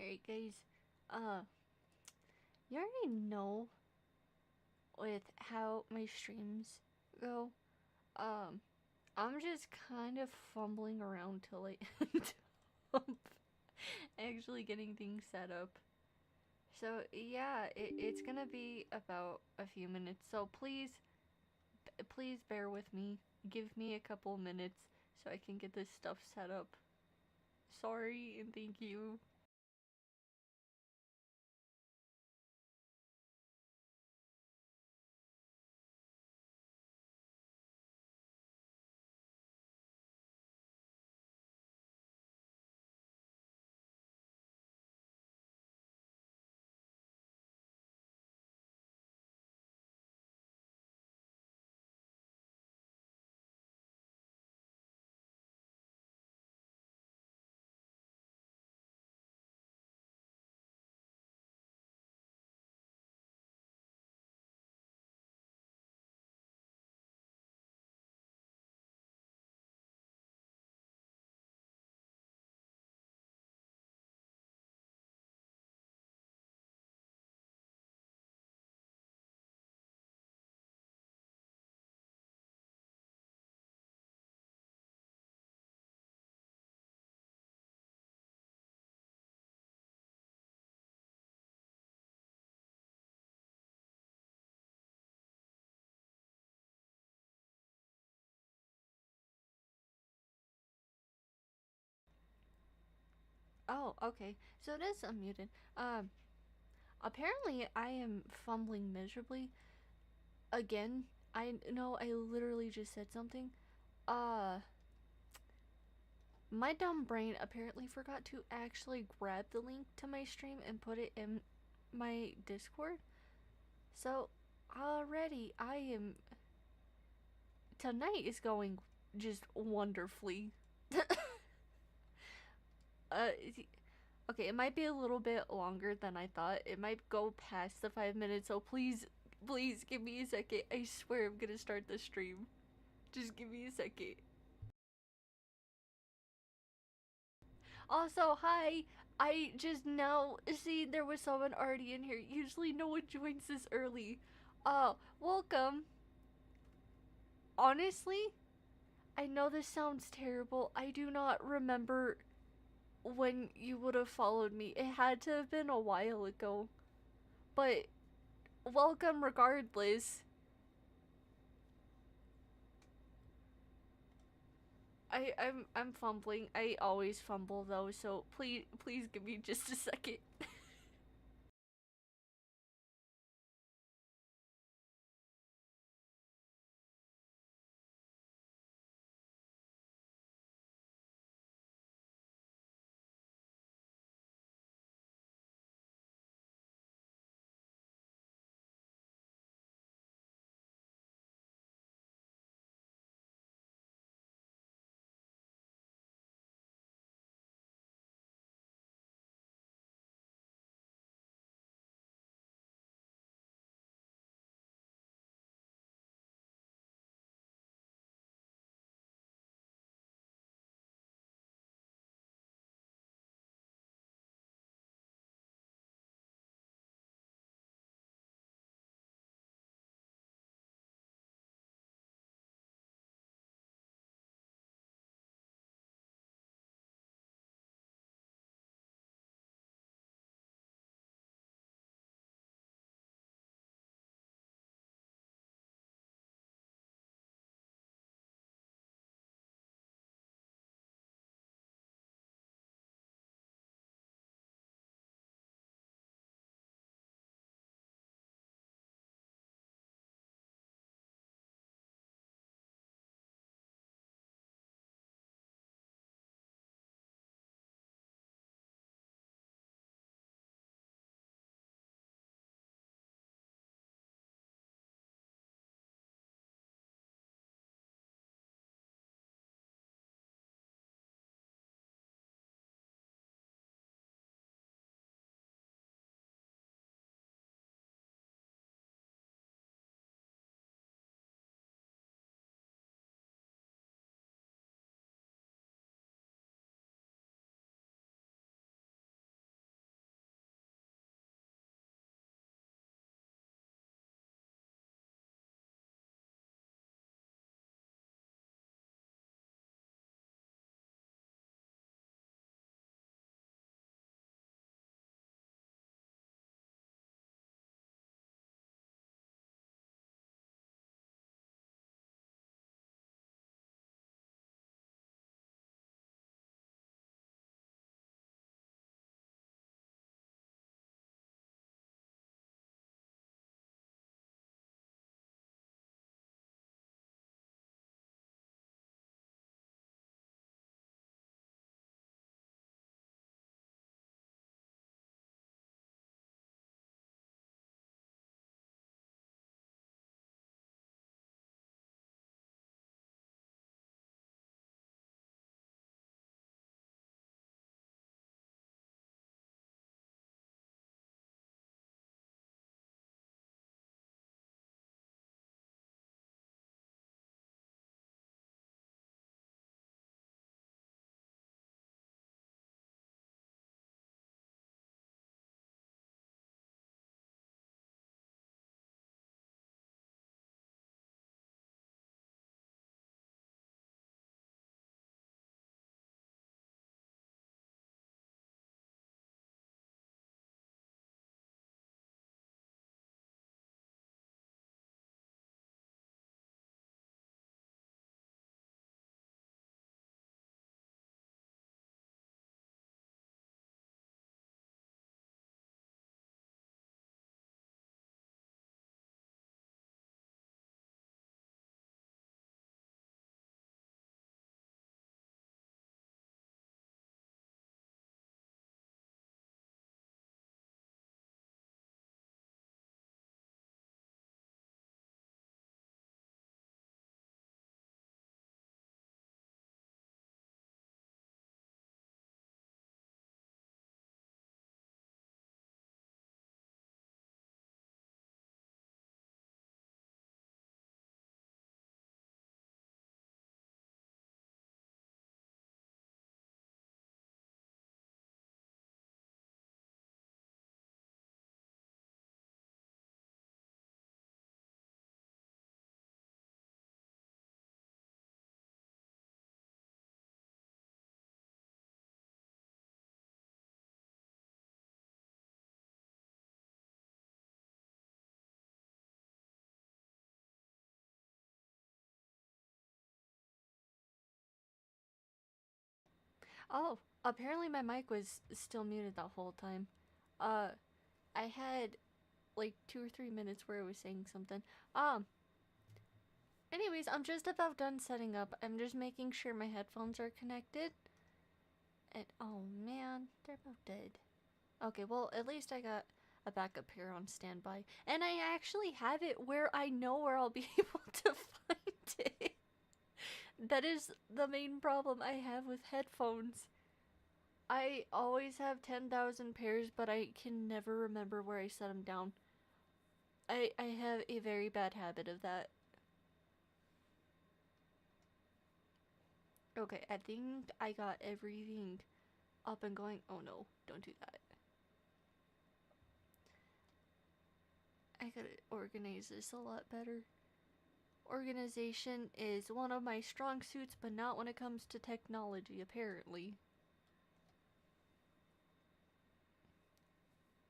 Alright, guys. Uh, you already know with how my streams go. Um, I'm just kind of fumbling around till I end up actually getting things set up. So, yeah, it's gonna be about a few minutes. So, please bear with me. Give me a couple minutes so I can get this stuff set up. Sorry and thank you. Oh, okay. So it is unmuted. Apparently I am fumbling miserably. Again, I know I literally just said something. Uh, my dumb brain apparently forgot to actually grab the link to my stream and put it in my Discord. So, already I am. Tonight is going just wonderfully. uh, okay, it might be a little bit longer than I thought. It might go past the 5 minutes, so please give me a second. I swear I'm gonna start the stream. Just give me a second. Also, hi. I just now see there was someone already in here. Usually no one joins this early. Welcome. Honestly, I know this sounds terrible. I do not remember when you would have followed me. It had to have been a while ago. But welcome regardless. I'm fumbling. I always fumble though, so please give me just a second. Oh, apparently my mic was still muted the whole time. Uh, I had like 2 or 3 minutes where I was saying something. Um, anyways, I'm just about done setting up. I'm just making sure my headphones are connected. And oh man, they're about dead. Okay, well, at least I got a backup here on standby. And I actually have it where I know where I'll be able to find it. That is the main problem I have with headphones. I always have 10,000 pairs, but I can never remember where I set them down. I have a very bad habit of that. Okay, I think I got everything up and going. Oh no, don't do that. I gotta organize this a lot better. Organization is one of my strong suits, but not when it comes to technology, apparently.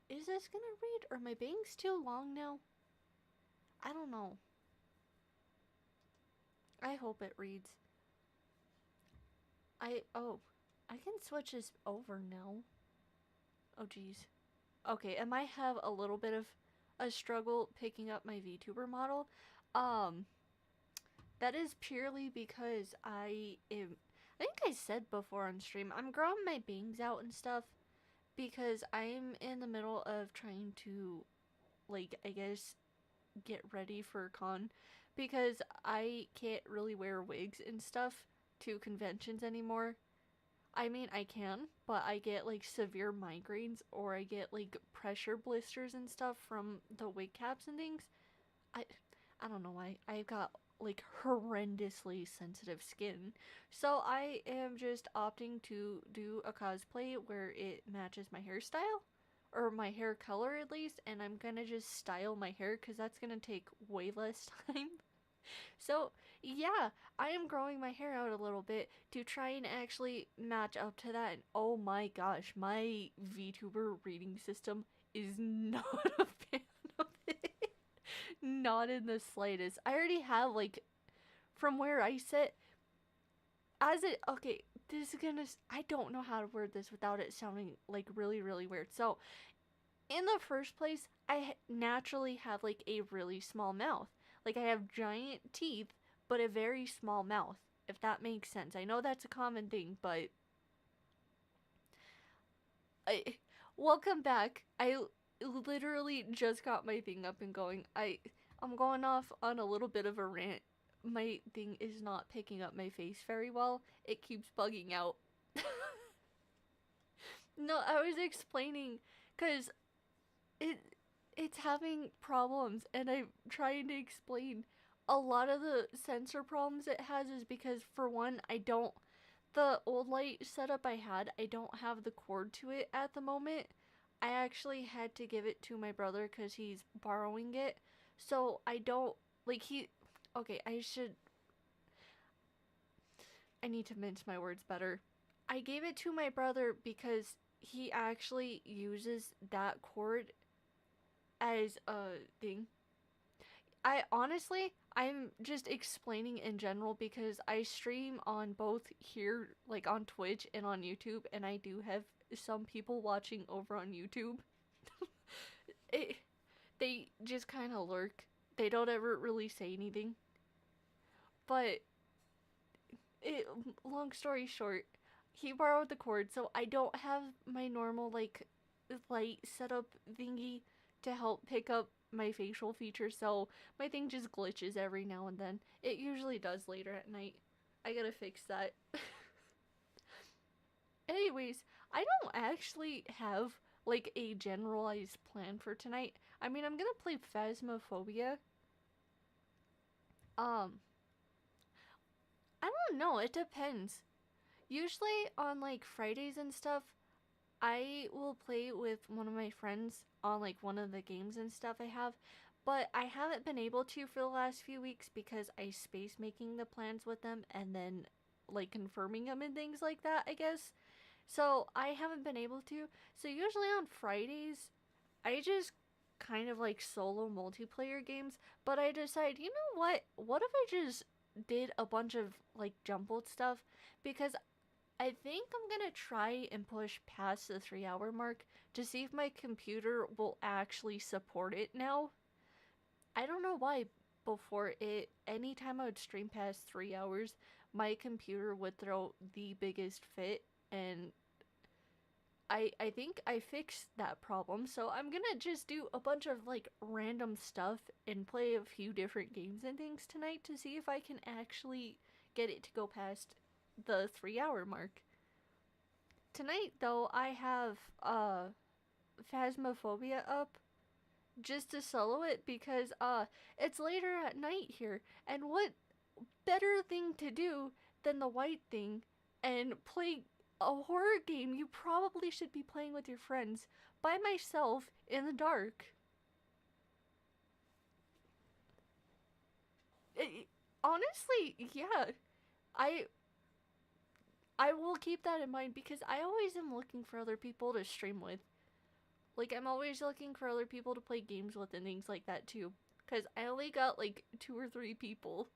Is this gonna read? Are my bangs too long now? I don't know. I hope it reads. I can switch this over now. Oh geez. Okay, I might have a little bit of a struggle picking up my VTuber model. Um, that is purely because I think I said before on stream, I'm growing my bangs out and stuff because I'm in the middle of trying to, like, I guess, get ready for con because I can't really wear wigs and stuff to conventions anymore. I mean, I can, but I get like severe migraines or I get like pressure blisters and stuff from the wig caps and things. I I don't know why. I've got like horrendously sensitive skin. So I am just opting to do a cosplay where it matches my hairstyle or my hair color at least, and I'm gonna just style my hair because that's gonna take way less time. So, yeah, I am growing my hair out a little bit to try and actually match up to that. And oh my gosh, my VTuber reading system is not a fan of it. Not in the slightest. I already have, like, from where I sit, as it. Okay, this is gonna. I don't know how to word this without it sounding, like, really, really weird. So, in the first place, I naturally have like a really small mouth. Like I have giant teeth, but a very small mouth, if that makes sense. I know that's a common thing, but I welcome back. I literally just got my thing up and going. I'm going off on a little bit of a rant. My thing is not picking up my face very well. It keeps bugging out. No, I was explaining cuz it it's having problems and I'm trying to explain a lot of the sensor problems it has is because for one I don't the old light setup I had I don't have the cord to it at the moment. I actually had to give it to my brother because he's borrowing it, so I don't like he okay I need to mince my words better. I gave it to my brother because he actually uses that cord as a thing. I honestly, I'm just explaining in general because I stream on both here, like on Twitch and on YouTube, and I do have some people watching over on YouTube. it, they just kind of lurk. They don't ever really say anything. But it, long story short, he borrowed the cord, so I don't have my normal like light setup thingy to help pick up my facial features, so my thing just glitches every now and then. It usually does later at night. I gotta fix that. Anyways, I don't actually have like a generalized plan for tonight. I mean, I'm gonna play Phasmophobia. Um, I don't know, it depends. Usually on like Fridays and stuff, I will play with one of my friends on like one of the games and stuff I have, but I haven't been able to for the last few weeks because I space making the plans with them and then like confirming them and things like that, I guess. So I haven't been able to. So usually on Fridays, I just kind of like solo multiplayer games, but I decide, you know what? What if I just did a bunch of like jumbled stuff because I think I'm gonna try and push past the 3 hour mark to see if my computer will actually support it now. I don't know why before it, anytime I would stream past 3 hours, my computer would throw the biggest fit, and I think I fixed that problem, so I'm gonna just do a bunch of like random stuff and play a few different games and things tonight to see if I can actually get it to go past the 3 hour mark. Tonight though, I have Phasmophobia up just to solo it because it's later at night here, and what better thing to do than the white thing and play a horror game you probably should be playing with your friends by myself in the dark. Honestly, yeah. I I will keep that in mind because I always am looking for other people to stream with. Like, I'm always looking for other people to play games with and things like that too. Because I only got like 2 or 3 people.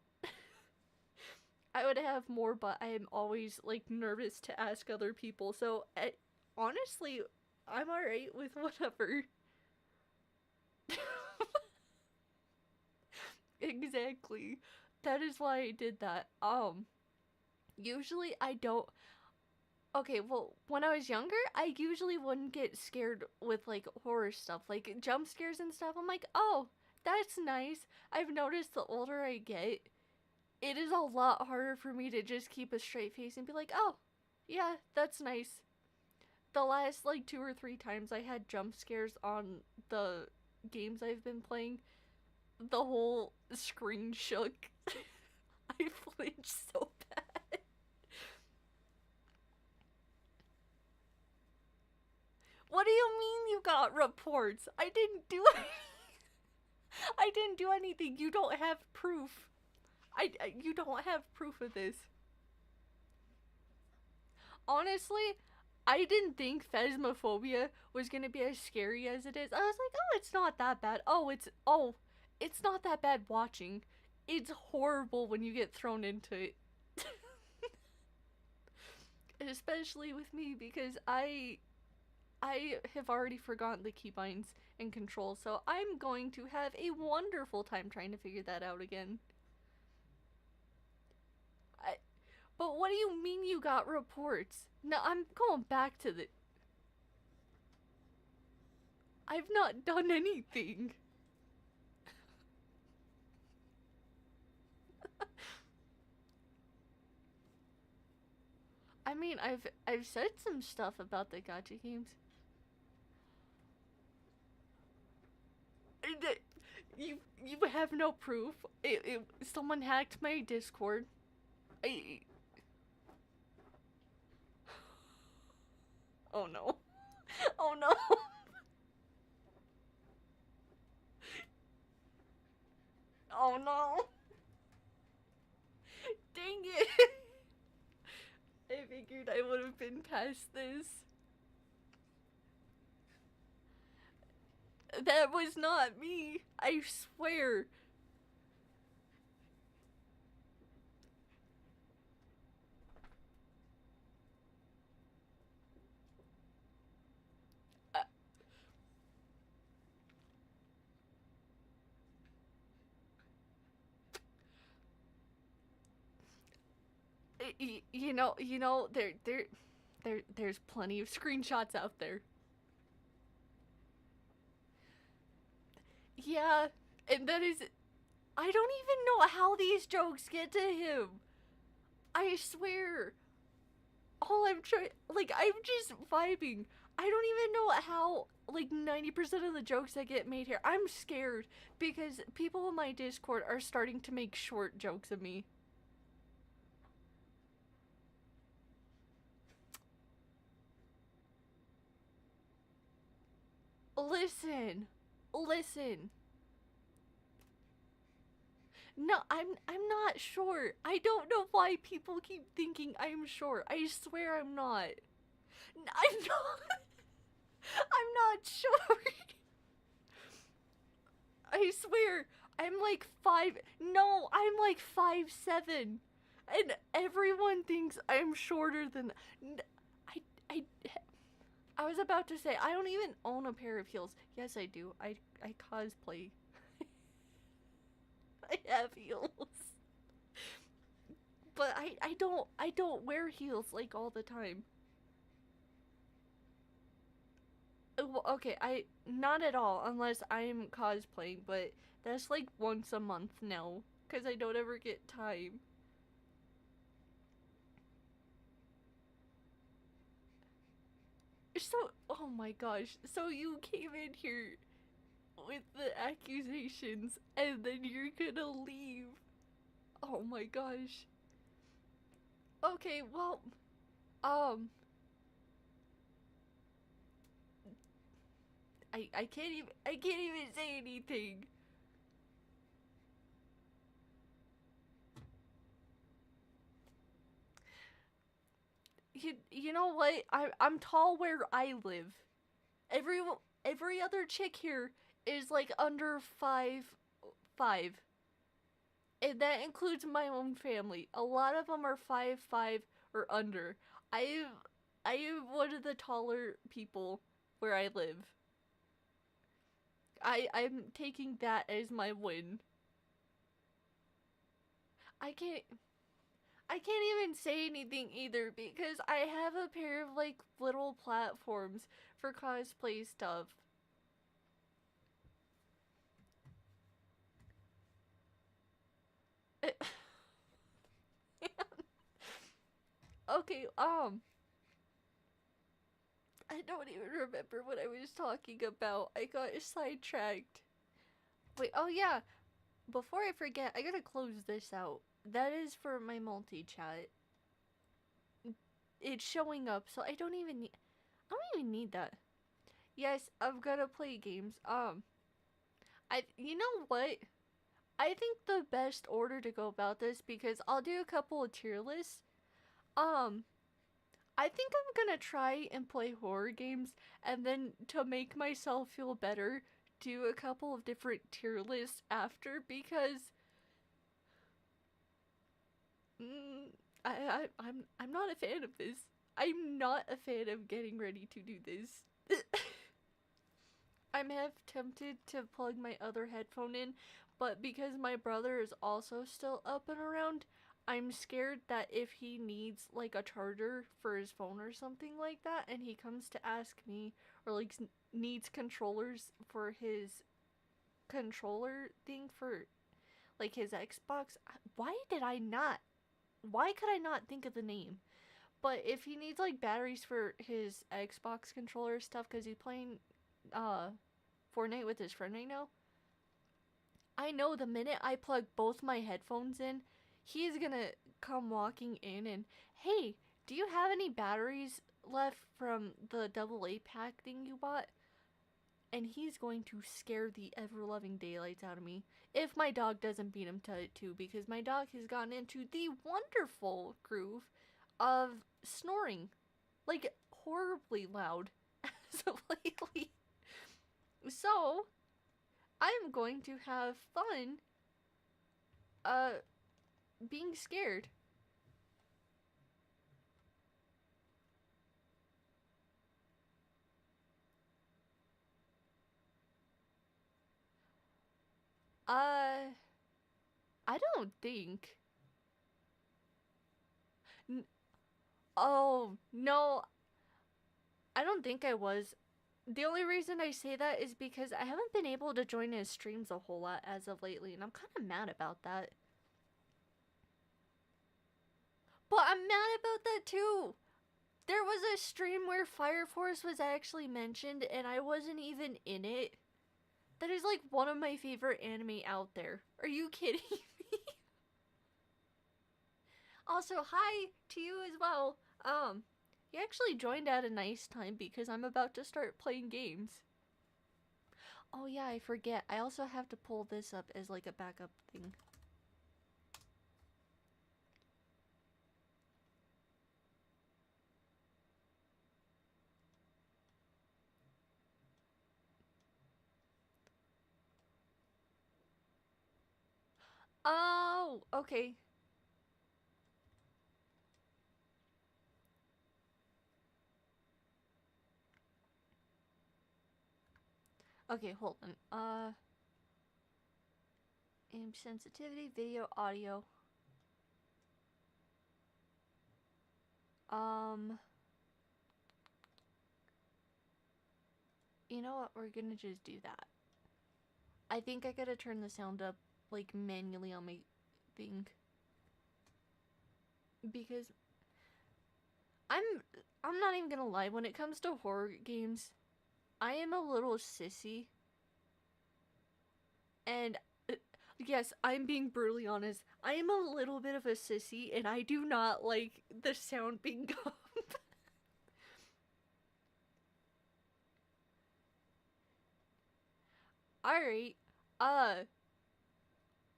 I would have more, but I am always like nervous to ask other people. So, honestly, I'm alright with whatever. Exactly. That is why I did that. Usually I don't. Okay, well, when I was younger, I usually wouldn't get scared with like horror stuff, like jump scares and stuff. I'm like, oh, that's nice. I've noticed the older I get, it is a lot harder for me to just keep a straight face and be like, oh, yeah, that's nice. The last like 2 or 3 times I had jump scares on the games I've been playing, the whole screen shook. I flinched so bad. What do you mean you got reports? I didn't do anything. I didn't do anything. You don't have proof. You don't have proof of this. Honestly, I didn't think Phasmophobia was gonna be as scary as it is. I was like, oh, it's not that bad. It's not that bad watching. It's horrible when you get thrown into it. Especially with me because I have already forgotten the keybinds and controls, so I'm going to have a wonderful time trying to figure that out again. But what do you mean you got reports? No, I'm going back to the... I've not done anything. I mean, I've said some stuff about the gacha games. You have no proof. Someone hacked my Discord. I... Oh no. Oh no. Oh no. Dang it. I figured I would have been past this. That was not me. I swear. Uh, there's plenty of screenshots out there. Yeah, and that is, I don't even know how these jokes get to him. I swear. All I'm trying, like, I'm just vibing. I don't even know how, like, 90% of the jokes that get made here. I'm scared because people in my Discord are starting to make short jokes of me. Listen. No, I'm not sure. I don't know why people keep thinking I'm sure. I swear I'm not. I'm not. I'm not sure. I swear. I'm like 5. No, I'm like 5'7". And everyone thinks I'm shorter than. I, I, I was about to say I don't even own a pair of heels. Yes, I do. I cosplay. I have heels, but I don't wear heels like all the time. Well, okay, I not at all unless I'm cosplaying, but that's like once a month now because I don't ever get time. So, oh my gosh, so you came in here with the accusations and then you're gonna leave. Oh my gosh. Okay, well, um, I can't even say anything. You know what? I'm tall where I live. Every every other chick here is like under 5'5", and that includes my own family. A lot of them are 5'5" or under. I I am one of the taller people where I live. I'm taking that as my win. I can't I can't even say anything either because I have a pair of like little platforms for cosplay stuff. Okay, I don't even remember what I was talking about. I got sidetracked. Wait, oh yeah, before I forget, I gotta close this out. That is for my multi chat. It's showing up, so I don't even need that. Yes, I'm gonna play games. You know what? I think the best order to go about this because I'll do a couple of tier lists. Um, I think I'm gonna try and play horror games, and then to make myself feel better, do a couple of different tier lists after because mm, I'm not a fan of this. I'm not a fan of getting ready to do this. I'm half tempted to plug my other headphone in, but because my brother is also still up and around, I'm scared that if he needs like a charger for his phone or something like that, and he comes to ask me or like needs controllers for his controller thing for like his Xbox, why did I not? Why could I not think of the name? But if he needs like batteries for his Xbox controller stuff because he's playing uh Fortnite with his friend right now, I know the minute I plug both my headphones in, he's gonna come walking in and, hey, do you have any batteries left from the double A pack thing you bought? And he's going to scare the ever loving daylights out of me if my dog doesn't beat him to it too, because my dog has gotten into the wonderful groove of snoring, like horribly loud as of lately. So I'm going to have fun uh being scared. Uh I don't think. N- oh, no, I don't think I was. The only reason I say that is because I haven't been able to join his streams a whole lot as of lately, and I'm kind of mad about that. But I'm mad about that too. There was a stream where Fire Force was actually mentioned, and I wasn't even in it. That is like one of my favorite anime out there. Are you kidding me? Also, hi to you as well. You actually joined at a nice time because I'm about to start playing games. Oh yeah, I forget. I also have to pull this up as like a backup thing. Oh, okay. Okay, hold on. Image sensitivity, video, audio. You know what? We're gonna just do that. I think I gotta turn the sound up, like, manually on my thing. Because I'm I'm not even gonna lie, when it comes to horror games, I am a little sissy. And yes, I'm being brutally honest. I am a little bit of a sissy and I do not like the sound being up. Alright. Uh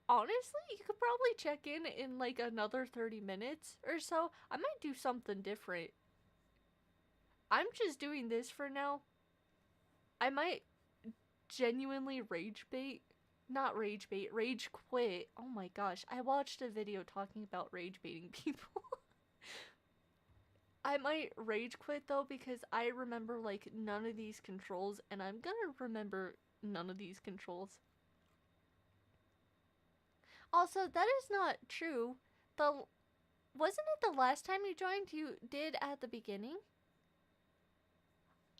Honestly, you could probably check in like another 30 minutes or so. I might do something different. I'm just doing this for now. I might genuinely rage bait. Not rage bait, rage quit. Oh my gosh, I watched a video talking about rage baiting people. I might rage quit though because I remember like none of these controls and I'm gonna remember none of these controls. Also, that is not true. The Wasn't it the last time you joined you did at the beginning?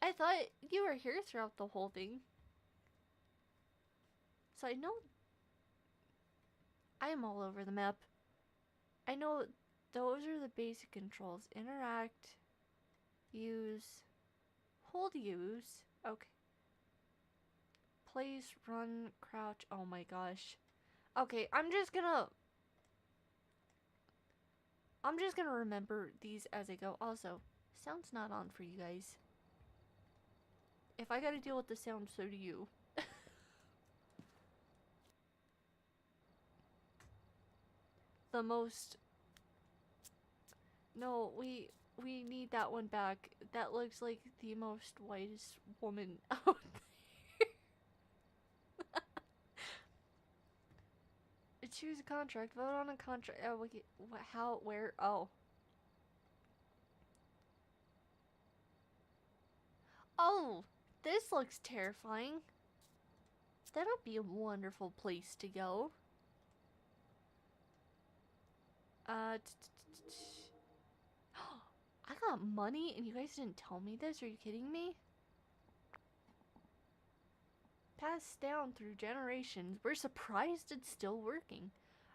I thought you were here throughout the whole thing. So I know I am all over the map. I know those are the basic controls. Interact, use, hold use. Okay. Place, run, crouch. Oh my gosh. Okay, I'm just gonna remember these as I go. Also, sound's not on for you guys. If I gotta deal with the sound, so do you. The most... No, we need that one back. That looks like the most whitest woman out there. Choose a contract. Vote on a contract. Oh, wait, how? Where? Oh. Oh, this looks terrifying. That'll be a wonderful place to go. Uh, I got money and you guys didn't tell me this? Are you kidding me? Passed down through generations, we're surprised it's still working.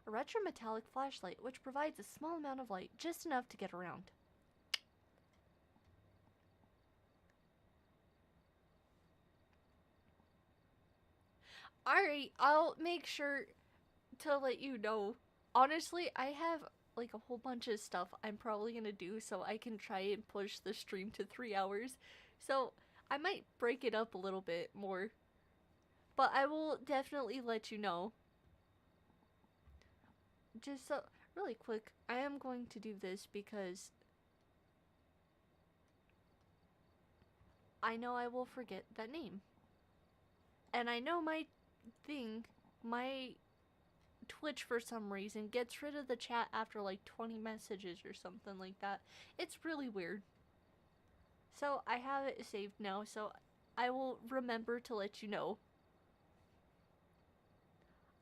A retro metallic flashlight which provides a small amount of light, just enough to get around. Alright, I'll make sure to let you know. Honestly, I have like a whole bunch of stuff I'm probably gonna do so I can try and push the stream to 3 hours. So I might break it up a little bit more. But I will definitely let you know. Just so, really quick, I am going to do this because I know I will forget that name. And I know my thing, my Twitch for some reason gets rid of the chat after like 20 messages or something like that. It's really weird. So I have it saved now, so I will remember to let you know.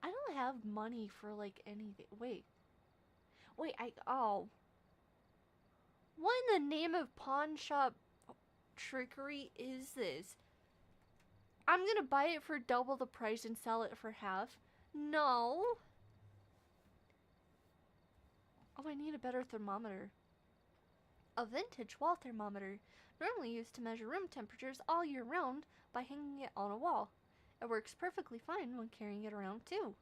I don't have money for like anything. Wait. Oh. What in the name of pawn shop trickery is this? I'm gonna buy it for double the price and sell it for half. No. Oh, I need a better thermometer. A vintage wall thermometer, normally used to measure room temperatures all year round by hanging it on a wall. It works perfectly fine when carrying it around too.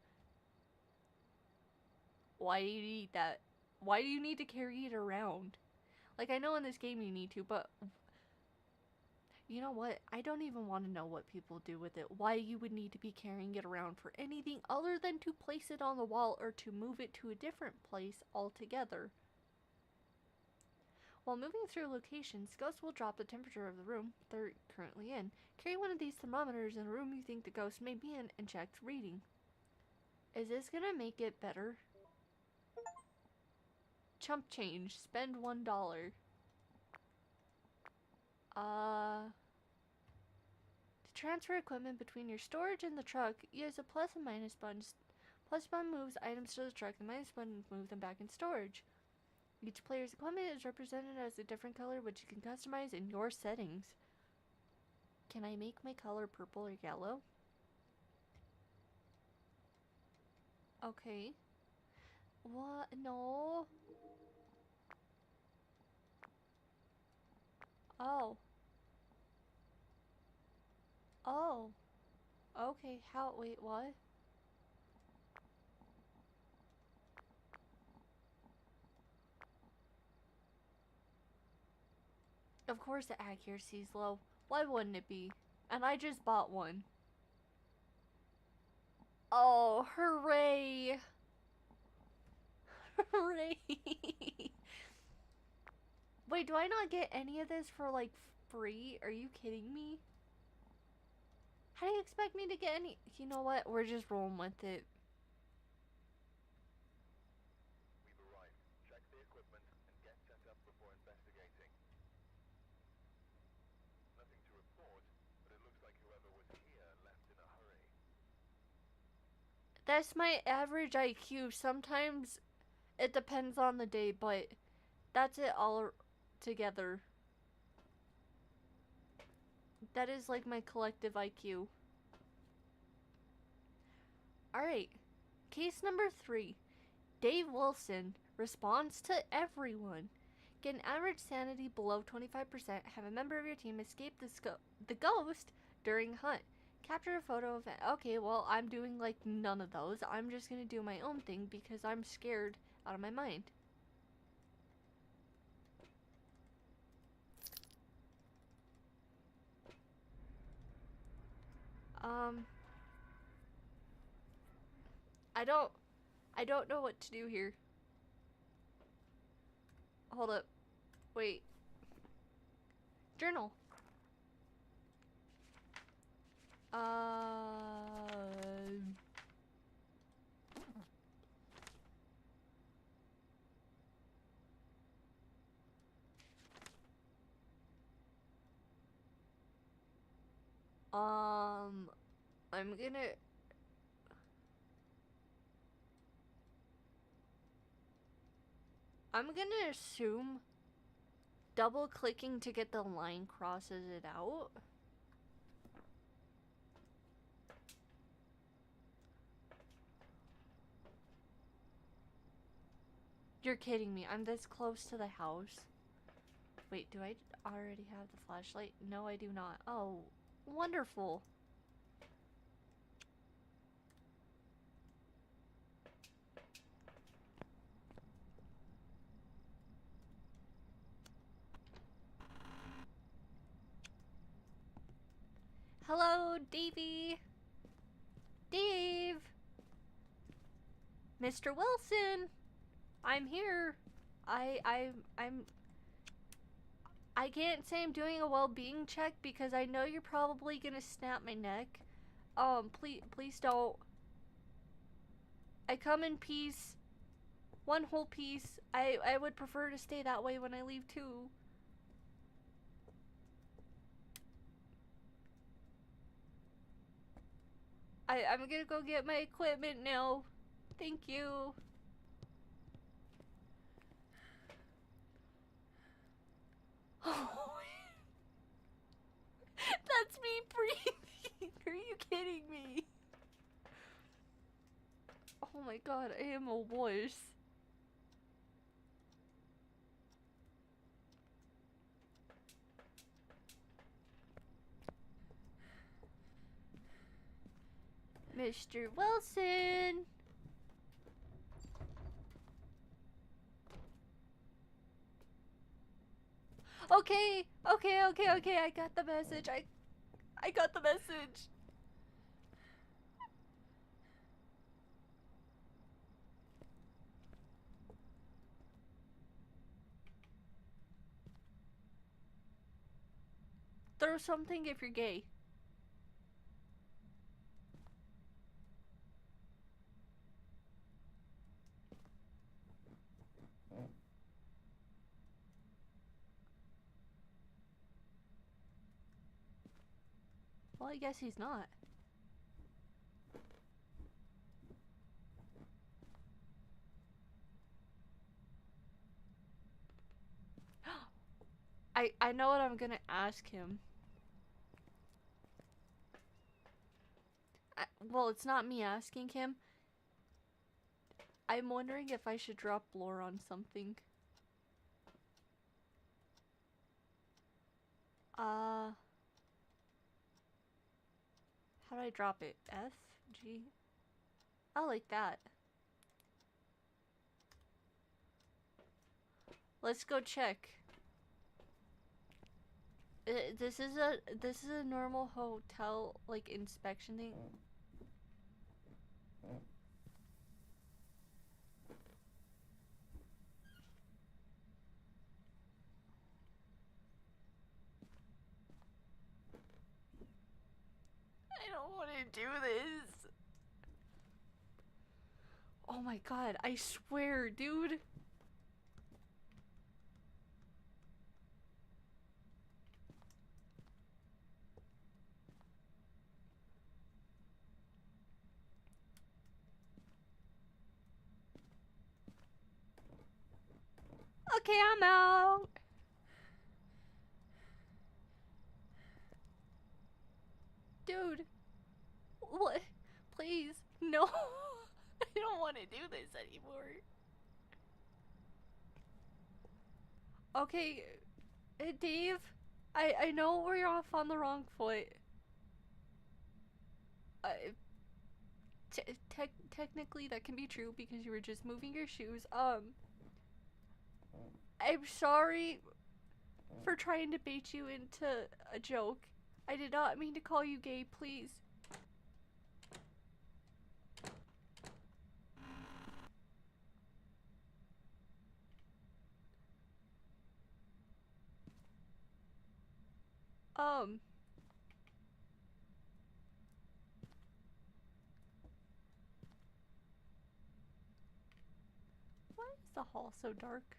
Why do you need that? Why do you need to carry it around? Like, I know in this game you need to, but you know what? I don't even want to know what people do with it. Why you would need to be carrying it around for anything other than to place it on the wall or to move it to a different place altogether. While moving through locations, ghosts will drop the temperature of the room they're currently in. Carry one of these thermometers in a room you think the ghost may be in and check the reading. Is this gonna make it better? Chump change. Spend $1. To transfer equipment between your storage and the truck, use a plus and minus buttons. Plus button moves items to the truck, the minus button moves them back in storage. Each player's equipment is represented as a different color, which you can customize in your settings. Can I make my color purple or yellow? Okay. What? No. Oh. Oh. Okay. How? Wait, what? Of course the accuracy is low. Why wouldn't it be? And I just bought one. Oh, hooray! Hooray! Wait, do I not get any of this for like free? Are you kidding me? How do you expect me to get any? You know what? We're just rolling with it. We've arrived. Check the equipment and get set up before investigating. Nothing to report, but it looks like whoever was here left in a hurry. That's my average IQ. Sometimes it depends on the day, but that's it all together. That is like my collective IQ. Alright. Case number 3. Dave Wilson responds to everyone. Get an average sanity below 25%. Have a member of your team escape the ghost during hunt. Capture a photo of it. Okay, well, I'm doing like none of those. I'm just gonna do my own thing because I'm scared out of my mind. I don't know what to do here. Hold up. Wait. Journal. I'm gonna... I'm gonna assume double clicking to get the line crosses it out. You're kidding me. I'm this close to the house. Wait, do I already have the flashlight? No, I do not. Oh, wonderful. Hello, Davey. Dave. Mr. Wilson. I'm here. I can't say I'm doing a well-being check because I know you're probably gonna snap my neck. Please don't. I come in peace. One whole piece. I would prefer to stay that way when I leave too. I'm gonna go get my equipment now. Thank you. That's me breathing. Are you kidding me? Oh my god, I am a wuss. Mr. Wilson. Okay, I got the message. I got the message. Throw something if you're gay. Well, I guess he's not. I know what I'm gonna ask him. Well, it's not me asking him. I'm wondering if I should drop lore on something. How do I drop it? F? G? I like that. Let's go check. This is a normal hotel like inspection thing. I don't want to do this. Oh my god, I swear, dude. Okay, I'm out. Dude. What? Please. No. I don't want to do this anymore. Okay, Dave. I know we're off on the wrong foot. Uh, technically that can be true because you were just moving your shoes. I'm sorry for trying to bait you into a joke. I did not mean to call you gay, please. Um, why is the hall so dark?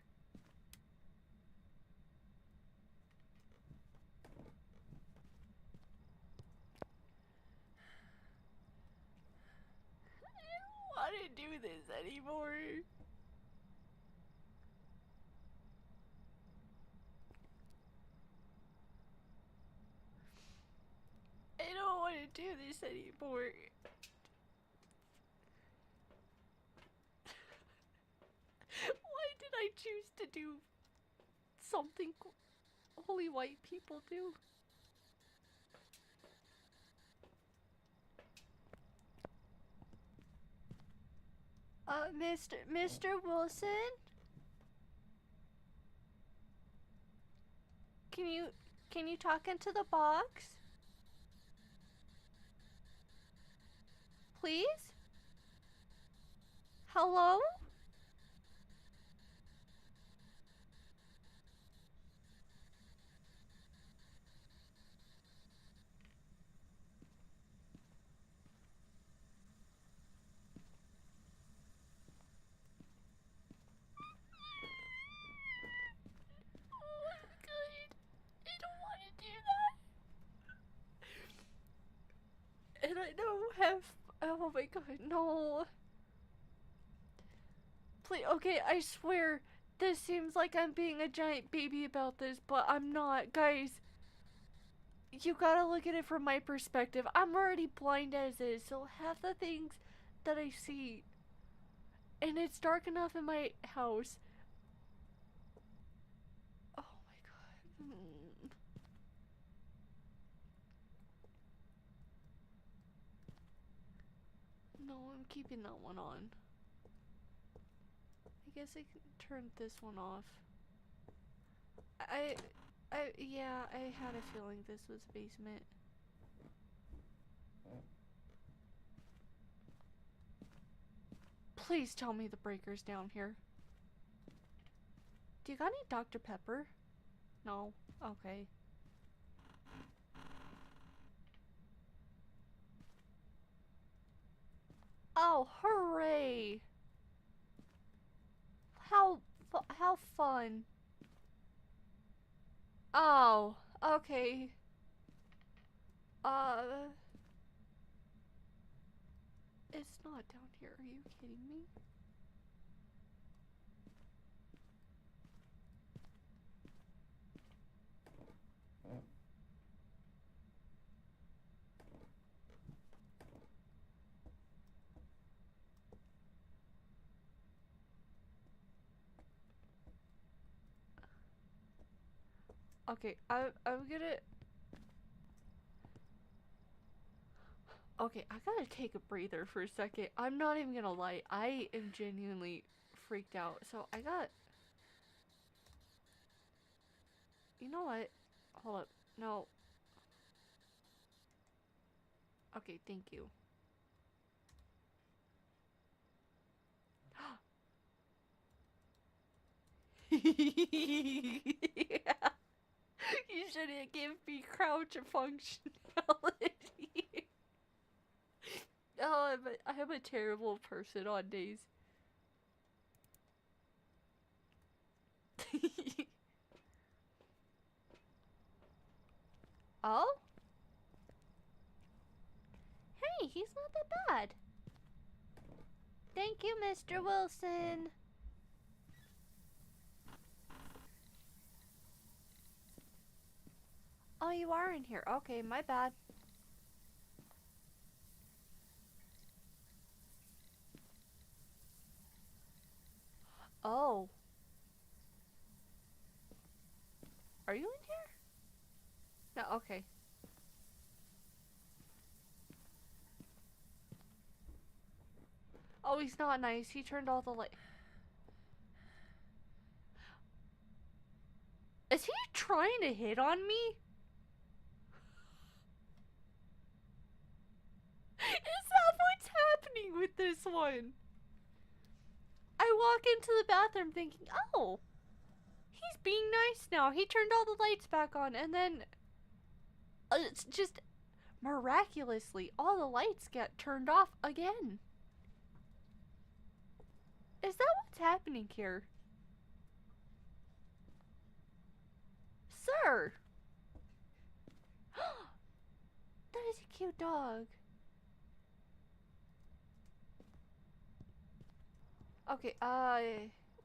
I don't want to do this anymore. I don't want to do this anymore. Why did I choose to do something only white people do? Mr. Wilson? Can you talk into the box? Please? Hello? Oh my god. I don't want to do that. And I don't have. Oh my god, no. Please, okay, I swear. This seems like I'm being a giant baby about this, but I'm not. Guys, you gotta look at it from my perspective. I'm already blind as is, so half the things that I see. And it's dark enough in my house. Oh my god. No, I'm keeping that one on. I guess I can turn this one off. Yeah, I had a feeling this was basement. Please tell me the breaker's down here. Do you got any Dr. Pepper? No? Okay. Oh, hooray! How fun. Oh, okay. Uh, it's not down here. Are you kidding me? Okay, I'm gonna. Okay, I gotta take a breather for a second. I'm not even gonna lie. I am genuinely freaked out. So I got. You know what? Hold up. No. Okay, thank you. Yeah. You shouldn't give me crouch functionality. Oh, I'm a terrible person on days. Oh? Hey, he's not that bad. Thank you, Mr. Wilson. Oh, you are in here. Okay, my bad. Oh. Are you in here? No, okay. Oh, he's not nice. He turned all the light. Is he trying to hit on me? Is that what's happening with this one? I walk into the bathroom thinking, oh, he's being nice now. He turned all the lights back on, and then it's just miraculously all the lights get turned off again. Is that what's happening here? Sir! That is a cute dog. Okay,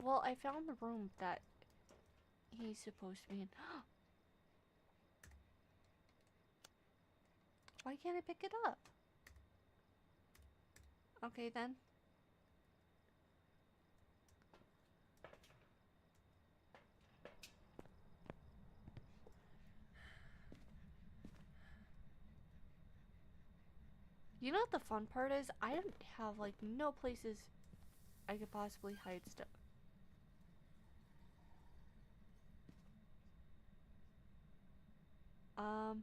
well, I found the room that he's supposed to be in. Why can't I pick it up? Okay, then. You know what the fun part is? I don't have, like, no places I could possibly hide stuff. Um.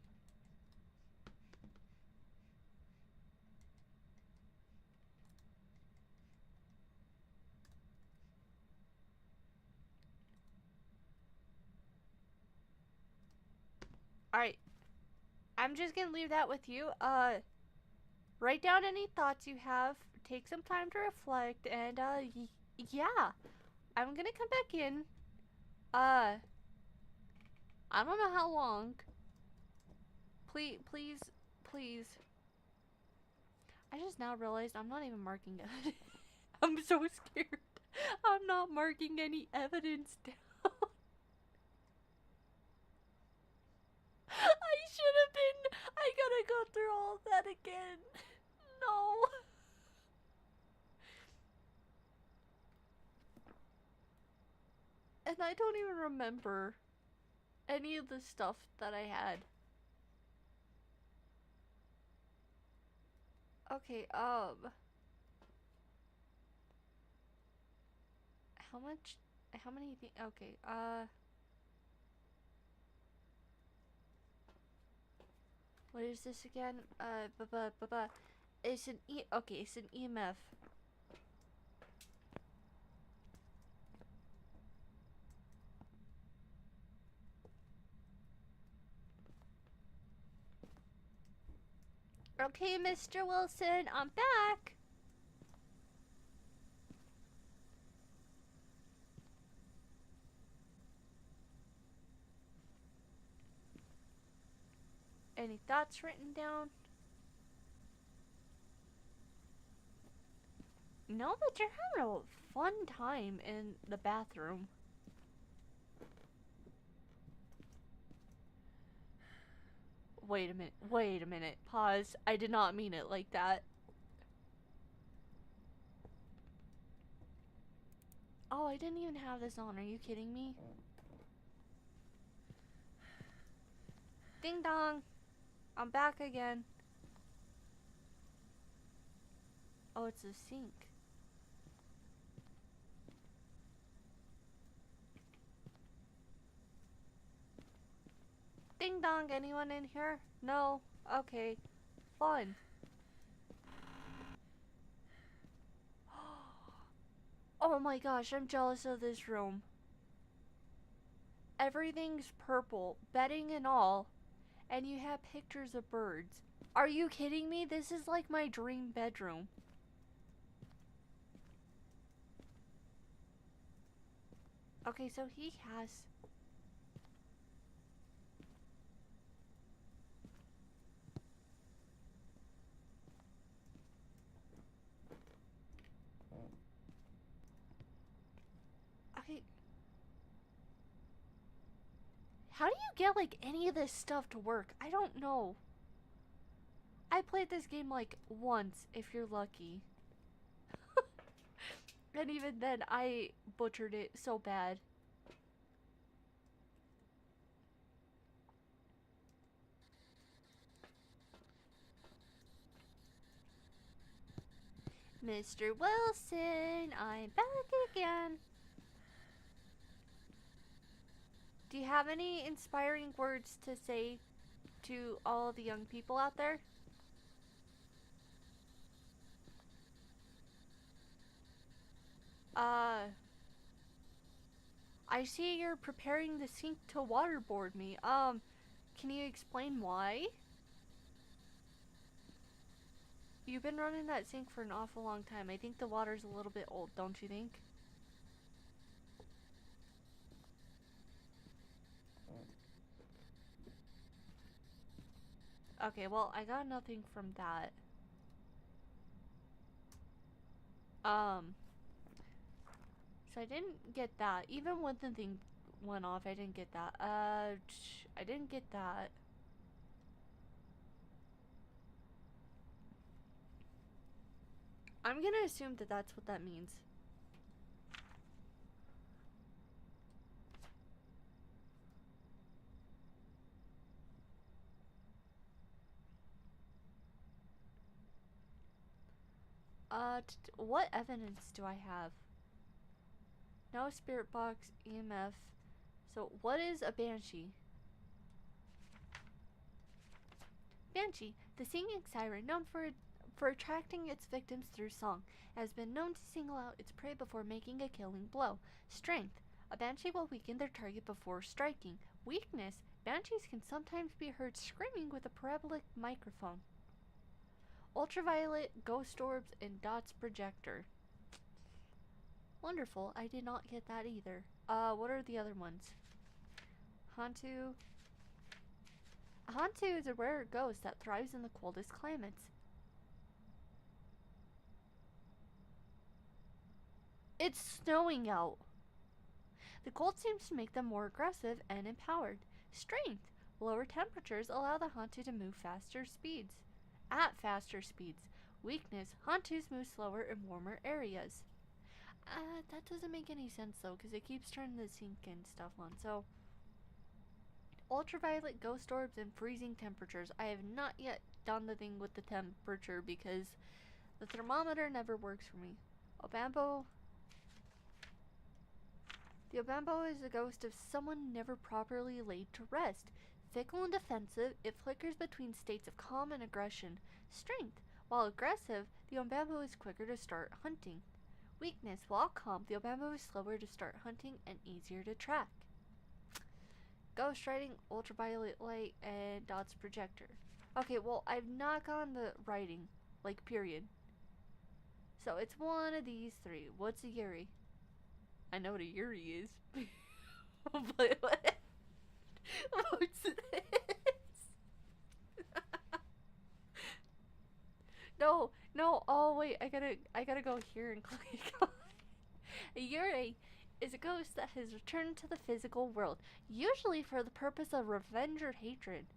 Alright. I'm just gonna leave that with you. Write down any thoughts you have. Take some time to reflect. And, yeah. I'm gonna come back in. I don't know how long. Please, please, please. I just now realized I'm not even marking it. I'm so scared. I'm not marking any evidence down. I should have been. I gotta go through all of that again. No. And I don't even remember any of the stuff that I had. Okay, how much? How many? Okay, what is this again? It's an okay, it's an EMF. Okay, Mr. Wilson, I'm back. any thoughts written down? No, but you're having a fun time in the bathroom. Wait a minute. Wait a minute. Pause. I did not mean it like that. Oh, I didn't even have this on. Are you kidding me? Ding dong. I'm back again. Oh, it's a sink. Ding dong. Anyone in here? No? Okay. Fun. Oh my gosh, I'm jealous of this room. Everything's purple, bedding and all, and you have pictures of birds. Are you kidding me? This is like my dream bedroom. Okay, so he has... Okay. How do you get, like, any of this stuff to work? I don't know. I played this game, like, once, if you're lucky. And even then, I butchered it so bad. Mr. Wilson, I'm back again. Do you have any inspiring words to say to all the young people out there? I see you're preparing the sink to waterboard me. Can you explain why? You've been running that sink for an awful long time. I think the water's a little bit old, don't you think? Okay, well, I got nothing from that. So I didn't get that. Even when the thing went off, I didn't get that. I didn't get that. I'm gonna assume that that's what that means. What evidence do I have? No spirit box, EMF. So, what is a banshee? Banshee, the singing siren known for attracting its victims through song, has been known to single out its prey before making a killing blow. Strength, a banshee will weaken their target before striking. Weakness, banshees can sometimes be heard screaming with a parabolic microphone. Ultraviolet, ghost orbs, and dots projector. Wonderful, I did not get that either. What are the other ones? Hantu. Hantu is a rare ghost that thrives in the coldest climates. It's snowing out. The cold seems to make them more aggressive and empowered. Strength. Lower temperatures allow the Hantu to move at faster speeds. Weakness. Hantus move slower in warmer areas. That doesn't make any sense though, because it keeps turning the sink and stuff on. So, ultraviolet, ghost orbs, and freezing temperatures. I have not yet done the thing with the temperature because the thermometer never works for me. Obambo. The Obambo is the ghost of someone never properly laid to rest. Fickle and defensive, it flickers between states of calm and aggression. Strength. While aggressive, the Obambo is quicker to start hunting. Weakness. While calm, the Obambo is slower to start hunting and easier to track. Ghost writing, ultraviolet light, and dots projector. Okay, well, I've not gotten the writing, like, period. So it's one of these three. What's a Yuri? I know what a Yuri is. But what? What's this? No, no. Oh wait, I gotta go here and click on. A Yurei is a ghost that has returned to the physical world, usually for the purpose of revenge or hatred.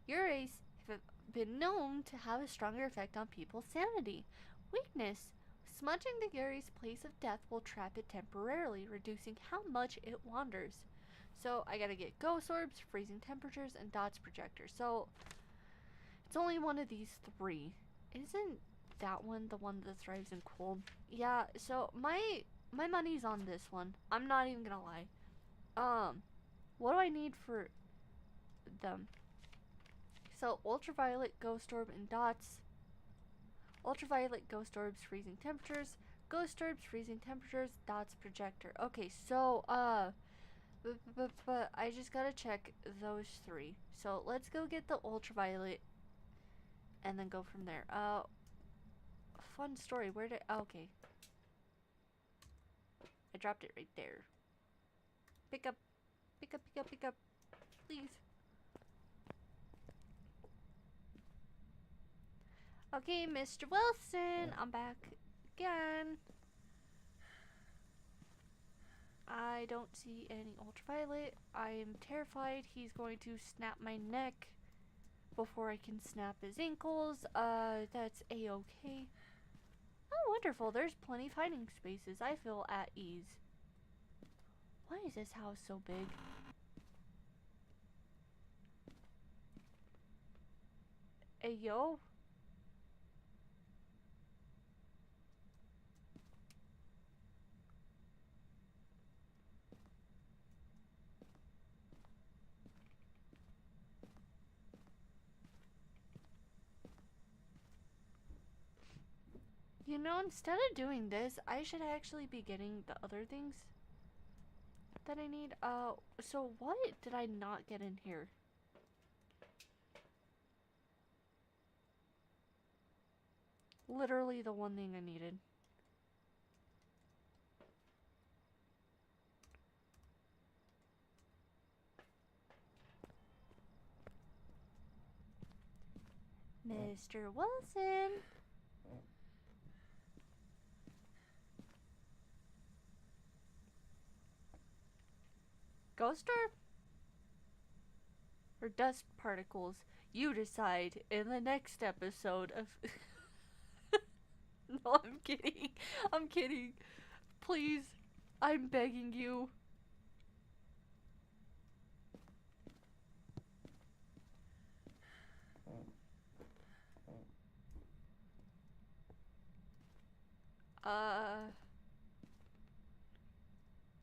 Yureis have been known to have a stronger effect on people's sanity. Weakness. Smudging the Yuri's place of death will trap it temporarily, reducing how much it wanders. So I gotta get ghost orbs, freezing temperatures, and dots projector. So it's only one of these three. Isn't that one the one that thrives in cold? Yeah, so my money's on this one. I'm not even gonna lie. What do I need for them? So ultraviolet, ghost orb, and dots. Ultraviolet, ghost orbs, freezing temperatures. Ghost orbs, freezing temperatures, dots, projector. Okay, so but I just gotta check those three. So let's go get the ultraviolet, and then go from there. Fun story. Where did? Oh, okay, I dropped it right there. Pick up, pick up, pick up, pick up, please. Okay, Mr. Wilson, I'm back again. I don't see any ultraviolet. I am terrified he's going to snap my neck before I can snap his ankles. That's a-okay. Oh, wonderful. There's plenty of hiding spaces. I feel at ease. Why is this house so big? Hey, yo. You know, instead of doing this, I should actually be getting the other things that I need. So what did I not get in here? Literally the one thing I needed. Mr. Wilson. Ghost orb? Or dust particles? You decide in the next episode of... No, I'm kidding. I'm kidding. Please. I'm begging you.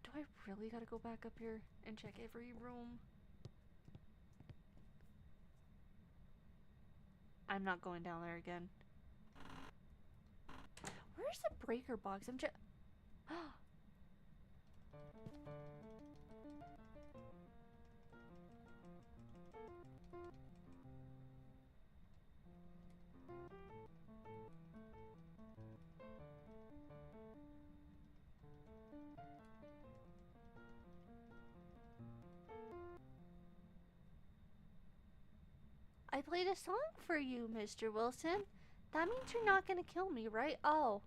Do I really gotta go back up here and check every room? I'm not going down there again. Where's the breaker box? I'm just... I played a song for you, Mr. Wilson. That means you're not gonna kill me, right? Oh.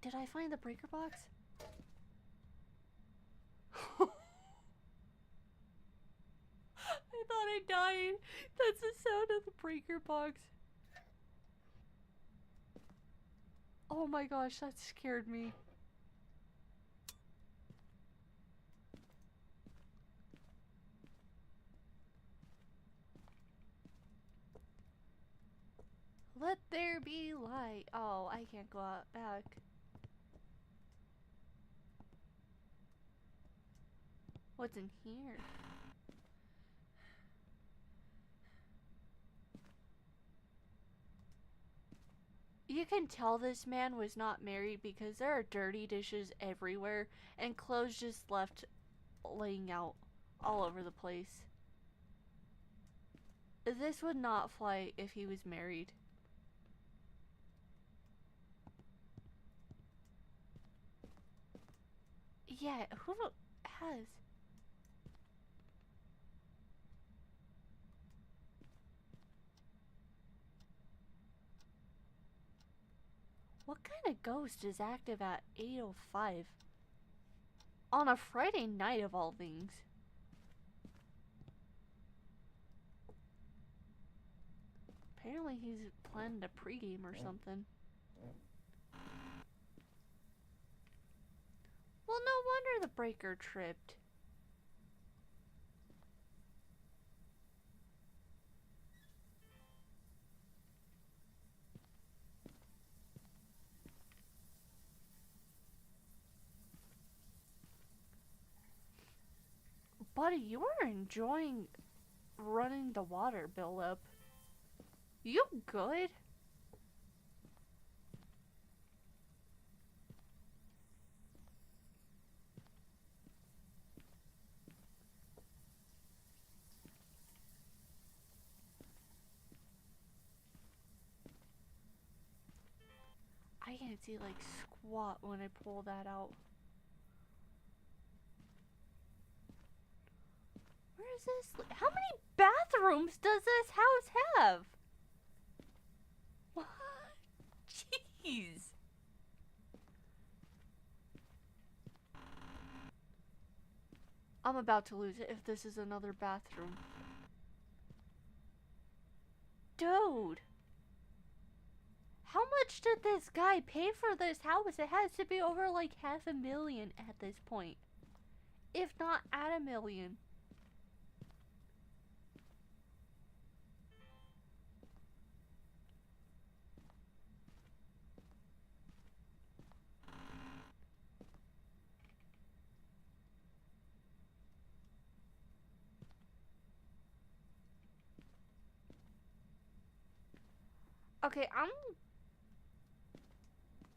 Did I find the breaker box? I thought I died. That's the sound of the breaker box. Oh my gosh, that scared me. Let there be light. Oh, I can't go out back. What's in here? You can tell this man was not married because there are dirty dishes everywhere and clothes just left laying out all over the place. This would not fly if he was married. Yeah, who has? my ghost is active at 8:05 on a Friday night of all things. Apparently he's planning a pregame or something. Well, no wonder the breaker tripped. Buddy, you are enjoying running the water buildup. You good? I can't see like squat when I pull that out. Where is this? How many bathrooms does this house have? What? Jeez. I'm about to lose it if this is another bathroom. Dude. How much did this guy pay for this house? It has to be over like $500,000 at this point. If not at $1 million. Okay,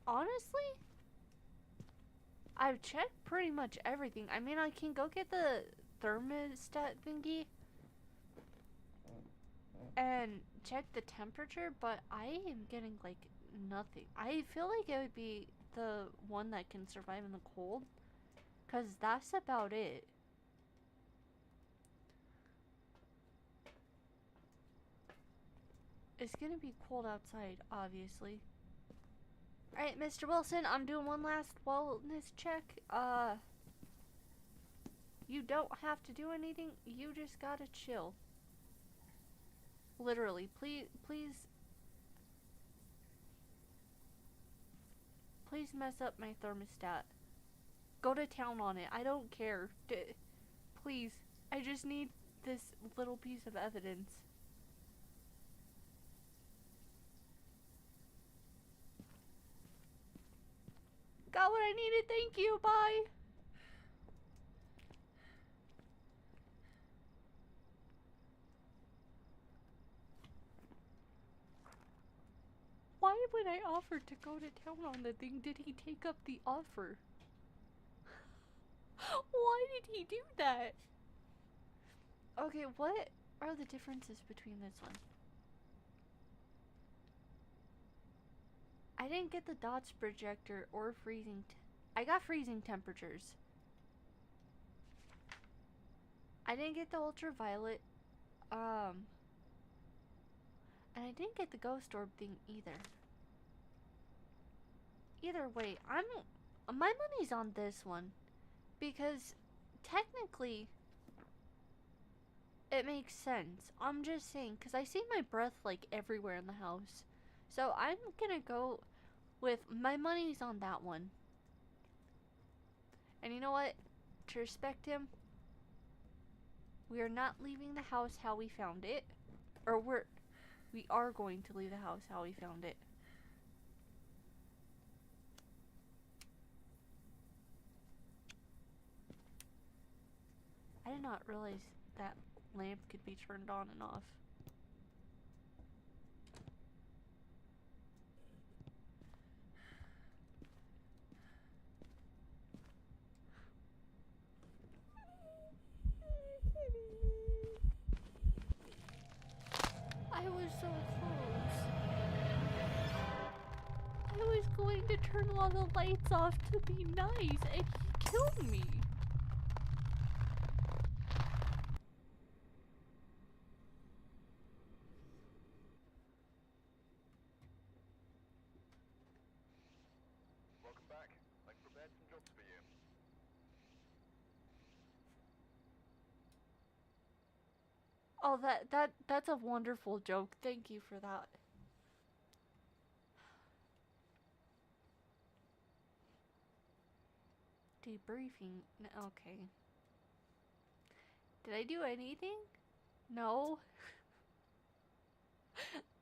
honestly, I've checked pretty much everything. I mean, I can go get the thermostat thingy and check the temperature, but I am getting like nothing. I feel like it would be the one that can survive in the cold, because that's about it. It's gonna be cold outside, obviously. Alright, Mr. Wilson, I'm doing one last wellness check. You don't have to do anything. You just gotta chill. Literally, please mess up my thermostat. Go to town on it. I don't care. Please, I just need this little piece of evidence. Got what I needed. Thank you. Bye. Why, when I offered to go to town on the thing, did he take up the offer? Why did he do that? Okay, what are the differences between this one? I didn't get the dots projector or freezing. I got freezing temperatures. I didn't get the ultraviolet. And I didn't get the ghost orb thing either. Either way, my money's on this one, because technically it makes sense. I'm just saying, because I see my breath like everywhere in the house. So I'm gonna go with my money's on that one. And you know what? To respect him, we are not leaving the house how we found it. Or we are going to leave the house how we found it. I did not realize that lamp could be turned on and off. I was so close. I was going to turn all the lights off to be nice, and he killed me. Oh, that's a wonderful joke. Thank you for that. Debriefing. Okay. Did I do anything? No.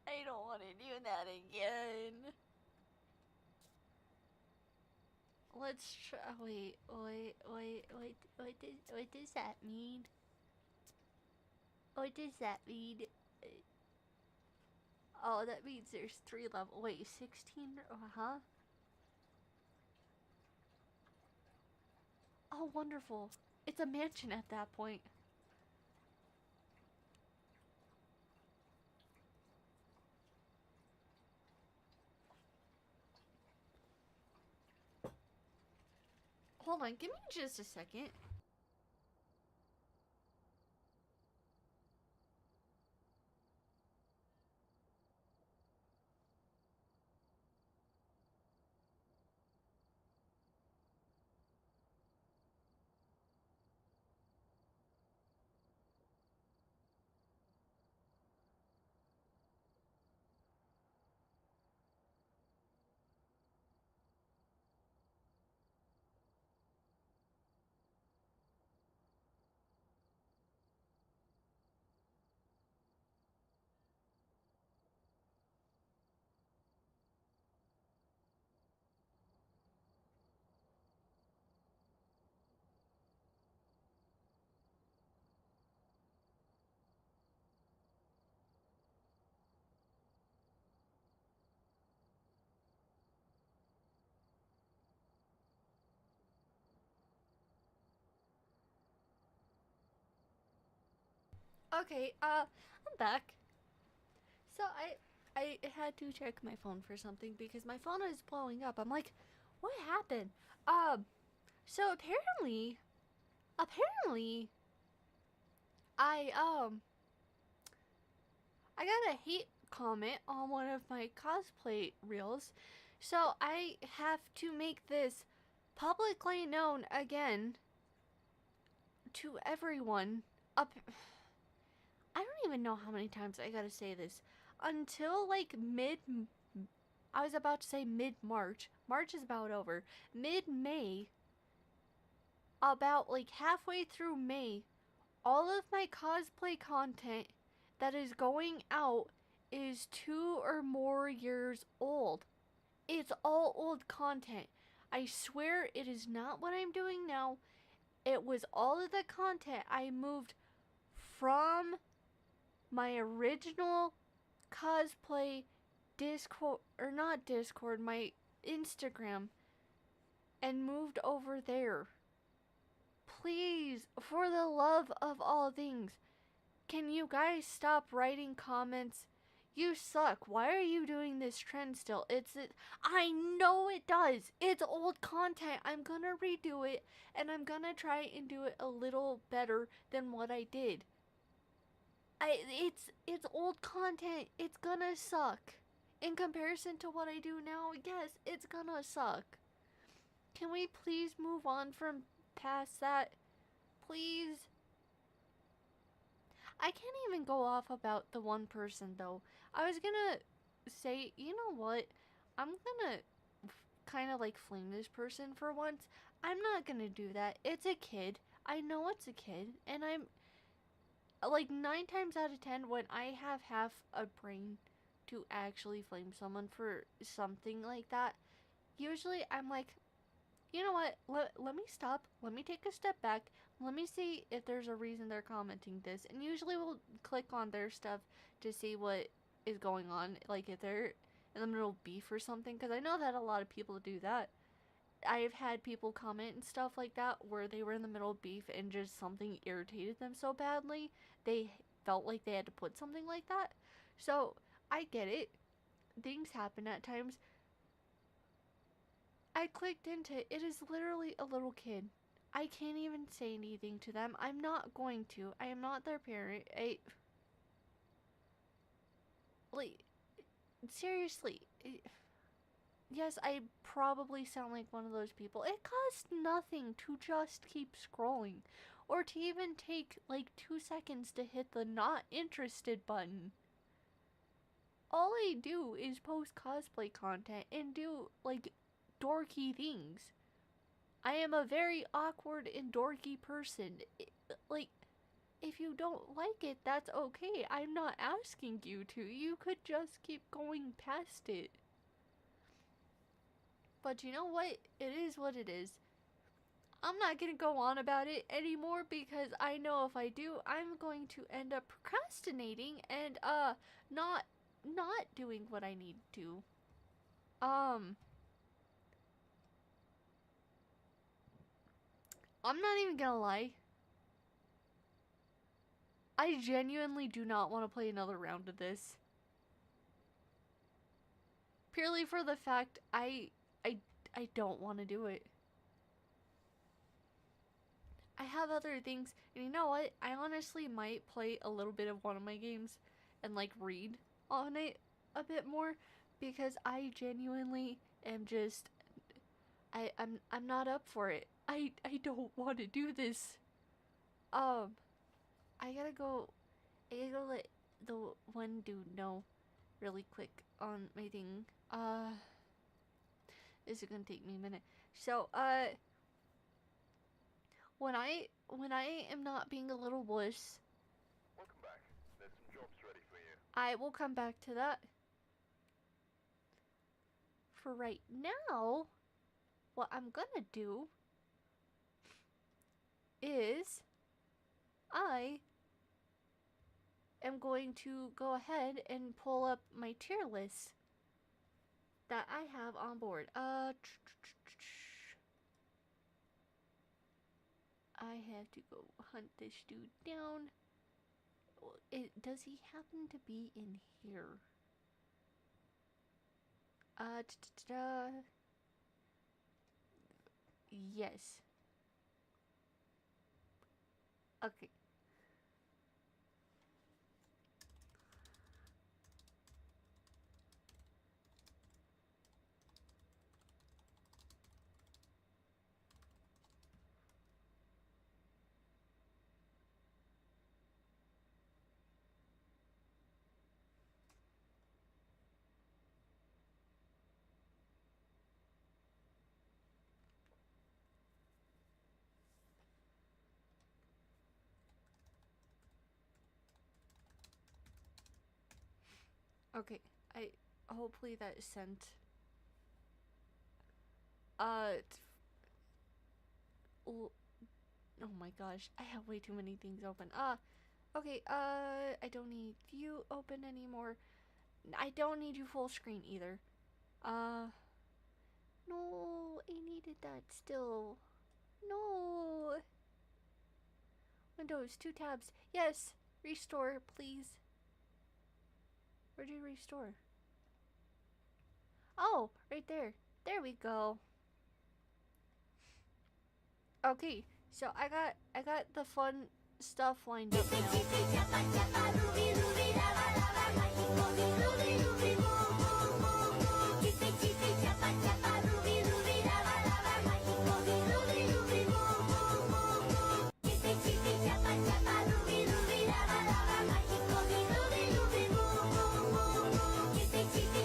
I don't want to do that again. Let's try. What does that mean? What does that mean? Oh, that means there's 3 levels. Wait, 16? Huh? Oh, wonderful. It's a mansion at that point. Hold on, give me just a second. Okay, I'm back. So I had to check my phone for something because my phone is blowing up. I'm like, what happened? Um, so apparently, I I got a hate comment on one of my cosplay reels, so I have to make this publicly known again to everyone. Up, I don't even know how many times I gotta say this. Until like I was about to say mid March. March is about over. Mid May, about like halfway through May, all of my cosplay content that is going out is 2 or more years old. It's all old content. I swear it is not what I'm doing now. It was all of the content I moved from my original cosplay Discord, or not Discord, my Instagram, and moved over there. Please, for the love of all things, can you guys stop writing comments? You suck. Why are you doing this trend still? I know it does. It's old content. I'm gonna redo it and I'm gonna try and do it a little better than what I did. It's old content. It's gonna suck. In comparison to what I do now, yes, it's gonna suck. Can we please move on from past that? Please? I can't even go off about the one person though. I was gonna say, you know what? I'm gonna kind of like flame this person for once. I'm not gonna do that. It's a kid. I know it's a kid, and I'm like 9 times out of 10 when I have half a brain to actually flame someone for something like that. Usually, I'm like, you know what? Let me stop. Let me take a step back. Let me see if there's a reason they're commenting this. And usually we'll click on their stuff to see what is going on. Like if they're in the middle of beef or something. Because I know that a lot of people do that. I've had people comment and stuff like that where they were in the middle of beef and just something irritated them so badly they felt like they had to put something like that. So I get it. Things happen at times. I clicked into it. It is literally a little kid. I can't even say anything to them. I'm not going to. I am not their parent. Like seriously. Yes, I probably sound like one of those people. It costs nothing to just keep scrolling. or to even take like 2 seconds to hit the not interested button. All I do is post cosplay content and do like dorky things. I am a very awkward and dorky person. Like, if you don't like it, that's okay. I'm not asking you to. You could just keep going past it. But you know what? It is what it is. I'm not gonna go on about it anymore because I know if I do, I'm going to end up procrastinating and not doing what I need to. Um I'm not even gonna lie. I genuinely do not want to play another round of this. Purely for the fact I I don't want to do it. I have other things, and you know what? I honestly might play a little bit of one of my games and like read on it a bit more because I genuinely am just I'm not up for it. I don't want to do this. Um I gotta go let the one dude know really quick on my thing. This is gonna take me a minute. So, when I am not being a little wuss, Welcome back. There's some jobs ready for you. I will come back to that. For right now, what I'm gonna do is I am going to go ahead and pull up my tier list that I have on board. I have to go hunt this dude down. Does he happen to be in here? Yes. Okay. Okay. I hopefully that is sent. Oh my gosh, I have way too many things open. Okay, I don't need you open anymore. I don't need you full screen either. No, I needed that still. No. Windows, 2 tabs. Yes, restore, please. Where'd you restore? Oh, right there. There we go. Okay, so I got the fun stuff lined up now.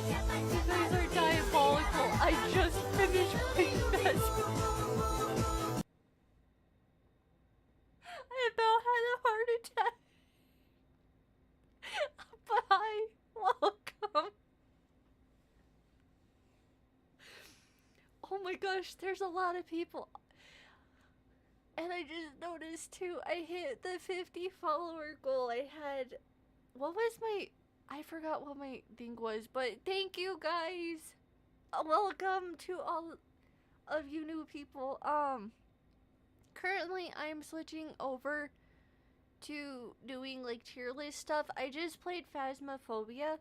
You guys are diabolical. I just finished playing Phasmophobia. I about had a heart attack. But hi, welcome. Oh my gosh, there's a lot of people. And I just noticed too, I hit the 50 follower goal. What was my, I forgot what my thing was, but thank you guys. Welcome to all of you new people. Currently I'm switching over to doing like tier list stuff. I just played Phasmophobia.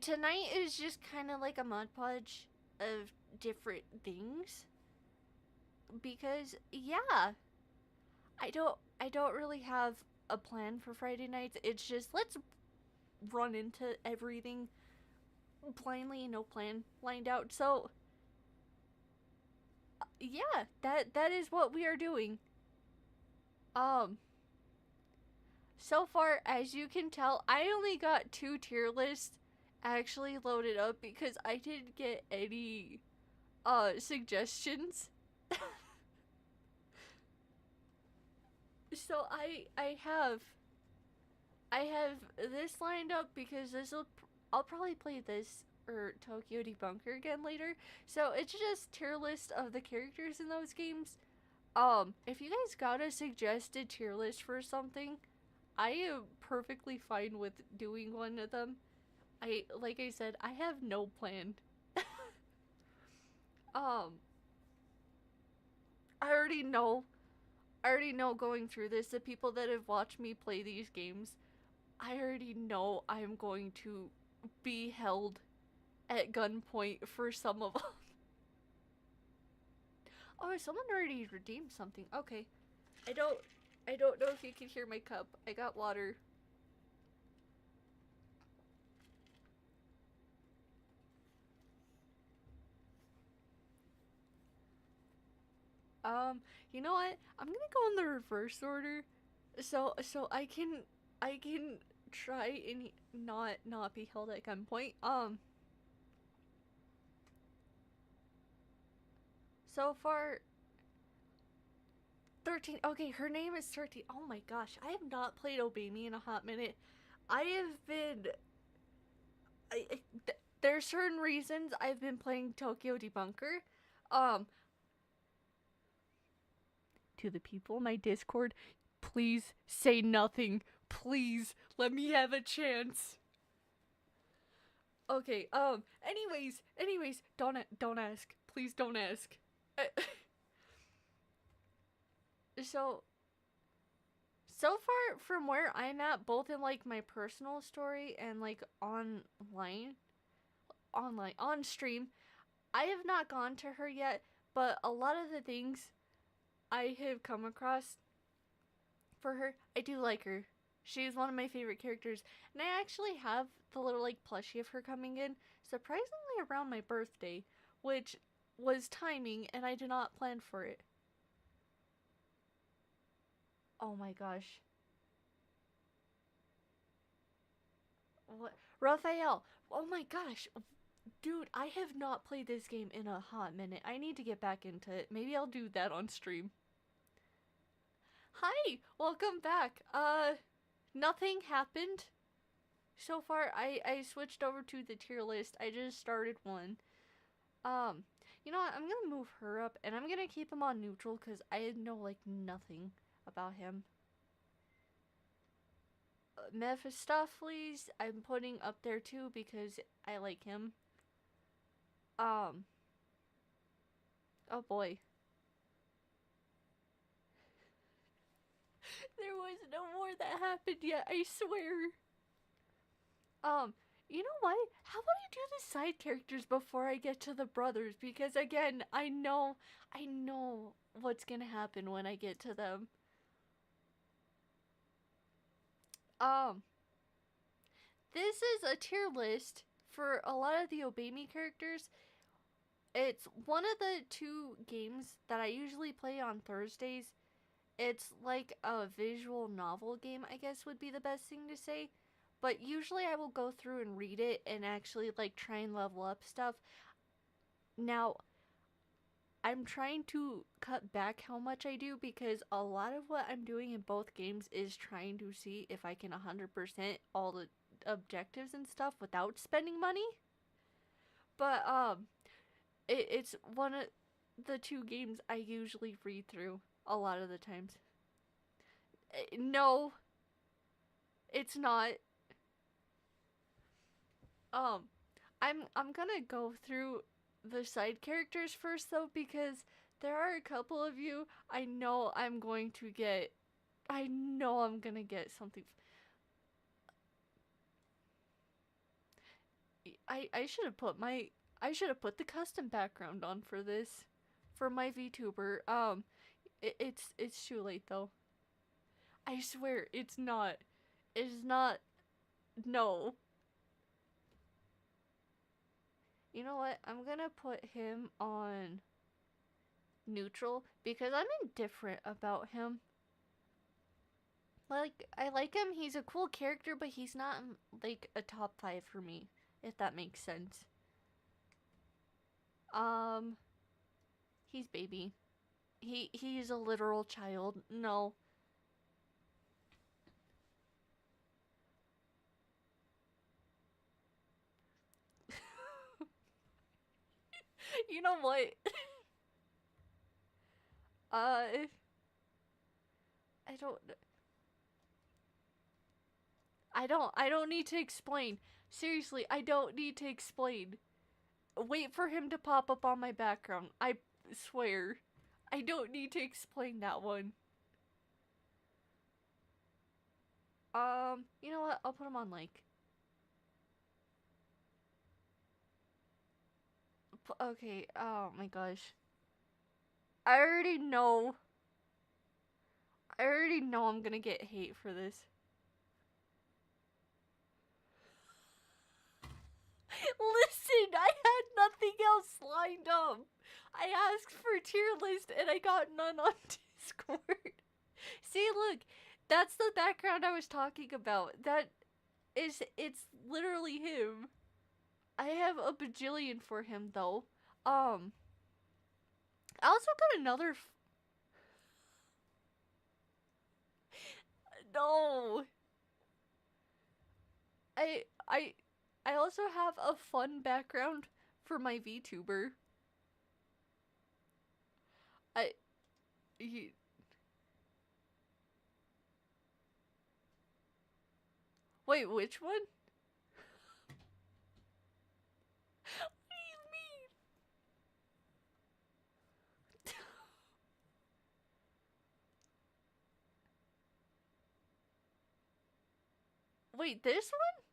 Tonight is just kind of like a mod podge of different things because yeah, I don't really have a plan for Friday nights. It's just let's run into everything blindly, no plan lined out. So yeah, that is what we are doing. Um, so far as you can tell, I only got 2 tier lists actually loaded up because I didn't get any suggestions. So I have this lined up because I'll probably play this or Tokyo Debunker again later. So it's just tier list of the characters in those games. If you guys got a suggested tier list for something, I am perfectly fine with doing one of them. Like I said, I have no plan. um, I already know. I already know going through this, the people that have watched me play these games, I already know I am going to be held at gunpoint for some of them. Oh, someone already redeemed something. Okay. I don't I don't know if you can hear my cup. I got water. Um, you know what? I'm gonna go in the reverse order, so I can try and not be held at gunpoint. So far 13. Okay, her name is 13. Oh my gosh, I have not played Obey Me in a hot minute. I have been. There are certain reasons I've been playing Tokyo Debunker. Um, to the people in my Discord, please say nothing. Please let me have a chance. Okay. Anyways, don't ask. Please don't ask. so so far from where I'm at, both in like my personal story and like online on stream, I have not gone to her yet, but a lot of the things I have come across for her, I do like her. She's one of my favorite characters, and I actually have the little like plushie of her coming in surprisingly around my birthday, which was timing and I did not plan for it. Oh my gosh. What? Raphael. Oh my gosh. Dude, I have not played this game in a hot minute. I need to get back into it. Maybe I'll do that on stream. Hi, welcome back. Nothing happened so far. I switched over to the tier list. I just started one. Um, you know what? I'm gonna move her up, and I'm gonna keep him on neutral because I know like nothing about him. Mephistopheles, I'm putting up there too because I like him. Um, oh boy, there was no more that happened yet. I swear. Um, you know what? How about I do the side characters before I get to the brothers? Because again, I know what's gonna happen when I get to them. Um, this is a tier list for a lot of the Obey Me characters. It's one of the 2 games that I usually play on Thursdays. It's like a visual novel game, I guess would be the best thing to say. But usually I will go through and read it and actually like try and level up stuff. Now, I'm trying to cut back how much I do because a lot of what I'm doing in both games is trying to see if I can 100% all the objectives and stuff without spending money. But it's one of the 2 games I usually read through a lot of the times. No, it's not. Um, I'm gonna go through the side characters first though because there are a couple of you I know I'm going to get. I know I'm gonna get something. I should have put my I should have put the custom background on for this for my VTuber. It's too late though. I swear it's not. It's not. No. You know what? I'm gonna put him on neutral because I'm indifferent about him. Like, I like him. He's a cool character, but he's not like a top 5 for me, if that makes sense. Um, he's baby. He's a literal child. No. You know what? Uh, I don't I don't need to explain. Seriously, I don't need to explain. Wait for him to pop up on my background. I swear. I don't need to explain that one. You know what? I'll put him on like. Okay, oh my gosh. I already know. I already know I'm gonna get hate for this. Listen, I had nothing else lined up. I asked for a tier list and I got none on Discord. See, look, that's the background I was talking about. It's literally him. I have a bajillion for him though. I also got another. No, I I I also have a fun background for my VTuber. I he, wait, which one? What do you mean? Wait, this one?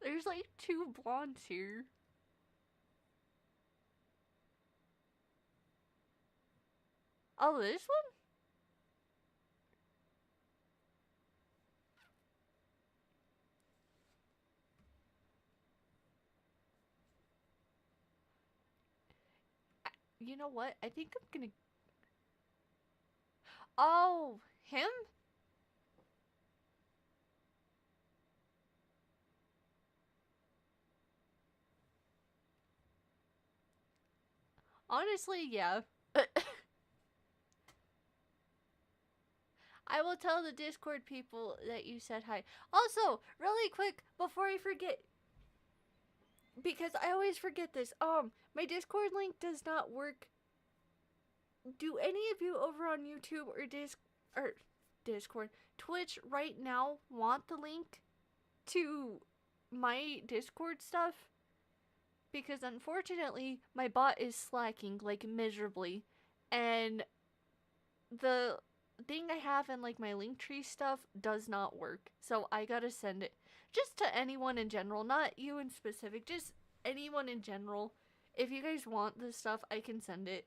There's like two blondes here. Oh, this one? You know what? I think I'm gonna. Oh, him? Honestly, yeah. I will tell the Discord people that you said hi. Also, really quick, before I forget, because I always forget this. My Discord link does not work. Do any of you over on YouTube or Discord, Twitch right now want the link to my Discord stuff? Because unfortunately, my bot is slacking like miserably, and the thing I have in like my Linktree stuff does not work. So I gotta send it just to anyone in general, not you in specific, just anyone in general. If you guys want this stuff, I can send it.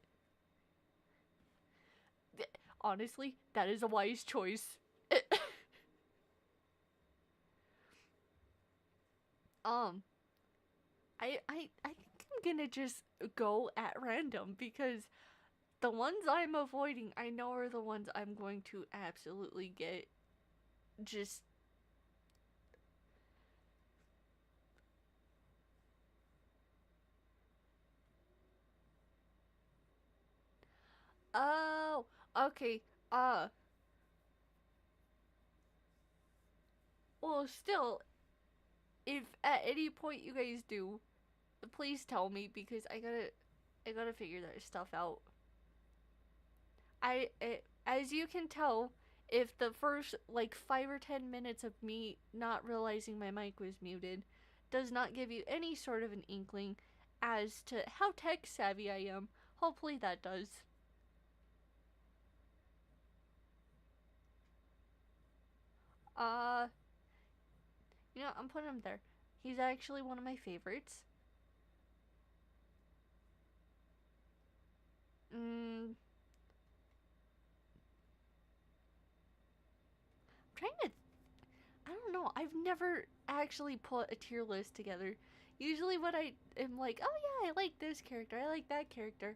Honestly, that is a wise choice. um, I think I'm gonna just go at random because the ones I'm avoiding, I know are the ones I'm going to absolutely get just. Oh, okay. Well, still, if at any point you guys do, please tell me because I gotta figure that stuff out. As you can tell, if the first like 5 or 10 minutes of me not realizing my mic was muted does not give you any sort of an inkling as to how tech savvy I am, hopefully that does. Uh, I'm putting him there. He's actually one of my favorites. I'm trying to. I don't don't know. I've never actually put a tier list together. Usually, when I am like, oh yeah, I like this character, I like that character,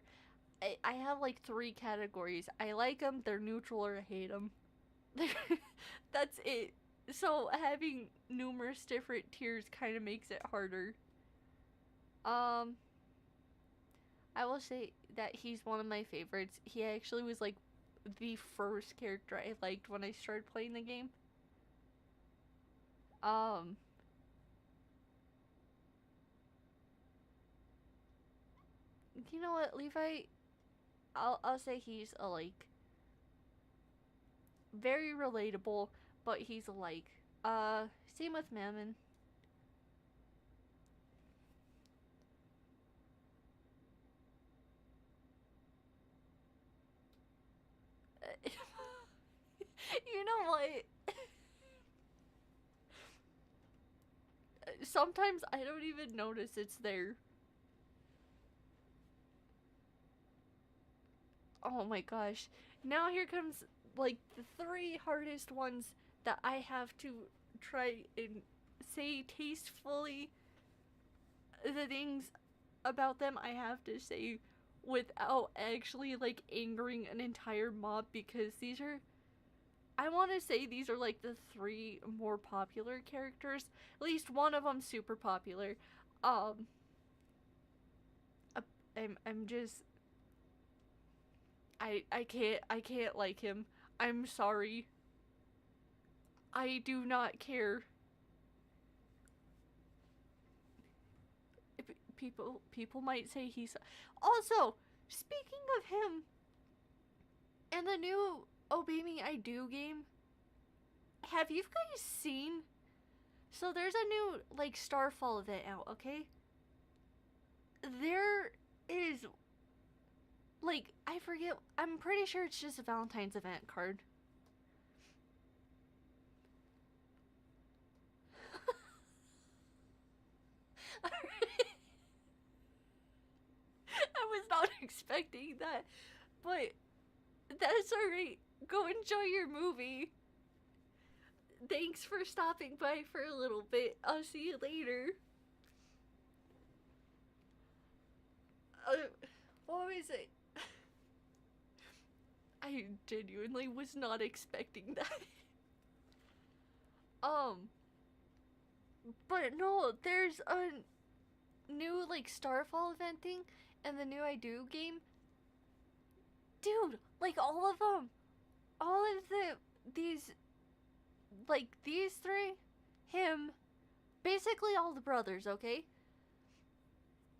I have like three categories. I like them, they're neutral, or I hate them. That's it. So having numerous different tiers kind of makes it harder. Um, I will say that he's one of my favorites. He actually was like the first character I liked when I started playing the game. Um, you know what, Levi? I'll say he's a like very relatable, but he's a like. Same with Mammon. You know what? Sometimes I don't even notice it's there. Oh my gosh. Now here comes like the three hardest ones that I have to try and say tastefully the things about them I have to say without actually like angering an entire mob, because these are, I want to say these are like the three more popular characters. At least one of them super popular. Um I'm just I can't like him. I'm sorry. I do not care. People might say he's also, speaking of him, in the new Obey Me I Do game, have you guys seen, so there's a new like Starfall event out, okay? There is like, I forget, I'm pretty sure it's just a Valentine's event card. I was not expecting that, but that's alright. Go enjoy your movie. Thanks for stopping by for a little bit. I'll see you later. Uh, what was it? I genuinely was not expecting that. um, but no, there's a new like Starfall event thing and the new I Do game. Dude, like all of them, all of these, like these three, him, basically all the brothers, okay?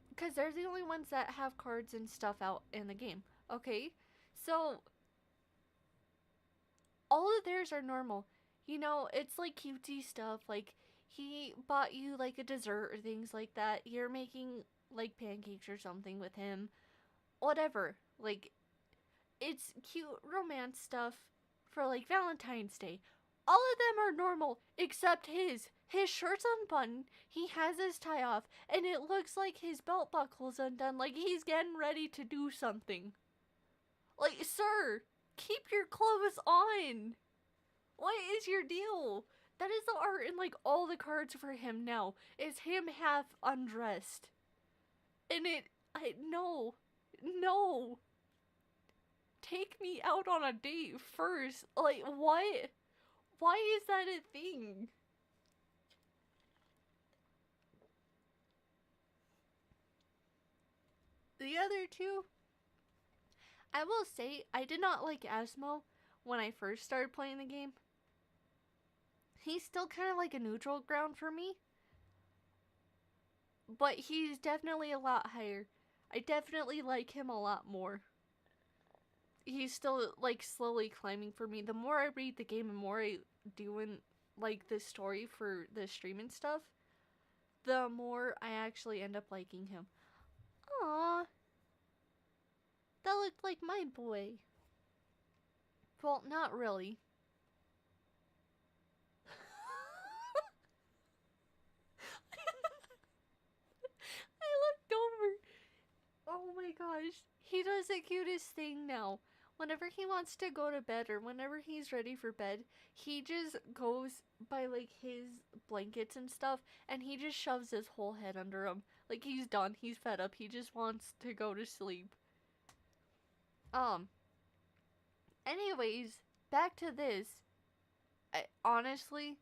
Because they're the only ones that have cards and stuff out in the game, okay? So all of theirs are normal. You know, it's like cutesy stuff. Like, he bought you like a dessert or things like that. You're making like pancakes or something with him. Whatever. Like, it's cute romance stuff for like Valentine's Day. All of them are normal except his. His shirt's unbuttoned, he has his tie off, and it looks like his belt buckle's undone, like he's getting ready to do something. Like, sir, keep your clothes on. What is your deal? That is the art in like all the cards for him now. Is him half undressed. And no. No. Take me out on a date first. Like, what? Why is that a thing? The other two, I will say, I did not like Asmo when I first started playing the game. He's still kind of like a neutral ground for me, but he's definitely a lot higher. I definitely like him a lot more. He's still like slowly climbing for me. The more I read the game and more I do in like the story for the stream and stuff, the more I actually end up liking him. Aww, that looked like my boy. Well, not really. I looked over. Oh my gosh. He does the cutest thing now. whenever he wants to go to bed or whenever he's ready for bed, he just goes by like his blankets and stuff and he just shoves his whole head under him. Like he's done, he's fed up, he just wants to go to sleep. Um, anyways, back to this. Honestly,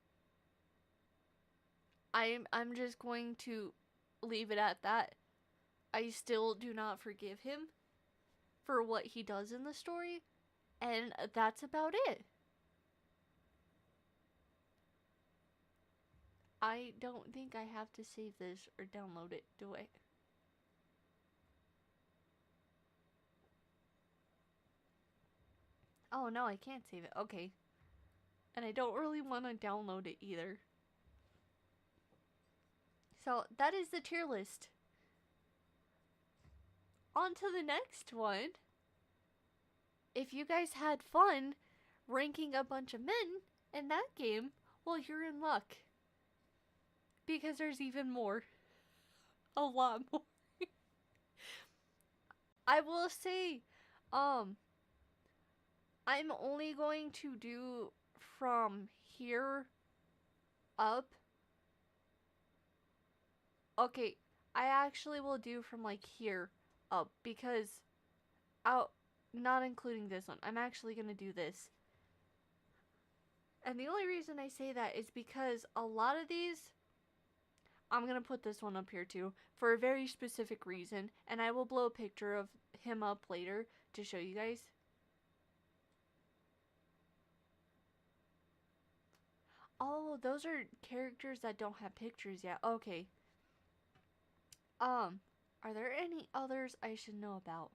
I'm just going to leave it at that. I still do not forgive him for what he does in the story, and that's about it. I don't think I have to save this or download it, do I? Oh no, I can't save it. Okay. And I don't really want to download it either. So that is the tier list. On to the next one. If you guys had fun ranking a bunch of men in that game, well, you're in luck. Because there's even more. A lot more. I will say, I'm only going to do from here up. Okay, I actually will do from like here up because out, not including this one. I'm actually gonna do this. And the only reason I say that is because a lot of these, I'm gonna put this one up here too for a very specific reason, and I will blow a picture of him up later to show you guys. Oh, those are characters that don't have pictures yet. Okay. Are there any others I should know about?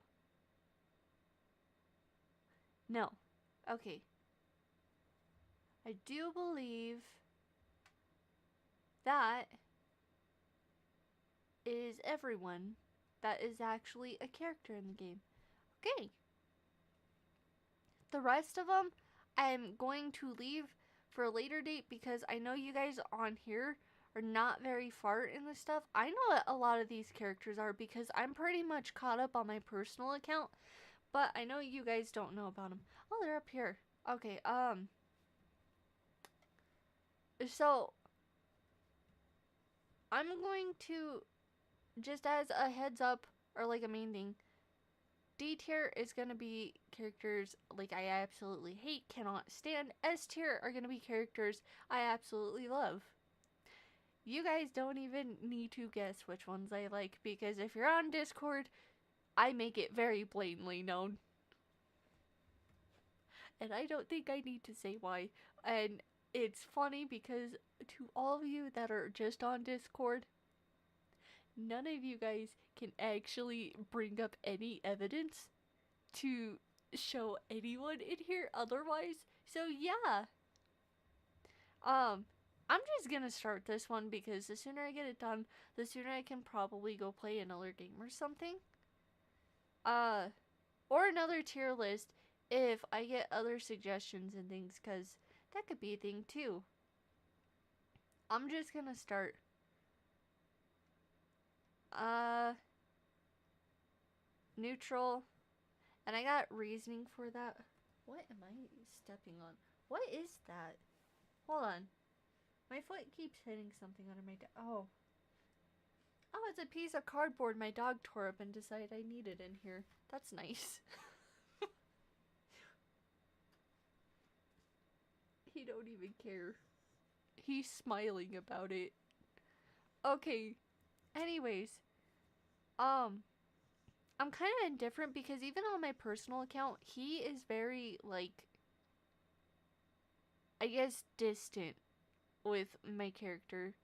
No. Okay. I do believe that is everyone that is actually a character in the game. Okay. The rest of them, I'm going to leave for a later date because I know you guys on here are not very far in this stuff. I know what a lot of these characters are because I'm pretty much caught up on my personal account, but I know you guys don't know about them. Oh, they're up here. Okay, so I'm going to, just as a heads up or like a main thing, D tier is going to be characters like I absolutely hate, cannot stand. S tier are going to be characters I absolutely love. You guys don't even need to guess which ones I like because if you're on Discord, I make it very blatantly known. And I don't think I need to say why. And it's funny because to all of you that are just on Discord, none of you guys can actually bring up any evidence to show anyone in here otherwise. So yeah. I'm just gonna start this one because the sooner I get it done, the sooner I can probably go play another game or something. Or another tier list if I get other suggestions and things, cause that could be a thing too. I'm just gonna start. Neutral. And I got reasoning for that. What am I stepping on? What is that? Hold on. My foot keeps hitting something under my oh. Oh, it's a piece of cardboard my dog tore up and decided I needed in here. That's nice. He don't even care. He's smiling about it. Okay. Anyways, I'm kind of indifferent because even on my personal account, he is very, like, I guess, distant with my character.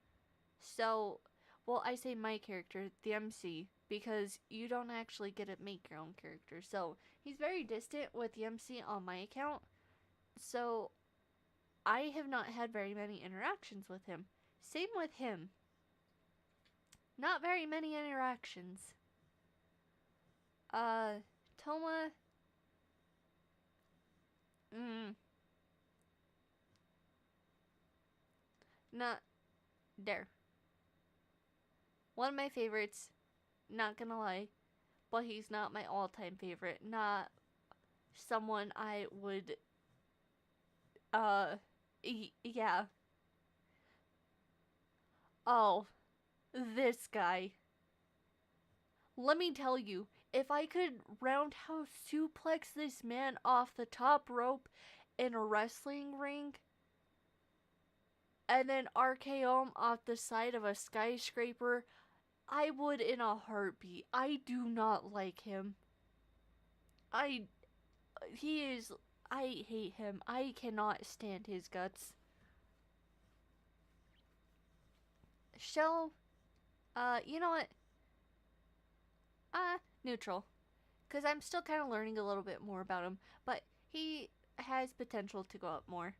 So, well, I say my character, the MC, because you don't actually get to make your own character. So, he's very distant with the MC on my account. So, I have not had very many interactions with him. Same with him. Not very many interactions. Toma. Not there. One of my favorites, not gonna lie, but he's not my all-time favorite. Not someone I would, yeah. Oh, this guy. Let me tell you, if I could roundhouse suplex this man off the top rope in a wrestling ring, and then RKO him off the side of a skyscraper, I would in a heartbeat. I do not like him. I he is I hate him. I cannot stand his guts. Shell, you know what? Neutral. Because I'm still kind of learning a little bit more about him, but he has potential to go up more.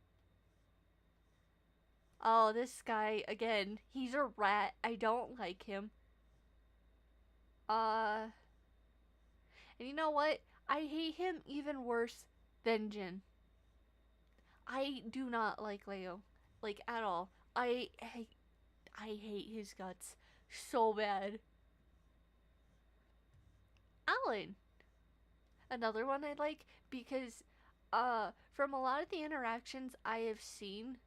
Oh, this guy, again, he's a rat. I don't like him. Uh, and you know what? I hate him even worse than Jin. I do not like Leo, like at all. I hate his guts so bad. Alan, another one I like because, from a lot of the interactions I have seen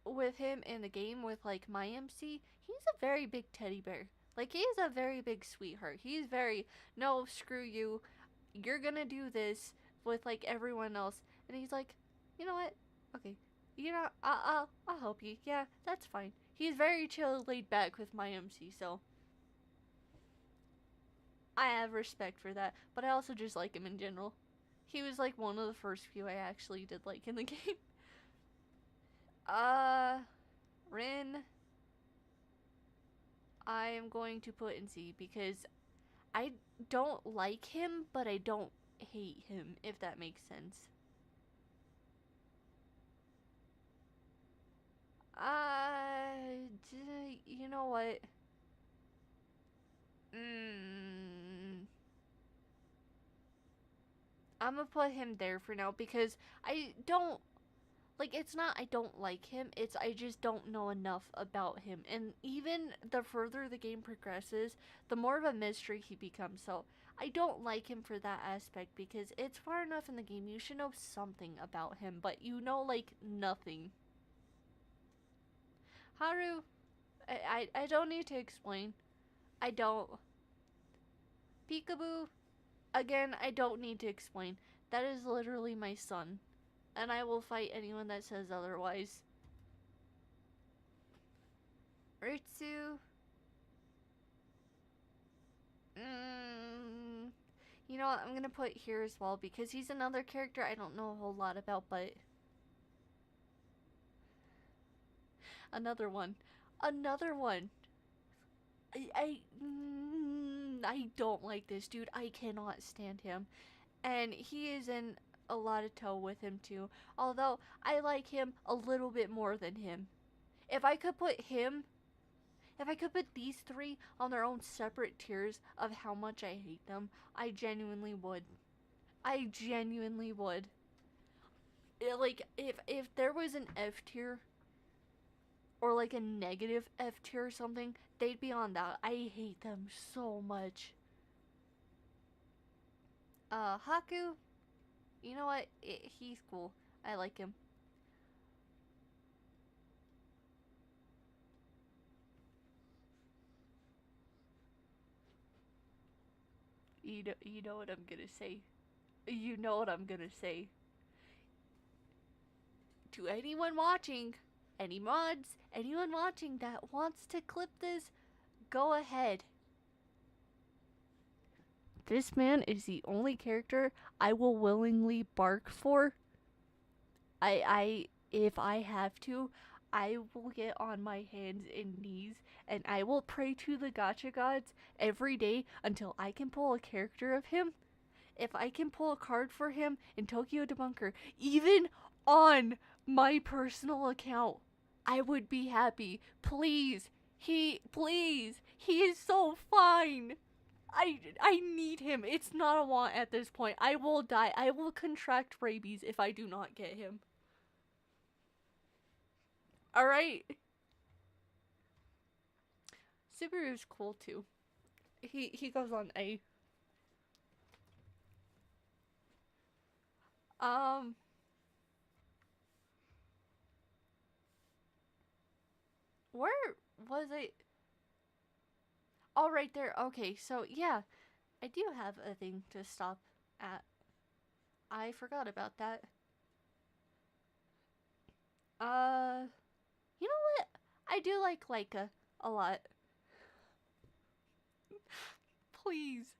with him in the game with like my MC, he's a very big teddy bear. Like he is a very big sweetheart. He's very no screw you. You're gonna do this with like everyone else, and he's like, you know what? Okay, you know I'll help you. Yeah, that's fine. He's very chill, laid back with my MC, so I have respect for that. But I also just like him in general. He was like one of the first few I actually did like in the game. Uh, Rin, I am going to put in C because I don't like him, but I don't hate him, if that makes sense. You know what? Mm, I'm gonna put him there for now because I don't like it's not I don't like him, it's I just don't know enough about him. And even the further the game progresses, the more of a mystery he becomes. So I don't like him for that aspect because it's far enough in the game you should know something about him, but you know like nothing. Haru, I don't need to explain. I don't. Peekaboo, again, I don't need to explain. That is literally my son. And I will fight anyone that says otherwise. Ritsu, mm, you know what? I'm gonna put here as well because he's another character I don't know a whole lot about, but another one. Another one. I don't like this dude. I cannot stand him. And he is in a lot of tow with him too. Although I like him a little bit more than him. If I could put him, if I could put these three on their own separate tiers of how much I hate them, I genuinely would. I genuinely would. Like if there was an F tier or like a negative F tier or something, they'd be on that. I hate them so much. Haku, you know what? He's cool. I like him. You know what I'm gonna say. You know what I'm gonna say. To anyone watching, any mods, anyone watching that wants to clip this, go ahead. This man is the only character I will willingly bark for. If I have to, I will get on my hands and knees and I will pray to the gacha gods every day until I can pull a character of him. If I can pull a card for him in Tokyo Debunker, even on my personal account, I would be happy. Please, he is so fine. I need him. It's not a want at this point. I will die. I will contract rabies if I do not get him. All right. Subaru's cool too. He goes on A. Um, where was I? Oh, right there. Okay, so yeah, I do have a thing to stop at. I forgot about that. Uh, you know what? I do like Leica a lot. Please.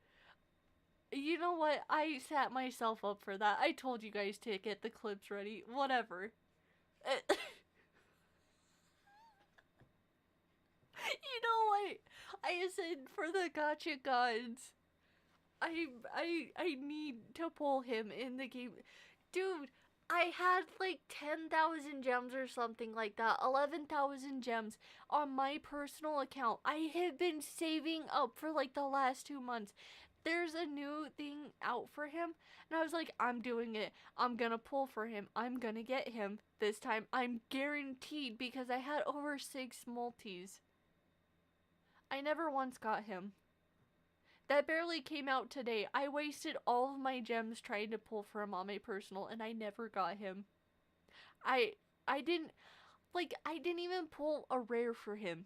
You know what? I set myself up for that. I told you guys to get the clips ready. Whatever. You know what? I said for the gotcha gods. I need to pull him in the game. Dude, I had like 10,000 gems or something like that. 11,000 gems on my personal account. I had been saving up for like the last 2 months. There's a new thing out for him, and I was like, I'm doing it. I'm gonna pull for him. I'm gonna get him this time. I'm guaranteed because I had over 6 multis. I never once got him. That barely came out today. I wasted all of my gems trying to pull for him on my personal, and I never got him. I I didn't I didn't even pull a rare for him.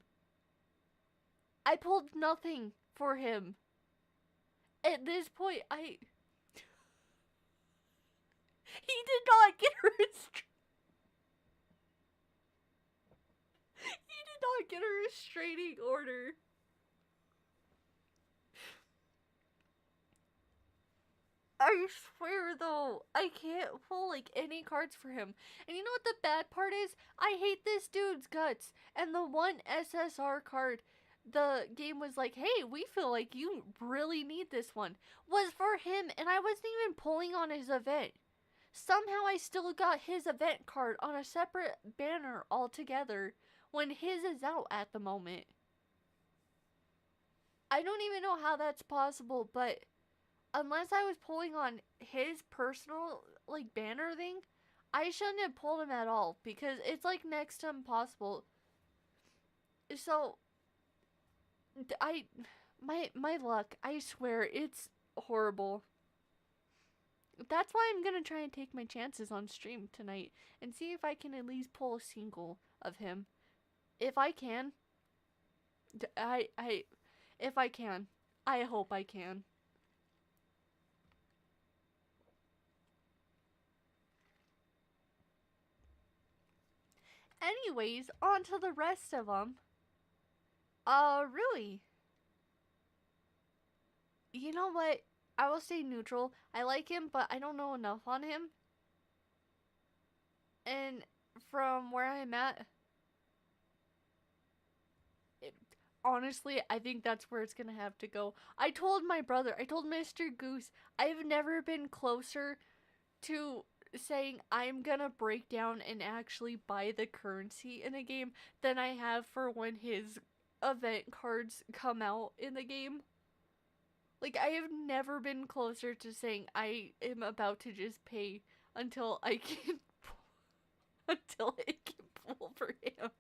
I pulled nothing for him. At this point, he did not get a he did not get a restraining order. I swear though, I can't pull like any cards for him. And you know what the bad part is? I hate this dude's guts. And the one SSR card, the game was like, hey, we feel like you really need this one, was for him, and I wasn't even pulling on his event. Somehow I still got his event card on a separate banner altogether when his is out at the moment. I don't even know how that's possible, but unless I was pulling on his personal like banner thing, I shouldn't have pulled him at all because it's like next to impossible. So I my luck, I swear it's horrible. That's why I'm gonna try and take my chances on stream tonight and see if I can at least pull a single of him. If I can, I if I can, I hope I can. Anyways, on to the rest of them. Really? You know what? I will stay neutral. I like him, but I don't know enough on him. And from where I'm at, it, honestly, I think that's where it's gonna have to go. I told my brother, I told Mr. Goose, I've never been closer to saying I'm gonna break down and actually buy the currency in a game than I have for when his event cards come out in the game. Like, I have never been closer to saying I am about to just pay until I can until I can pull for him.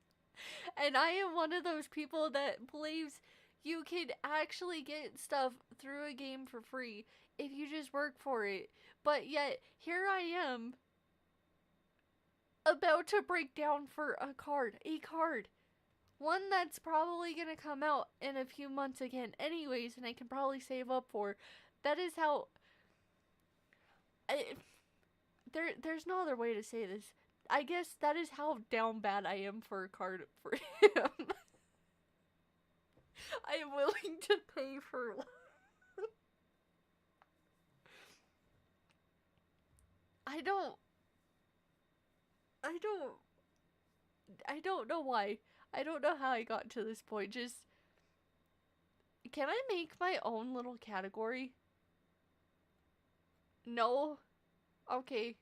And I am one of those people that believes you can actually get stuff through a game for free if you just work for it. But yet, here I am about to break down for a card. One that's probably gonna come out in a few months again, anyways, and I can probably save up for. That is how. There's no other way to say this. I guess that is how down bad I am for a card for him. I am willing to pay for one. I don't. I don't. I don't know why. I don't know how I got to this point. Just. Can I make my own little category? No? Okay.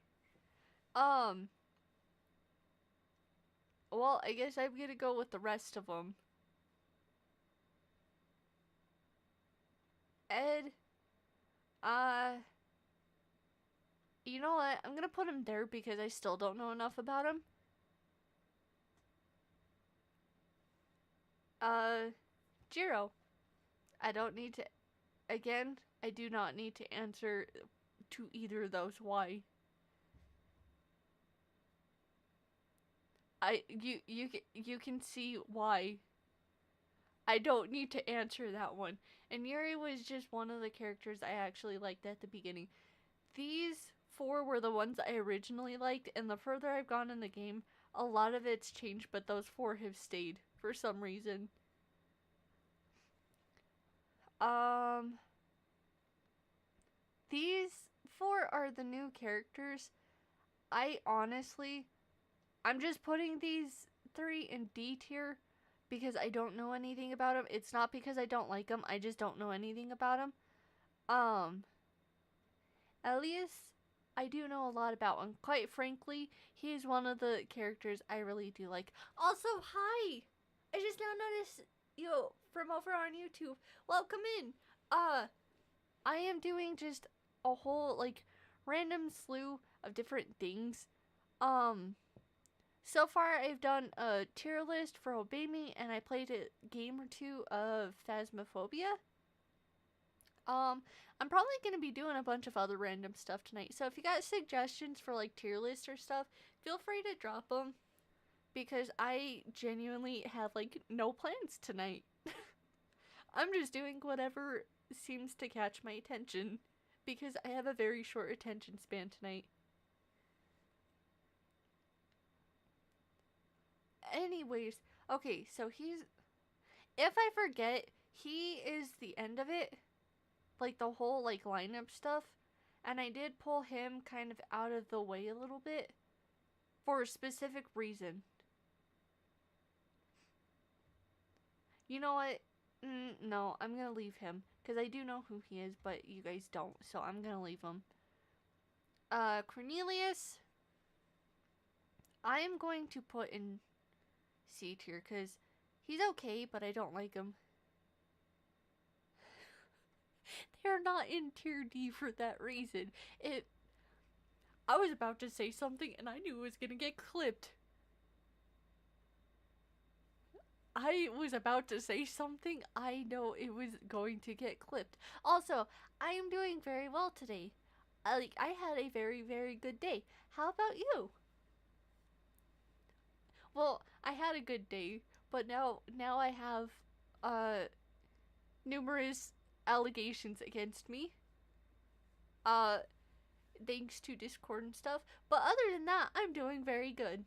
Um. Well, I guess I'm gonna go with the rest of them. Ed. Uh. You know what? I'm gonna put him there because I still don't know enough about him. Jiro. I don't need to. Again, I do not need to answer to either of those why. you can see why. I don't need to answer that one. And Yuri was just one of the characters I actually liked at the beginning. These four were the ones I originally liked, and the further I've gone in the game, a lot of it's changed, but those four have stayed for some reason. Um, these four are the new characters. I'm just putting these three in D tier because I don't know anything about them. It's not because I don't like them, I just don't know anything about them. Um, Elias, I do know a lot about, and quite frankly, he's one of the characters I really do like. Also, hi! I just now noticed you from over on YouTube. Welcome in. I am doing just a whole, like, random slew of different things. Um, so far I've done a tier list for Obey Me, and I played a game or two of Phasmophobia. I'm probably gonna be doing a bunch of other random stuff tonight. So if you got suggestions for like tier lists or stuff, feel free to drop them because I genuinely have like no plans tonight. I'm just doing whatever seems to catch my attention because I have a very short attention span tonight. Anyways, okay, so if I forget, he is the end of it, like the whole like lineup stuff, and I did pull him kind of out of the way a little bit for a specific reason. You know what? No, I'm gonna leave him because I do know who he is, but you guys don't, so I'm gonna leave him. Cornelius, I am going to put in C tier because he's okay, but I don't like him. They're not in tier D for that reason. I was about to say something and I knew it was gonna get clipped. I was about to say something, I know it was going to get clipped. Also, I am doing very well today. I had a very, very good day. How about you? Well, I had a good day, but now I have uh numerous allegations against me. Uh Thanks to Discord and stuff. But other than that, I'm doing very good.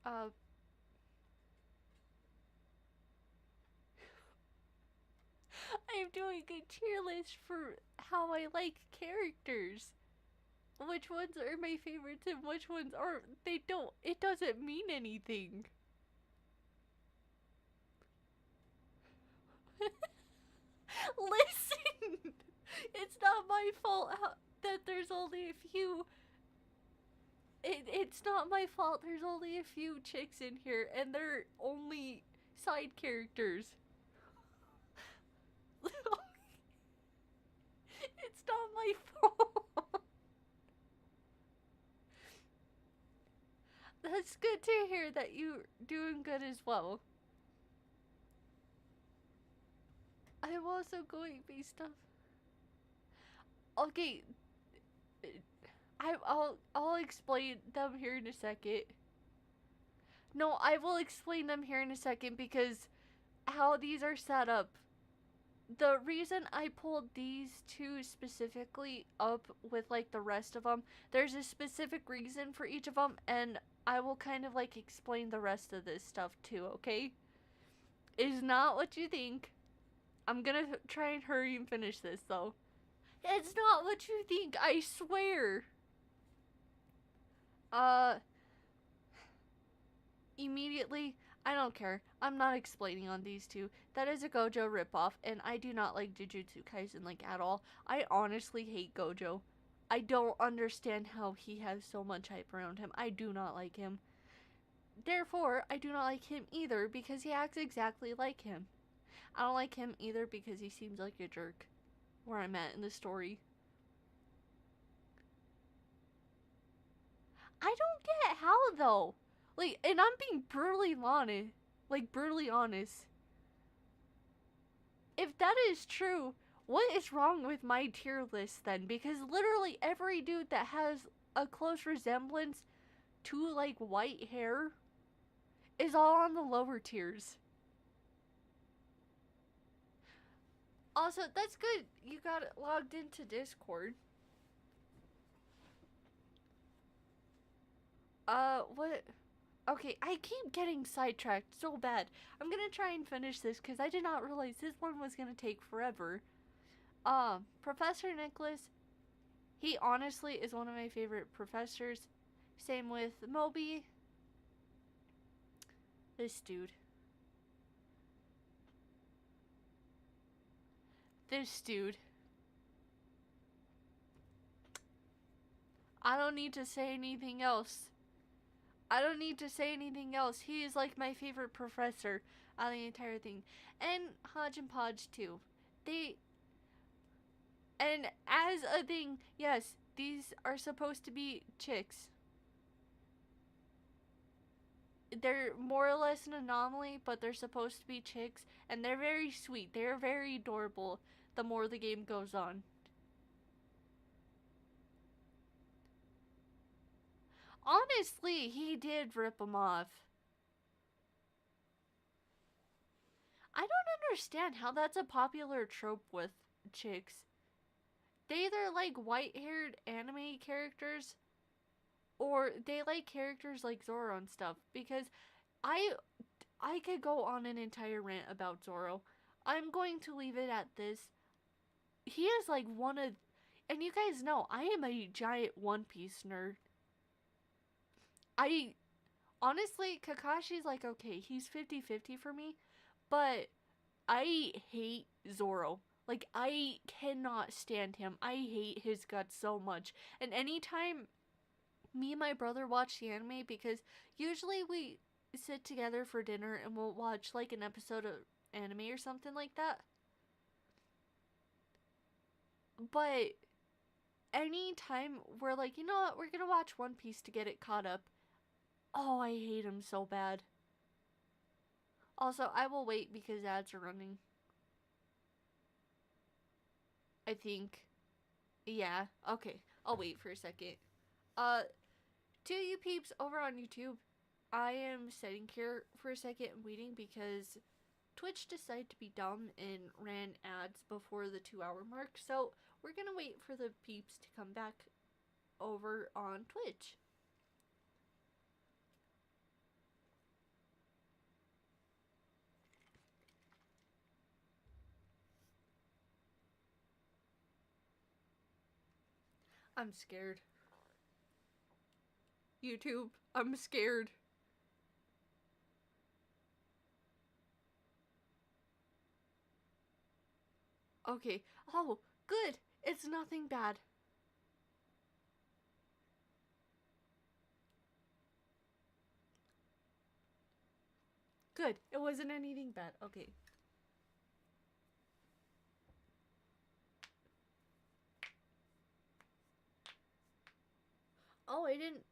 Uh I'm doing a tier list for how I like characters. Which ones are my favorites and which ones aren't. They don't. It doesn't mean anything. Listen! It's not my fault that there's only a few. It's not my fault there's only a few chicks in here and they're only side characters. It's not my fault. That's good to hear that you're doing good as well. I'm also going based off. Okay, I'll explain them here in a second. No, I will explain them here in a second because how these are set up. The reason I pulled these two specifically up with like the rest of them, there's a specific reason for each of them, and I will kind of like explain the rest of this stuff too, okay? It's not what you think. I'm gonna try and hurry and finish this though. It's not what you think, I swear. Uh, Immediately, I don't care. I'm not explaining on these two. That is a Gojo ripoff, and I do not like Jujutsu Kaisen like at all. I honestly hate Gojo. I don't understand how he has so much hype around him. I do not like him. Therefore, I do not like him either because he acts exactly like him. I don't like him either because he seems like a jerk. Where I'm at in the story. I don't get how though. Like, and I'm being brutally honest. Like, brutally honest. If that is true, What is wrong with my tier list then? Because literally every dude that has a close resemblance to like white hair is all on the lower tiers. Also, that's good. You got logged into Discord. What? Okay, I keep getting sidetracked so bad. I'm gonna try and finish this because I did not realize this one was gonna take forever. Professor Nicholas, he honestly is one of my favorite professors. Same with Moby. This dude. This dude. I don't need to say anything else. I don't need to say anything else. He is like my favorite professor out of the entire thing. And Hodge and Podge too. They, and as a thing, yes, these are supposed to be chicks. They're more or less an anomaly, but they're supposed to be chicks, and they're very sweet. They're very adorable the more the game goes on. Honestly, he did rip them off. I don't understand how that's a popular trope with chicks. They either like white haired anime characters or they like characters like Zoro and stuff, because I I could go on an entire rant about Zoro. I'm going to leave it at this. He is like one of, and you guys know I am a giant One Piece nerd. I honestly, Kakashi's like okay, he's 50-50 for me, but I hate Zoro. Like, I cannot stand him. I hate his guts so much. And anytime me and my brother watch the anime, because usually we sit together for dinner and we'll watch like an episode of anime or something like that. But anytime we're like, you know what, we're gonna watch One Piece to get it caught up. Oh, I hate him so bad. Also, I will wait because ads are running. I think. Yeah, okay. I'll wait for a second. Uh, to you peeps over on YouTube, I am sitting here for a second and waiting because Twitch decided to be dumb and ran ads before the 2 hour mark. So we're gonna wait for the peeps to come back over on Twitch. I'm scared. YouTube, I'm scared. Okay. Oh, good. It's nothing bad. Good. It wasn't anything bad. Okay. Oh, I didn't.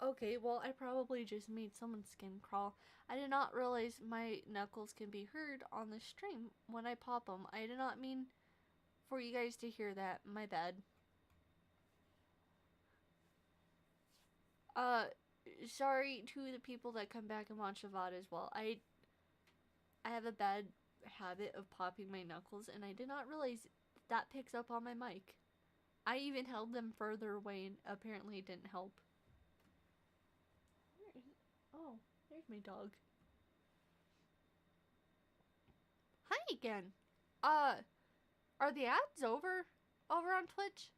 Okay, well, I probably just made someone's skin crawl. I did not realize my knuckles can be heard on the stream when I pop them. I did not mean for you guys to hear that. My bad. Uh, sorry to the people that come back and watch the VOD as well. I have a bad habit of popping my knuckles, and I did not realize that picks up on my mic. I even held them further away, and apparently it didn't help. Oh, there's my dog. Hi again. Uh, are the ads over on Twitch?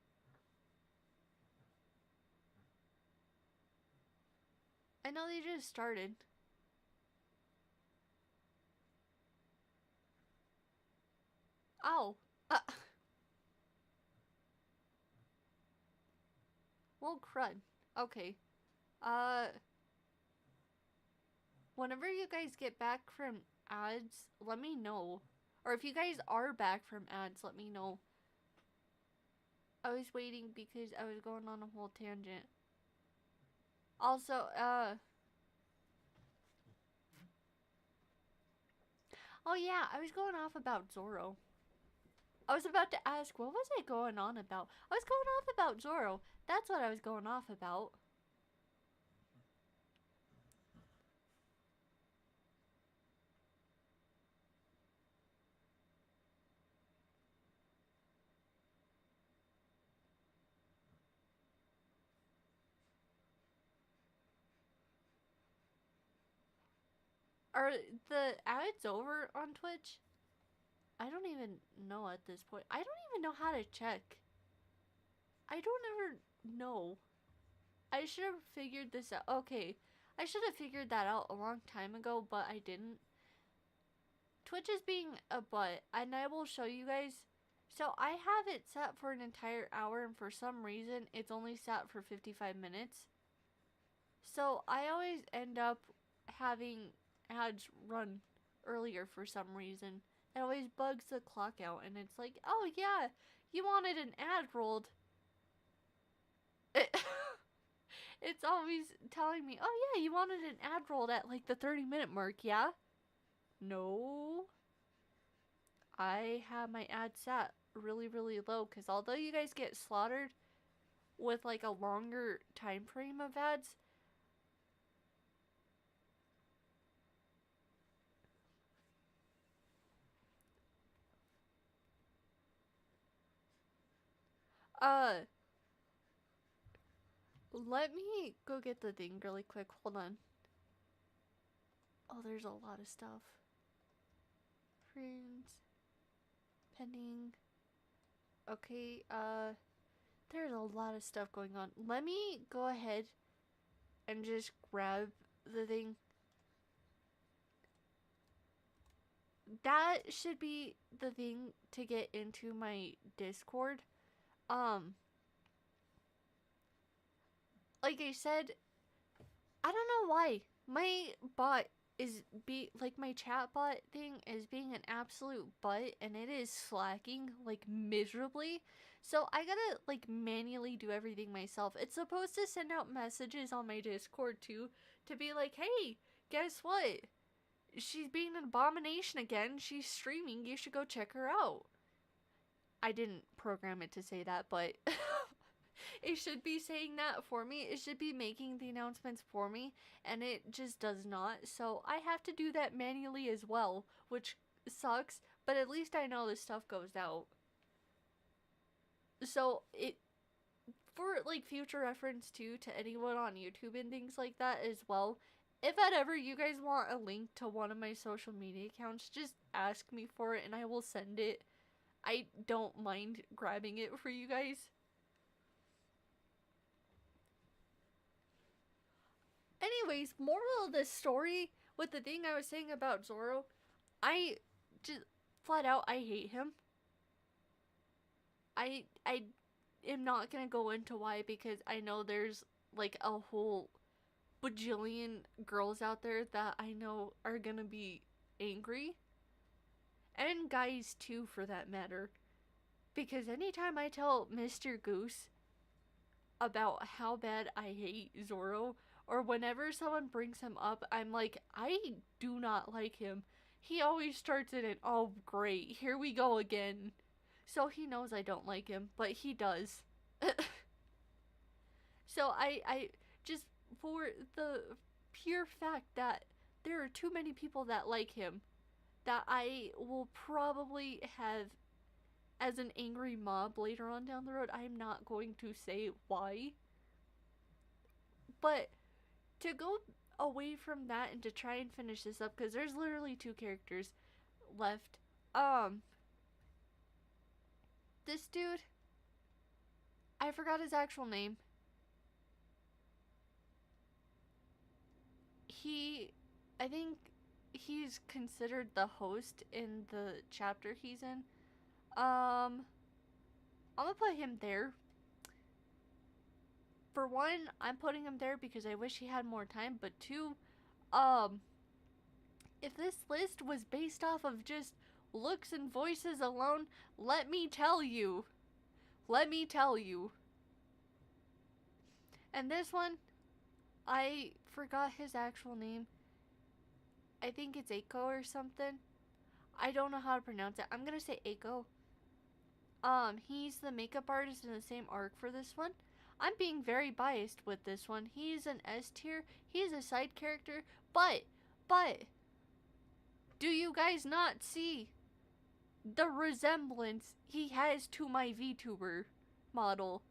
I know they just started. Oh. Well, crud. Okay. Uh, whenever you guys get back from ads, let me know. Or if you guys are back from ads, let me know. I was waiting because I was going on a whole tangent. Also, oh yeah, I was going off about Zoro. I was about to ask, what was I going on about? I was going off about Zoro. That's what I was going off about. Are the ads over on Twitch? I don't even know at this point. I don't even know how to check. I don't ever know. I should have figured this out. Okay, I should have figured that out a long time ago, but I didn't. Twitch is being a butt, and I will show you guys. So I have it set for an entire hour, and for some reason, it's only set for 55 minutes. So I always end up having ads run earlier for some reason. It always bugs the clock out, and it's like, oh yeah, you wanted an ad rolled. It it's always telling me, oh yeah, you wanted an ad rolled at like the 30-minute mark, yeah? No. I have my ad set really, really low because although you guys get slaughtered with like a longer time frame of ads, uh, let me go get the thing really quick. Hold on. Oh, there's a lot of stuff. Friends. Pending. Okay, there's a lot of stuff going on. Let me go ahead and just grab the thing. That should be the thing to get into my Discord. Um, like I said, I don't know why my bot is my chat bot thing is being an absolute butt, and it is slacking like miserably. So I gotta like manually do everything myself. It's supposed to send out messages on my Discord too to be like, hey, guess what? She's being an abomination again. She's streaming. You should go check her out. I didn't program it to say that, but it should be saying that for me. It should be making the announcements for me, and it just does not. So I have to do that manually as well, which sucks, but at least I know this stuff goes out. So it for like future reference too to anyone on YouTube and things like that as well. If at ever you guys want a link to one of my social media accounts, just ask me for it and I will send it. I don't mind grabbing it for you guys. Anyways, moral of this story with the thing I was saying about Zoro, I just flat out I hate him. I am not gonna go into why because I know there's like a whole bajillion girls out there that I know are gonna be angry. And guys too for that matter. Because anytime I tell Mr. Goose about how bad I hate Zoro, or whenever someone brings him up, I'm like, I do not like him. He always starts it in, oh great, here we go again. So he knows I don't like him, but he does. So I just, for the pure fact that there are too many people that like him, that I will probably have as an angry mob later on down the road. I'm not going to say why. But to go away from that and to try and finish this up, because there's literally two characters left. This dude, I forgot his actual name. I think he's considered the host in the chapter he's in. I'm gonna put him there. For one, I'm putting him there because I wish he had more time, but two, um, if this list was based off of just looks and voices alone, let me tell you. Let me tell you. And this one, I forgot his actual name. I think it's Eiko or something. I don't know how to pronounce it. I'm gonna say Eiko. He's the makeup artist in the same arc for this one. I'm being very biased with this one. He's an S tier. He's a side character, but do you guys not see the resemblance he has to my VTuber model?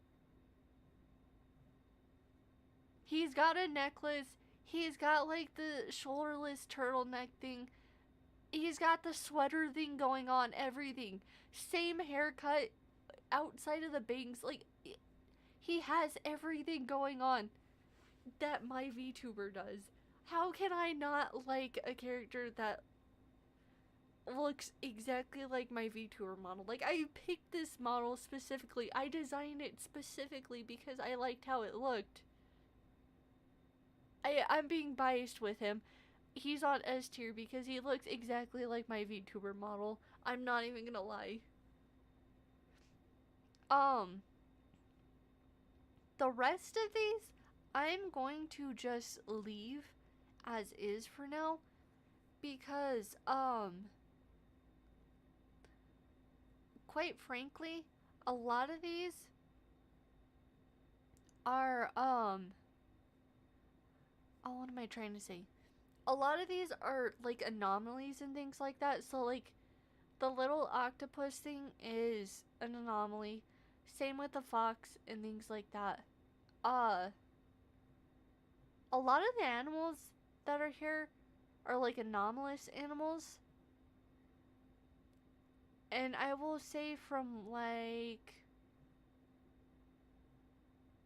He's got a necklace. He's got like the shoulderless turtleneck thing. He's got the sweater thing going on, everything. Same haircut outside of the bangs. Like, he has everything going on that my VTuber does. How can I not like a character that looks exactly like my VTuber model? Like, I picked this model specifically. I designed it specifically because I liked how it looked. I'm being biased with him. He's on S tier because he looks exactly like my VTuber model. I'm not even gonna lie. Um, the rest of these, I'm going to just leave as is for now because, quite frankly, a lot of these are, oh, what am I trying to say? A lot of these are like anomalies and things like that. So, like, the little octopus thing is an anomaly. Same with the fox and things like that. Uh, a lot of the animals that are here are like anomalous animals. And I will say from like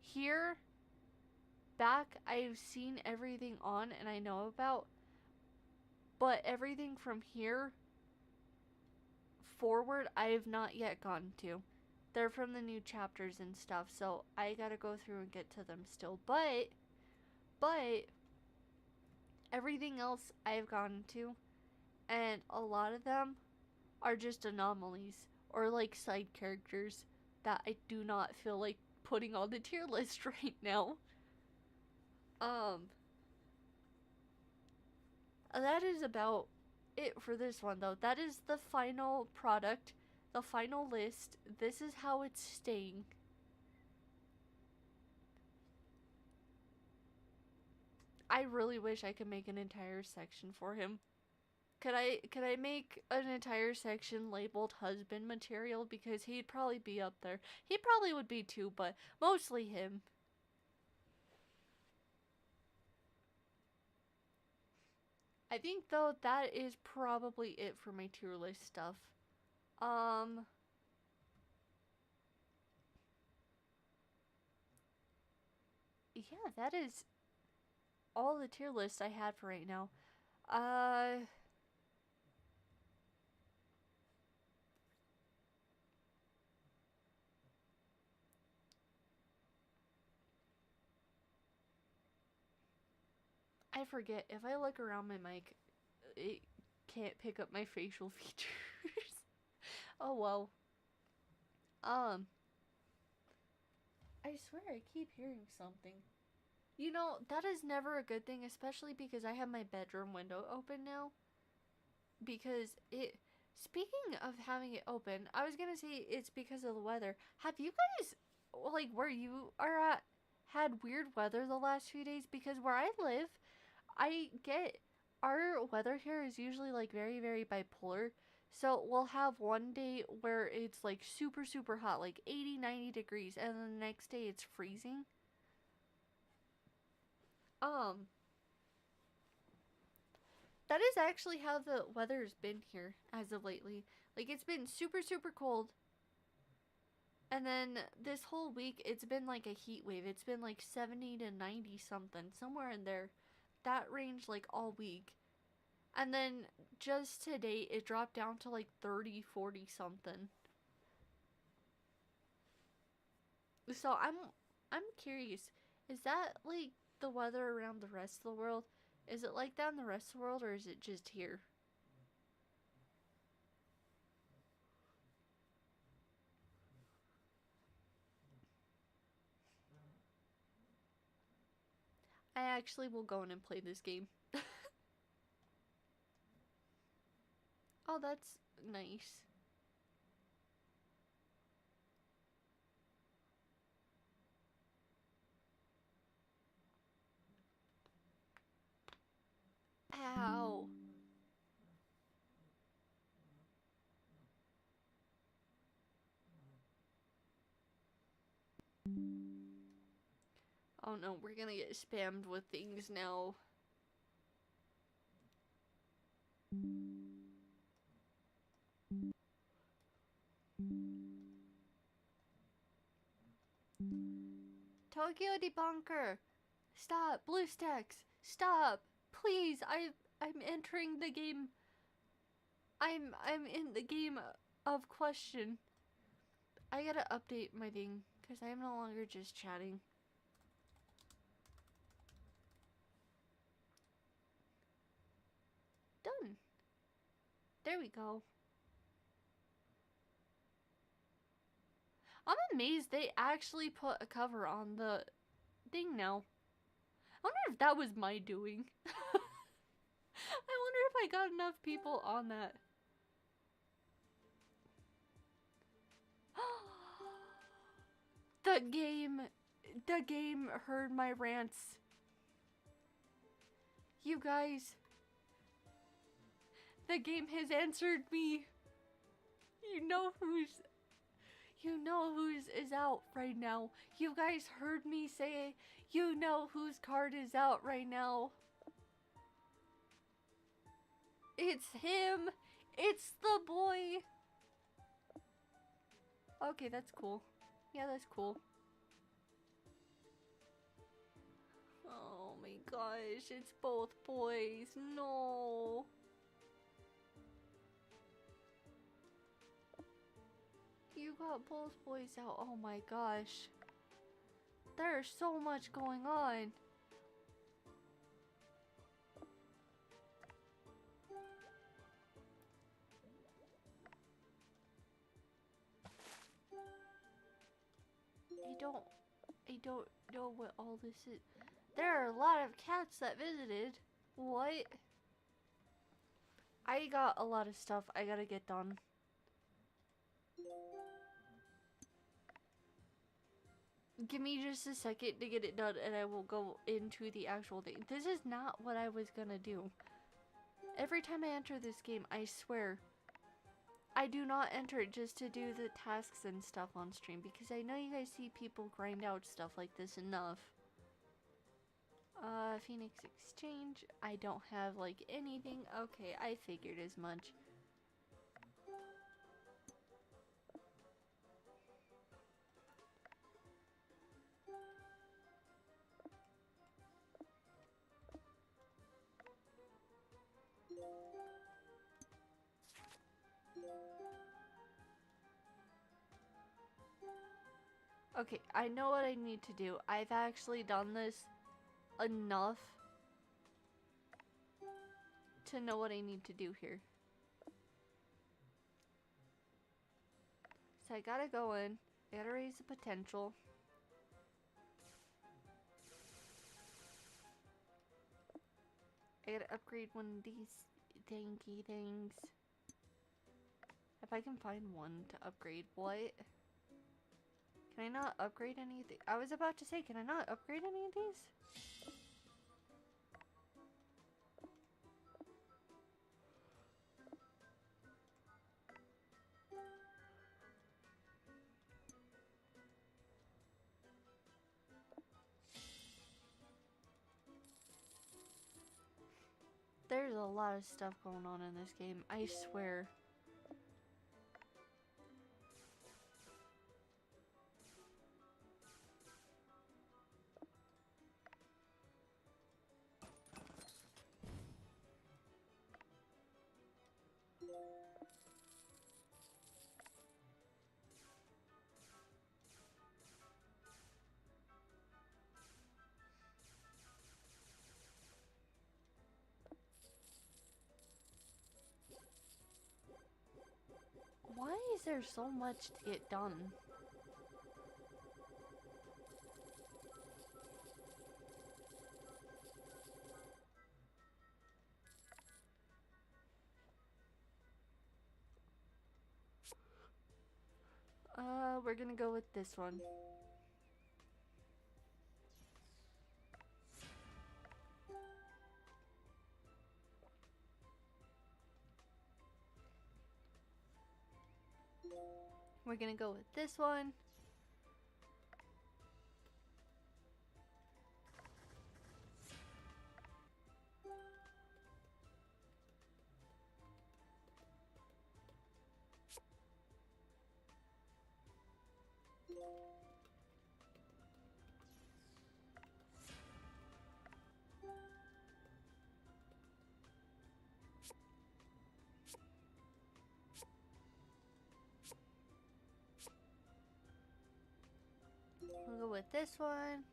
here back, I've seen everything on and I know about. But everything from here forward, I have not yet gotten to. They're from the new chapters and stuff, so I gotta go through and get to them still. But everything else I've gotten to, and a lot of them are just anomalies or like side characters that I do not feel like putting on the tier list right now. Um, that is about it for this one though. That is the final product, the final list. This is how it's staying. I really wish I could make an entire section for him. Could I make an entire section labeled husband material, because he'd probably be up there. He probably would be too, but mostly him. I think though that is probably it for my tier list stuff. Um yeah, that is all the tier lists I had for right now. Uh I forget, if I look around my mic, it can't pick up my facial features. Oh well. Um I swear I keep hearing something. You know, that is never a good thing, especially because I have my bedroom window open now. Because it. Speaking of having it open, I was gonna say it's because of the weather. Have you guys, like, where you are at, had weird weather the last few days? Because where I live, I get. Our weather here is usually, like, very, very bipolar. So we'll have one day where it's, like, super, super hot, like 80, 90 degrees, and then the next day it's freezing. Um, that is actually how the weather's been here as of lately. Like, it's been super, super cold. And then this whole week, it's been like a heat wave. It's been like 70 to 90 something, somewhere in there. That range, like, all week. And then just today, it dropped down to like 30, 40 something. So I'm curious. Is that like the weather around the rest of the world? Is it like that in the rest of the world, or is it just here? I actually will go in and play this game. Oh, that's nice. Oh no, we're gonna get spammed with things now. Tokyo debunker! Stop! BlueStacks! Stop! Please! I'm entering the game. I'm in the game of question. I gotta update my thing, because I am no longer just chatting. Done. There we go. I'm amazed they actually put a cover on the thing now. I wonder if that was my doing. I wonder if I got enough people on that. The game heard my rants. You guys, the game has answered me. You know who's is out right now. You guys heard me say, you know whose card is out right now. It's him. It's the boy. Okay, that's cool. Yeah, that's cool. Oh my gosh, it's both boys. No. You got both boys out. Oh my gosh. There's so much going on. I don't know what all this is. There are a lot of cats that visited. What? I got a lot of stuff I gotta get done. Give me just a second to get it done and I will go into the actual thing. This is not what I was gonna do. Every time I enter this game, I swear, I do not enter it just to do the tasks and stuff on stream because I know you guys see people grind out stuff like this enough. Phoenix Exchange. I don't have like anything. Okay, I figured as much. Okay, I know what I need to do. I've actually done this enough to know what I need to do here. So I gotta go in. I gotta raise the potential. I gotta upgrade one of these danky things. If I can find one to upgrade. What? Can I not upgrade anything? I was about to say, can I not upgrade any of these? There's a lot of stuff going on in this game, I swear. Why is there so much to get done? We're gonna go with this one. We're gonna go with this one. with this one.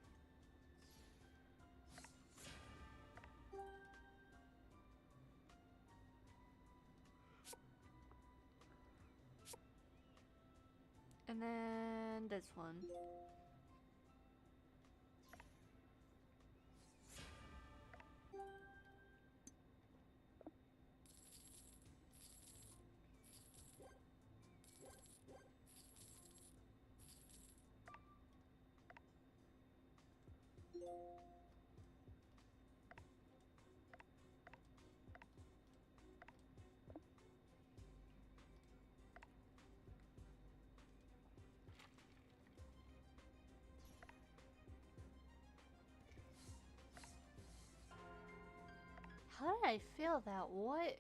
And then this one. How did I feel that? What?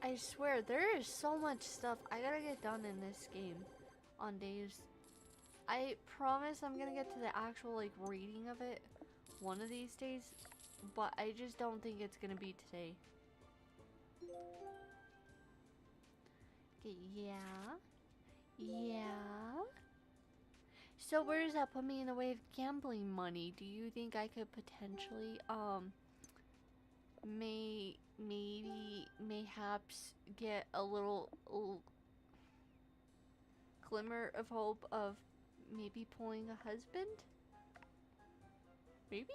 I swear, there is so much stuff I gotta get done in this game on days. I promise I'm gonna get to the actual, like, reading of it one of these days, but I just don't think it's gonna be today. Okay, yeah. Yeah. So where does that put me in the way of gambling money? Do you think I could potentially, mayhaps get a little glimmer of hope of maybe pulling a husband? Maybe?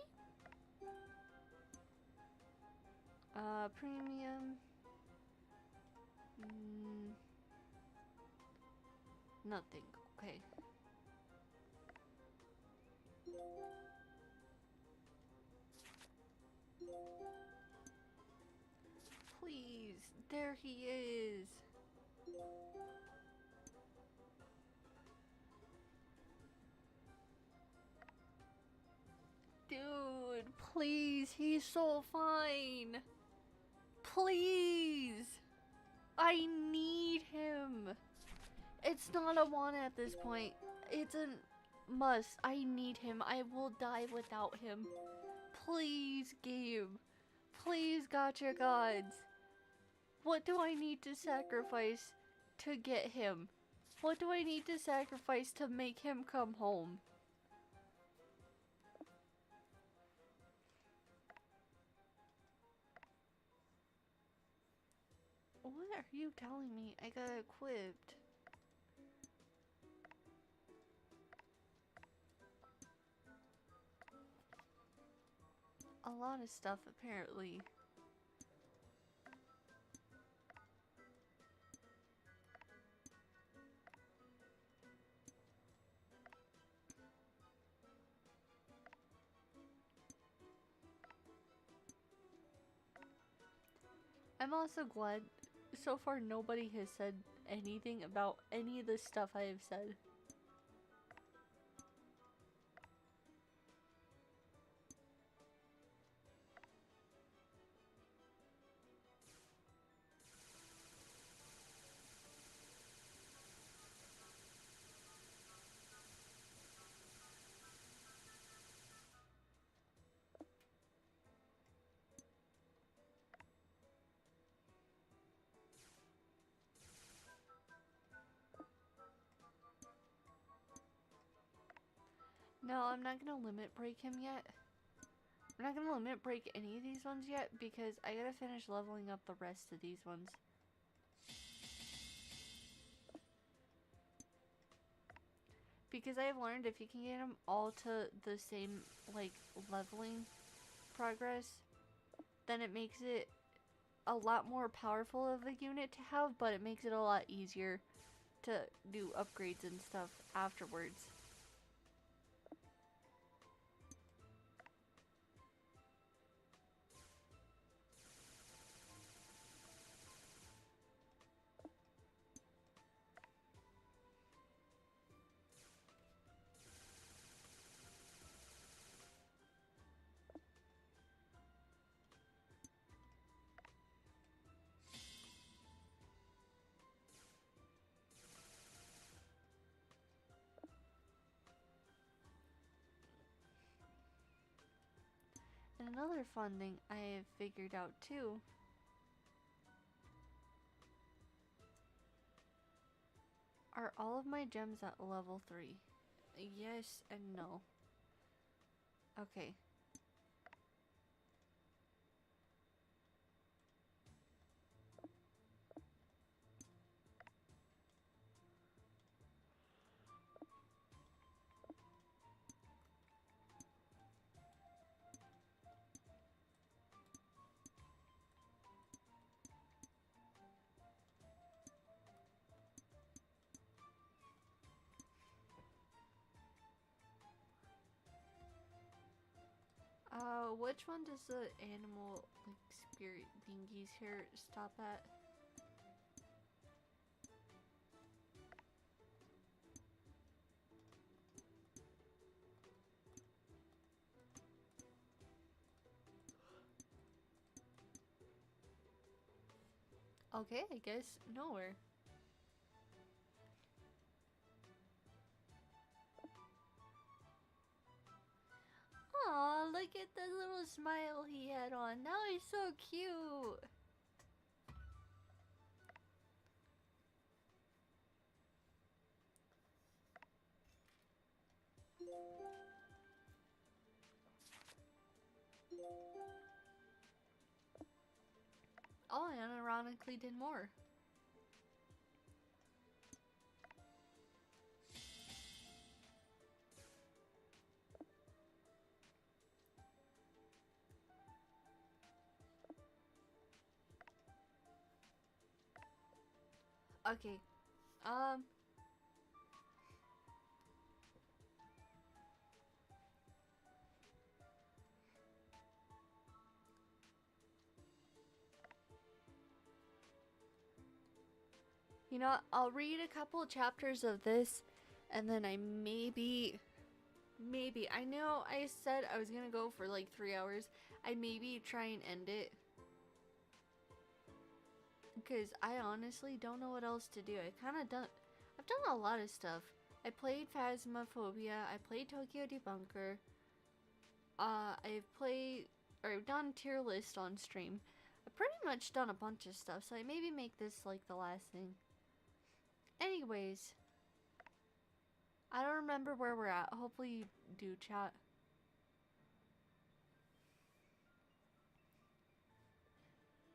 Premium. Nothing. Okay. Please. There he is. Dude, please. He's so fine. Please. I need him. It's not a want at this point. It's a must. I need him. I will die without him. Please, game. Please, gotcha gods. What do I need to sacrifice to get him? What do I need to sacrifice to make him come home? What are you telling me? I got equipped. A lot of stuff, apparently. I'm also glad so far nobody has said anything about any of the stuff I have said. No, I'm not gonna limit break him yet. I'm not gonna limit break any of these ones yet because I gotta finish leveling up the rest of these ones. Because I have learned if you can get them all to the same, like, leveling progress, then it makes it a lot more powerful of a unit to have, but it makes it a lot easier to do upgrades and stuff afterwards. another fun thing I have figured out too. Are all of my gems at level 3? Yes and no. Okay. Which one does the animal, like, spirit thingies here stop at? Okay, I guess nowhere. Aw, look at the little smile he had on. Now he's so cute. Oh, and ironically did more. Okay, um... You know what? I'll read a couple chapters of this, and then I maybe, I know I said I was gonna go for like 3 hours. I maybe try and end it. Because I honestly don't know what else to do. I've done a lot of stuff. I played Phasmophobia, I played Tokyo Debunker, I've done tier list on stream. I've pretty much done a bunch of stuff, so I maybe make this like the last thing. Anyways, I don't remember where we're at. Hopefully you do, chat.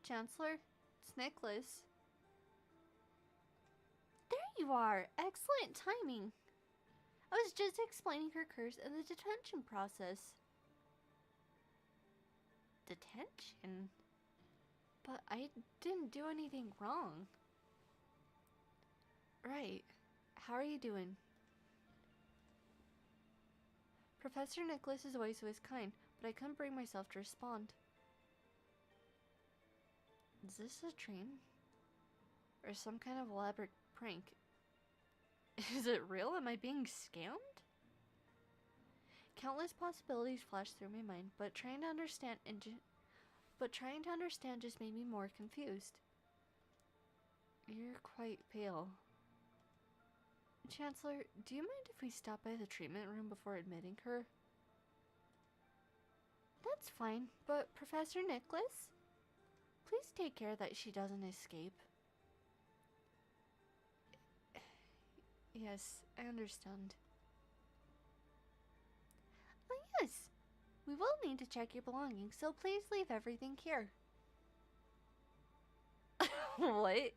Chancellor? It's Nicholas. There you are! Excellent timing! I was just explaining her curse and the detention process. Detention? But I didn't do anything wrong. Right. How are you doing? Professor Nicholas's voice was kind, but I couldn't bring myself to respond. Is this a dream? Or some kind of elaborate prank? Is it real? Am I being scammed? Countless possibilities flashed through my mind, but trying to understand just made me more confused. You're quite pale. Chancellor, do you mind if we stop by the treatment room before admitting her? That's fine, but Professor Nicholas? Please take care that she doesn't escape. Yes, I understand. Oh yes! We will need to check your belongings, so please leave everything here. What?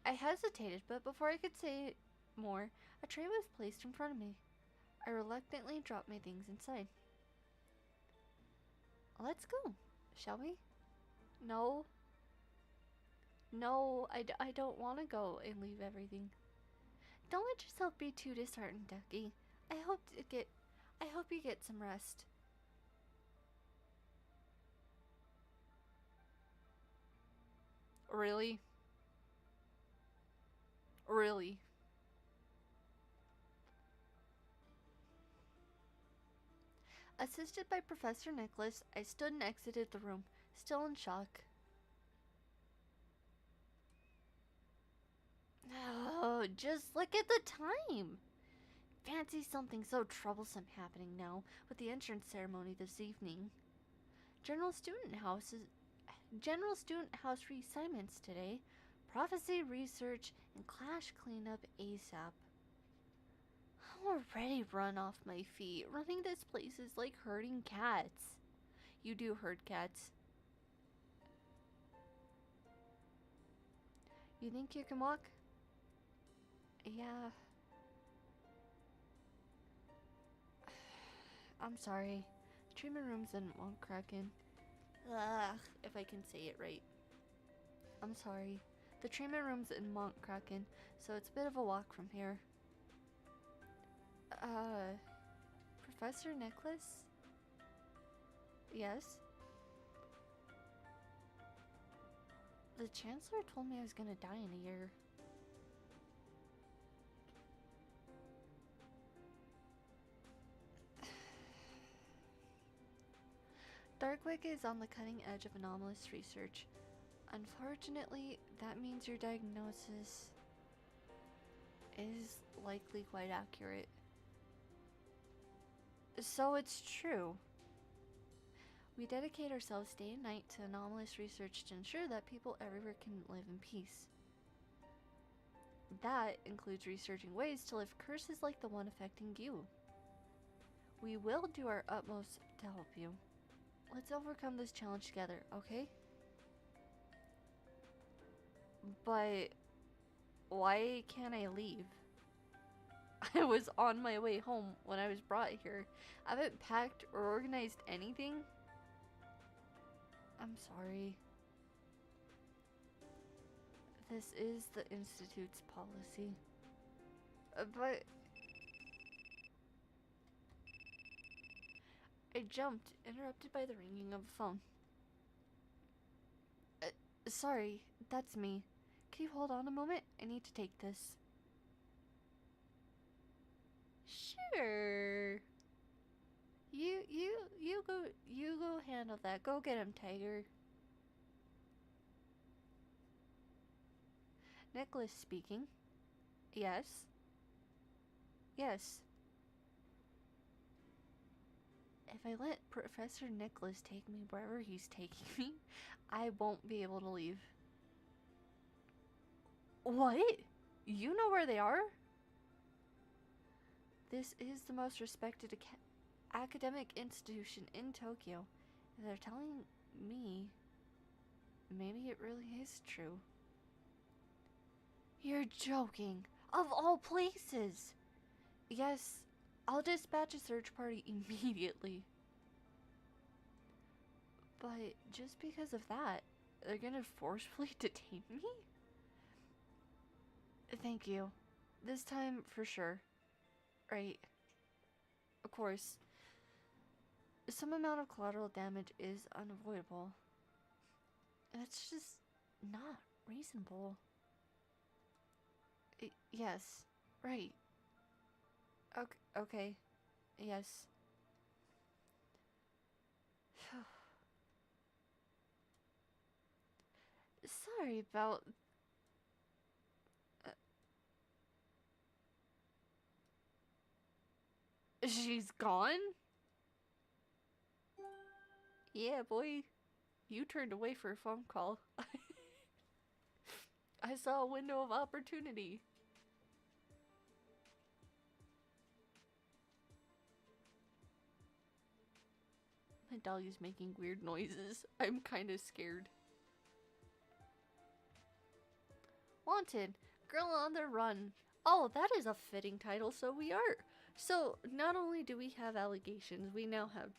I hesitated, but before I could say more, a tray was placed in front of me. I reluctantly dropped my things inside. Let's go, shall we? No. No, I don't want to go and leave everything. Don't let yourself be too disheartened, Ducky. I hope you get some rest. Really? Really? Assisted by Professor Nicholas, I stood and exited the room, still in shock. Oh, just look at the time! Fancy something so troublesome happening now with the entrance ceremony this evening. General student house reassignments today. Prophecy research and clash cleanup ASAP. I'm already run off my feet. Running this place is like herding cats. You do herd cats. You think you can walk? Yeah. I'm sorry. The treatment room's in Mount Kraken. Ugh, if I can say it right. I'm sorry. The treatment room's in Mount Kraken, so it's a bit of a walk from here. Professor Nicholas? Yes? The Chancellor told me I was gonna die in a year. Darkwick is on the cutting edge of anomalous research. Unfortunately, that means your diagnosis is likely quite accurate. So it's true. We dedicate ourselves day and night to anomalous research to ensure that people everywhere can live in peace. That includes researching ways to lift curses like the one affecting you. We will do our utmost to help you. Let's overcome this challenge together, okay? But why can't I leave? I was on my way home when I was brought here. I haven't packed or organized anything. I'm sorry. This is the Institute's policy. But I jumped, interrupted by the ringing of a phone. Sorry, that's me. Can you hold on a moment? I need to take this. Sure. You go handle that. Go get him, Tiger. Nicholas speaking. Yes. Yes. If I let Professor Nicholas take me wherever he's taking me, I won't be able to leave. What? You know where they are? This is the most respected academic institution in Tokyo. If they're telling me, maybe it really is true. You're joking. Of all places! Yes, I'll dispatch a search party immediately. But just because of that, they're gonna forcefully detain me? Thank you. This time, for sure. Right. Of course. Some amount of collateral damage is unavoidable. That's just not reasonable. Yes. Right. Okay. Yes. Sorry about... She's gone? Yeah, boy. You turned away for a phone call. I saw a window of opportunity. My dog is making weird noises. I'm kind of scared. Wanted. Girl on the run. Oh, that is a fitting title, so we are. So, not only do we have allegations, we now have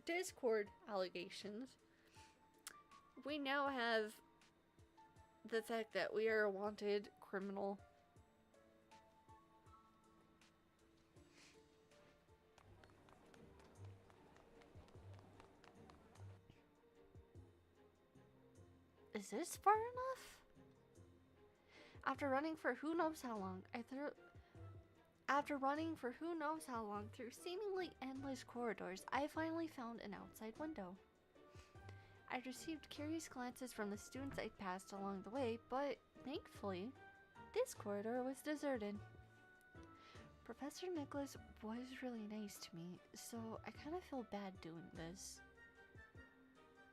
Discord allegations. We now have the fact that we are a wanted criminal. Is this far enough? After running for who knows how long, through seemingly endless corridors, I finally found an outside window. I received curious glances from the students I'd passed along the way, but thankfully, this corridor was deserted. Professor Nicholas was really nice to me, so I kind of feel bad doing this.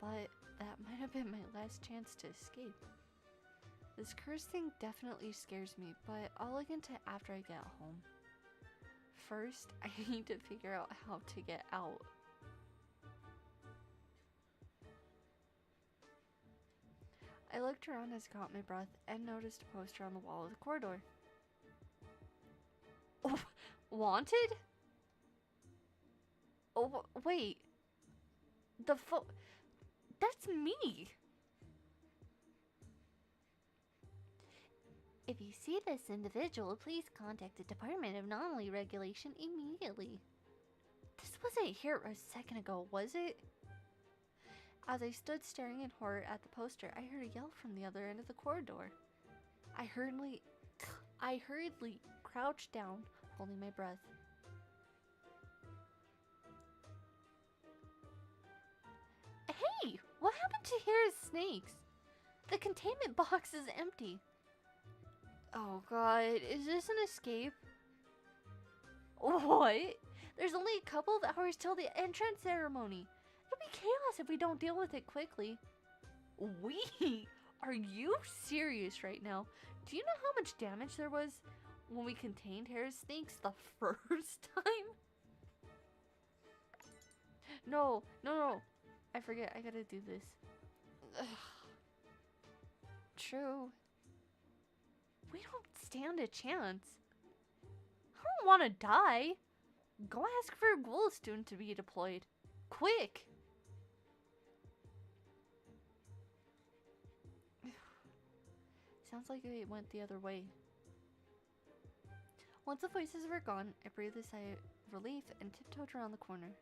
But that might have been my last chance to escape. This curse thing definitely scares me, but I'll look into it after I get home. First, I need to figure out how to get out. I looked around as I caught my breath and noticed a poster on the wall of the corridor. Oh, wanted? Oh, wait. That's me! If you see this individual, please contact the Department of Anomaly Regulation immediately. This wasn't here a second ago, was it? As I stood staring in horror at the poster, I heard a yell from the other end of the corridor. I hurriedly crouched down, holding my breath. Hey, what happened to Here's Snakes? The containment box is empty. Oh god, is this an escape? What? There's only a couple of hours till the entrance ceremony. It'll be chaos if we don't deal with it quickly. We? Are you serious right now? Do you know how much damage there was when we contained Harris Snakes the first time? No. I forget, I gotta do this. Ugh. True. We don't stand a chance. I don't want to die. Go ask for a ghoul student to be deployed. Quick! Sounds like it went the other way. Once the voices were gone, I breathed a sigh of relief and tiptoed around the corner.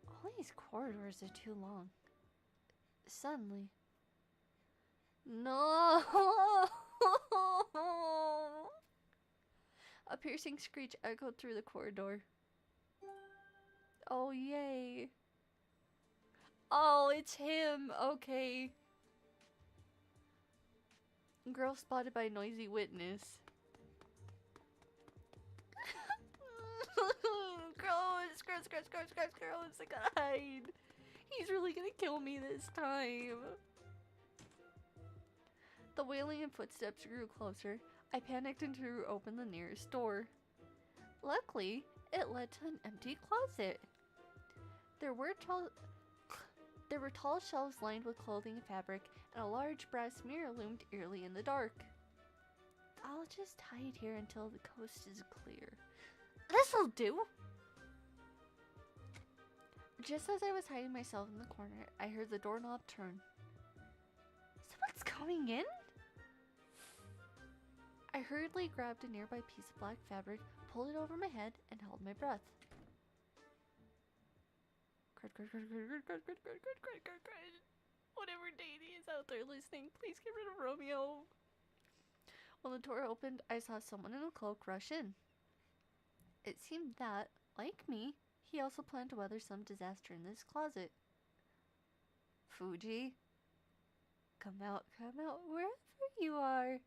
All these corridors are too long. Suddenly... No! A piercing screech echoed through the corridor. Oh, yay. Oh, it's him. Okay. Girl spotted by noisy witness. Gross. I gotta hide. He's really gonna kill me this time. The wailing and footsteps grew closer. I panicked and threw open the nearest door. Luckily, it led to an empty closet. There were tall shelves lined with clothing and fabric, and a large brass mirror loomed eerily in the dark. I'll just hide here until the coast is clear. This'll do! Just as I was hiding myself in the corner, I heard the doorknob turn. Someone's coming in? I hurriedly grabbed a nearby piece of black fabric, pulled it over my head, and held my breath. Whatever deity is out there listening, please get rid of Romeo. When the door opened, I saw someone in a cloak rush in. It seemed that, like me, he also planned to weather some disaster in this closet. Fuji, come out, wherever you are.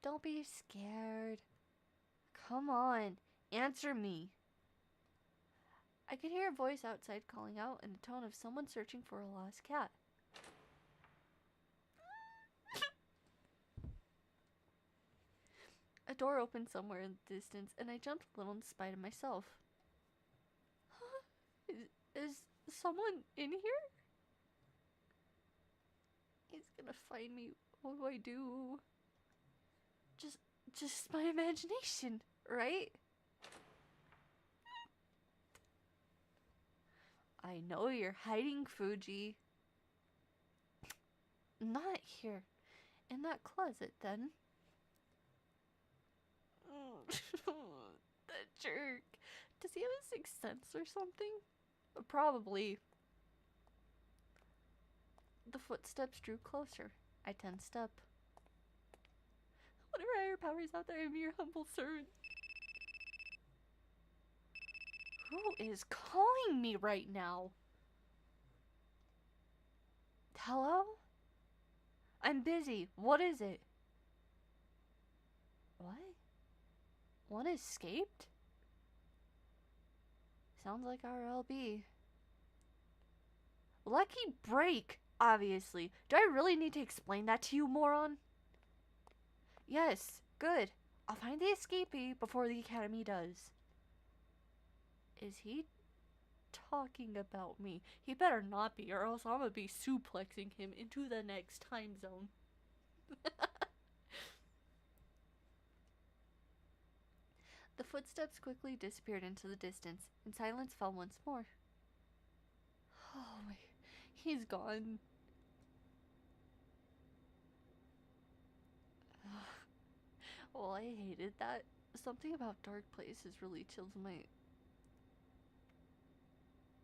Don't be scared. Come on, answer me. I could hear a voice outside calling out in the tone of someone searching for a lost cat. A door opened somewhere in the distance, and I jumped a little in spite of myself. Is someone in here? He's gonna find me. What do I do? Just my imagination, right? I know you're hiding, Fuji. Not here. In that closet, then. That jerk. Does he have a sixth sense or something? Probably. The footsteps drew closer. I tensed up. Whatever higher powers out there, I'm your humble servant. Who is calling me right now? Hello? I'm busy. What is it? What? One escaped? Sounds like our LB. Lucky break, obviously. Do I really need to explain that to you, moron? Yes, good. I'll find the escapee before the academy does. Is he talking about me? He better not be, or else I'm gonna be suplexing him into the next time zone. The footsteps quickly disappeared into the distance, and silence fell once more. Oh my, he's gone. Well, I hated that. Something about dark places really chills my.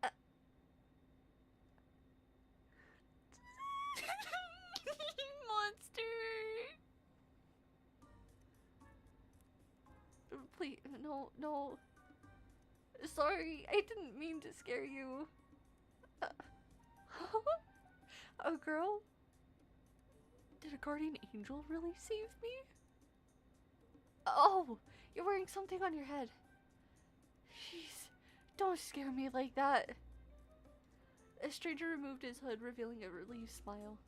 Uh. Monster! Please, no, no. Sorry, I didn't mean to scare you. Uh, a girl? Did a guardian angel really save me? Oh, you're wearing something on your head. Jeez, don't scare me like that. A stranger removed his hood, revealing a relieved smile.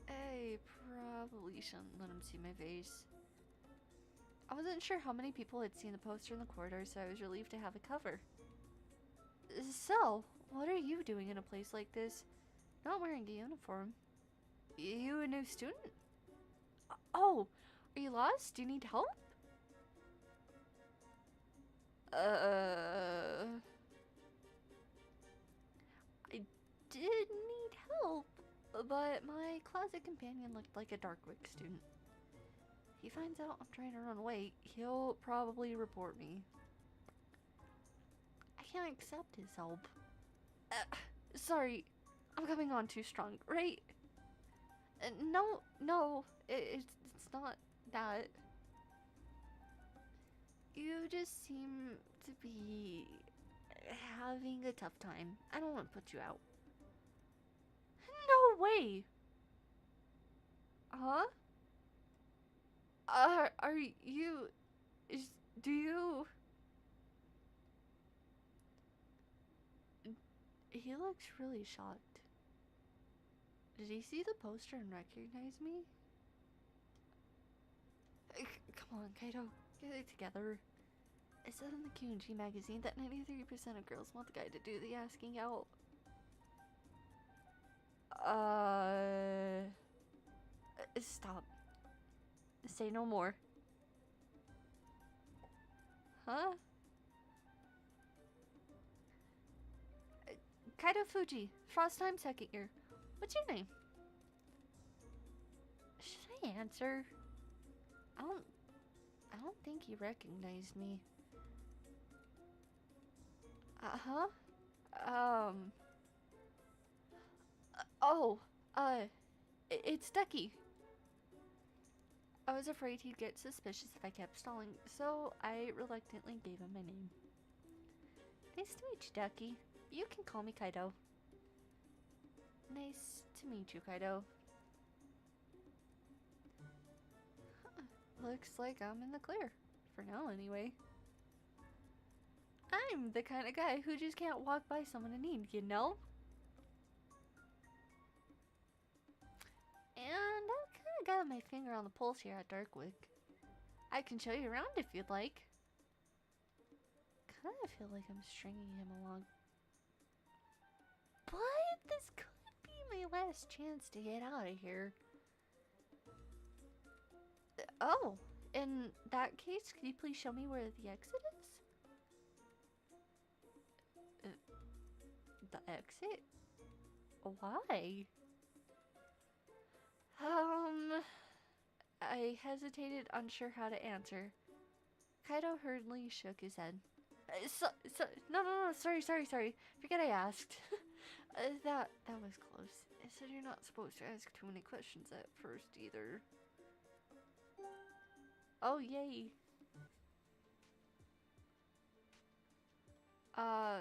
I probably shouldn't let him see my face. I wasn't sure how many people had seen the poster in the corridor, so I was relieved to have a cover. So, what are you doing in a place like this? Not wearing a uniform. You a new student? Oh, are you lost? Do you need help? I did need help, but my closet companion looked like a Darkwick student. He finds out I'm trying to run away, he'll probably report me. I can't accept his help. Sorry, I'm coming on too strong, right? No, it's not that. You just seem to be having a tough time. I don't want to put you out. No way! Huh? Are you... do you... He looks really shocked. Did he see the poster and recognize me? Come on, Kaido. Get it together. It said in the Q&G magazine that 93% of girls want the guy to do the asking out. Stop. Say no more. Huh? Kaido Fuji, Frost Time second year. What's your name? Should I answer? I don't think he recognized me. Uh-huh. Um. Oh, it's Ducky. I was afraid he'd get suspicious if I kept stalling, so I reluctantly gave him my name. Nice to meet you, Ducky. You can call me Kaido. Nice to meet you, Kaido. Huh. Looks like I'm in the clear. For now, anyway. I'm the kind of guy who just can't walk by someone in need, you know? And I've kind of got my finger on the pulse here at Darkwick. I can show you around if you'd like. Kind of feel like I'm stringing him along. But this could be my last chance to get out of here. Oh, in that case, could you please show me where the exit is? The exit? Why? I hesitated, unsure how to answer. Kaido hurriedly shook his head. No, sorry. Forget I asked. That was close. I said you're not supposed to ask too many questions at first either. Oh, yay. Uh,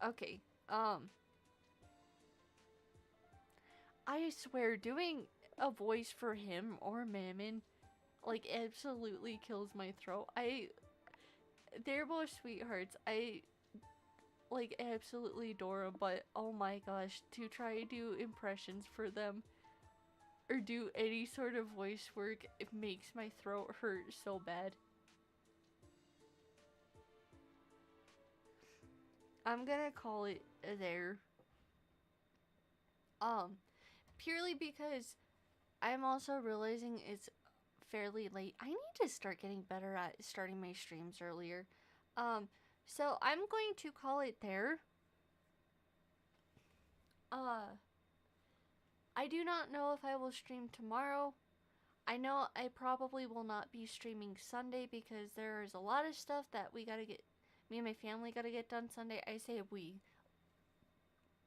okay. I swear, doing a voice for him or Mammon like absolutely kills my throat. They're both sweethearts. I like absolutely adore them, but oh my gosh, to try to do impressions for them or do any sort of voice work, it makes my throat hurt so bad. I'm gonna call it there. Um, Purely because I'm also realizing it's fairly late. I need to start getting better at starting my streams earlier. Um, so I'm going to call it there. Uh, I do not know if I will stream tomorrow. I know I probably will not be streaming Sunday because there is a lot of stuff that me and my family gotta get done Sunday. I say we.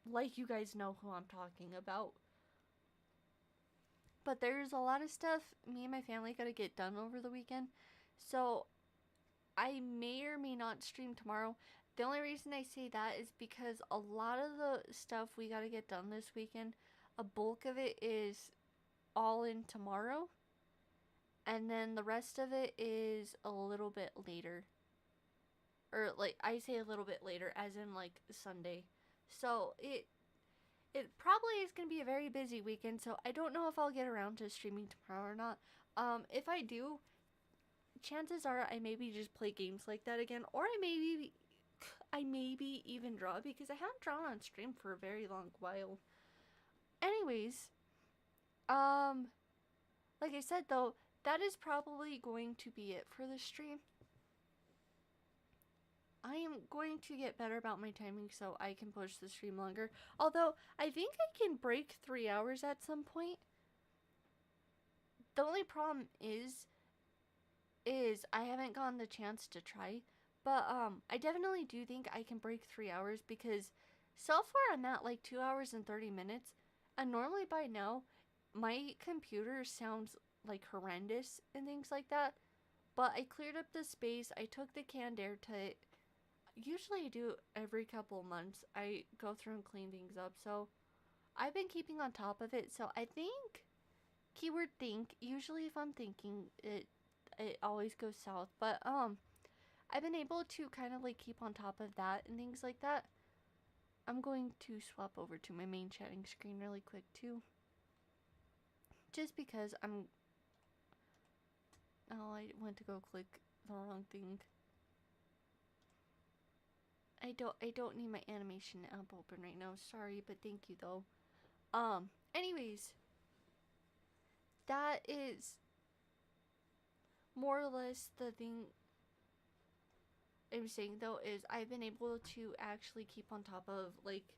Like you guys know who I'm talking about. But there's a lot of stuff me and my family gotta get done over the weekend. So I may or may not stream tomorrow. The only reason I say that is because a lot of the stuff we gotta get done this weekend, a bulk of it is all in tomorrow. And then the rest of it is a little bit later. Or like I say a little bit later, as in like Sunday. So it probably is gonna be a very busy weekend, so I don't know if I'll get around to streaming tomorrow or not. If I do, chances are I maybe just play games like that again, or I maybe even draw because I haven't drawn on stream for a very long while. Anyways, um, like I said though, that is probably going to be it for the stream. I am going to get better about my timing so I can push the stream longer. Although I think I can break 3 hours at some point. The only problem is I haven't gotten the chance to try. But I definitely do think I can break 3 hours because so far I'm at like 2 hours and 30 minutes. And normally by now my computer sounds like horrendous and things like that. But I cleared up the space. I took the canned air to usually I do every couple of months. I go through and clean things up. So I've been keeping on top of it. So I think keyword think. Usually if I'm thinking it always goes south. But I've been able to kind of like keep on top of that and things like that. I'm going to swap over to my main chatting screen really quick too. Just because oh, I went to go click the wrong thing. I don't need my animation app open right now. Sorry, but thank you though. Anyways, that is more or less the thing I'm saying though is I've been able to actually keep on top of like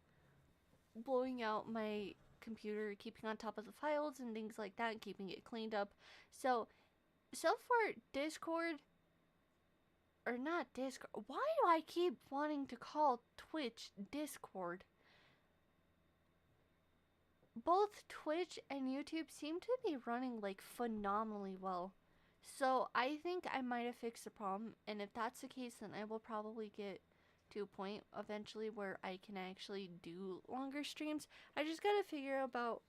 blowing out my computer, keeping on top of the files and things like that, and keeping it cleaned up. So for Discord or not Discord. Why do I keep wanting to call Twitch Discord? Both Twitch and YouTube seem to be running like phenomenally well. So I think I might have fixed the problem, and if that's the case, then I will probably get to a point eventually where I can actually do longer streams. I just gotta figure about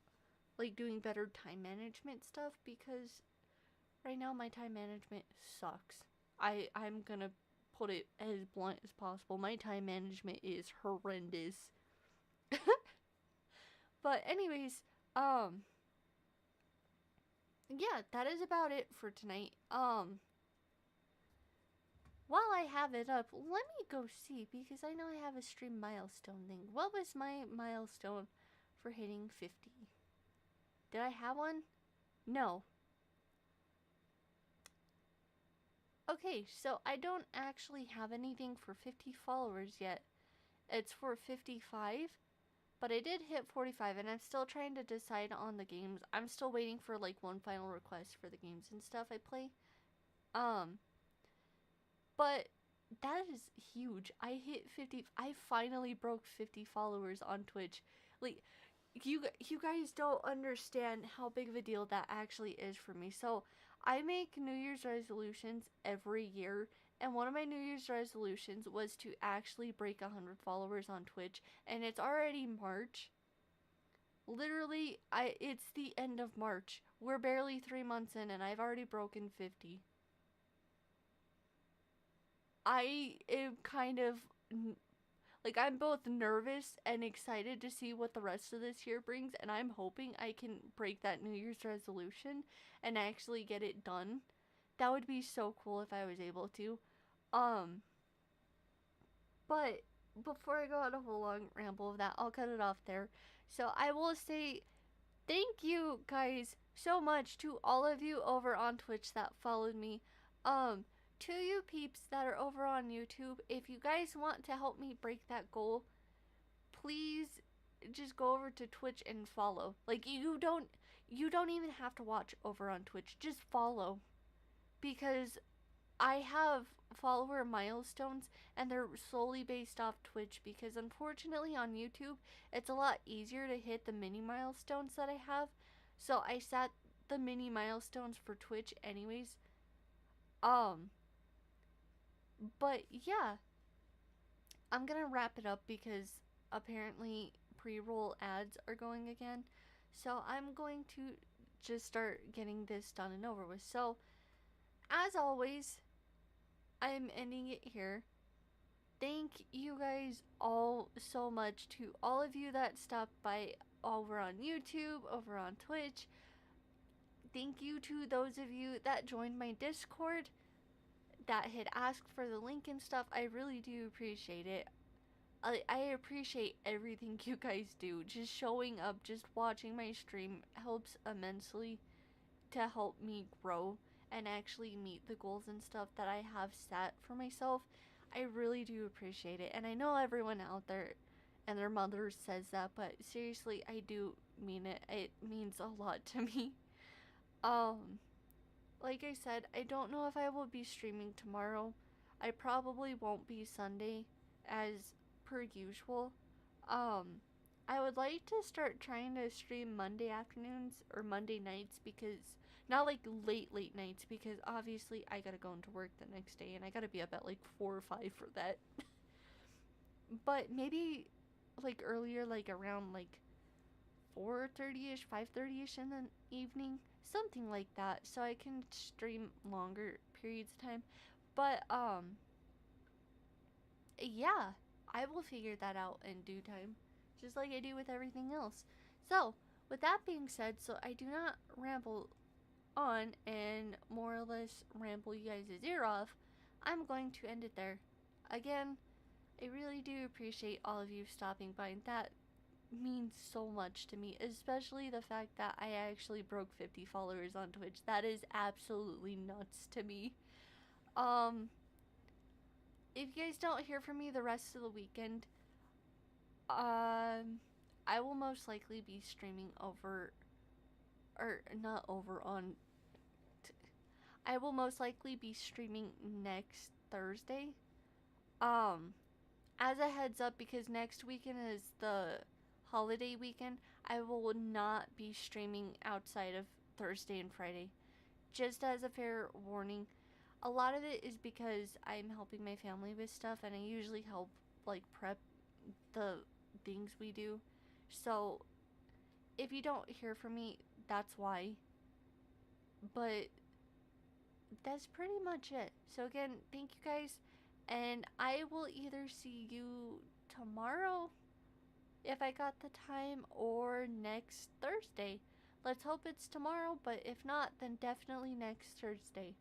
like doing better time management stuff because right now my time management sucks. I'm gonna put it as blunt as possible. My time management is horrendous. But anyways, yeah, that is about it for tonight. While I have it up, let me go see because I know I have a stream milestone thing. What was my milestone for hitting 50? Did I have one? No. Okay, so I don't actually have anything for 50 followers yet. It's for 55, but I did hit 45 and I'm still trying to decide on the games. I'm still waiting for like one final request for the games and stuff I play. But that is huge. I hit 50. I finally broke 50 followers on Twitch. Like you guys don't understand how big of a deal that actually is for me. So, I make New Year's resolutions every year, and one of my New Year's resolutions was to actually break 100 followers on Twitch, and it's already March. Literally, it's the end of March. We're barely 3 months in, and I've already broken 50. I am kind of like, I'm both nervous and excited to see what the rest of this year brings, and I'm hoping I can break that New Year's resolution and actually get it done. That would be so cool if I was able to. Um, but before I go on a whole long ramble of that, I'll cut it off there. So I will say thank you guys so much to all of you over on Twitch that followed me. Um, to you peeps that are over on YouTube, if you guys want to help me break that goal, please just go over to Twitch and follow. Like, you don't even have to watch over on Twitch. Just follow, because I have follower milestones, and they're solely based off Twitch, because unfortunately on YouTube it's a lot easier to hit the mini milestones that I have. So I set the mini milestones for Twitch anyways. Um but yeah, I'm going to wrap it up because apparently pre-roll ads are going again. So I'm going to just start getting this done and over with. So as always, I'm ending it here. Thank you guys all so much, to all of you that stopped by over on YouTube, over on Twitch. Thank you to those of you that joined my Discord, that had asked for the link and stuff. I really do appreciate it. I appreciate everything you guys do. Just showing up, just watching my stream helps immensely to help me grow and actually meet the goals and stuff that I have set for myself. I really do appreciate it. And I know everyone out there and their mother says that, but seriously, I do mean it. It means a lot to me. Um, like I said, I don't know if I will be streaming tomorrow. I probably won't be Sunday as per usual. Um, I would like to start trying to stream Monday afternoons or Monday nights, because not like late nights, because obviously I gotta go into work the next day and I gotta be up at like 4 or 5 for that. But maybe like earlier, like around like 4:30ish, 5:30ish in the evening, something like that, so I can stream longer periods of time. But yeah, I will figure that out in due time, just like I do with everything else. So, with that being said, so I do not ramble on and more or less ramble you guys' ear off, I'm going to end it there. Again, I really do appreciate all of you stopping by, and that means so much to me, especially the fact that I actually broke 50 followers on Twitch. That is absolutely nuts to me. Um, if you guys don't hear from me the rest of the weekend, I will most likely be streaming over, or not over on. I will most likely be streaming next Thursday. Um, as a heads up, because next weekend is the holiday weekend, I will not be streaming outside of Thursday and Friday. Just as a fair warning, a lot of it is because I'm helping my family with stuff, and I usually help like prep the things we do. So if you don't hear from me, that's why. But that's pretty much it. So again, thank you guys, and I will either see you tomorrow if I got the time, or next Thursday. Let's hope it's tomorrow, but if not, then definitely next Thursday.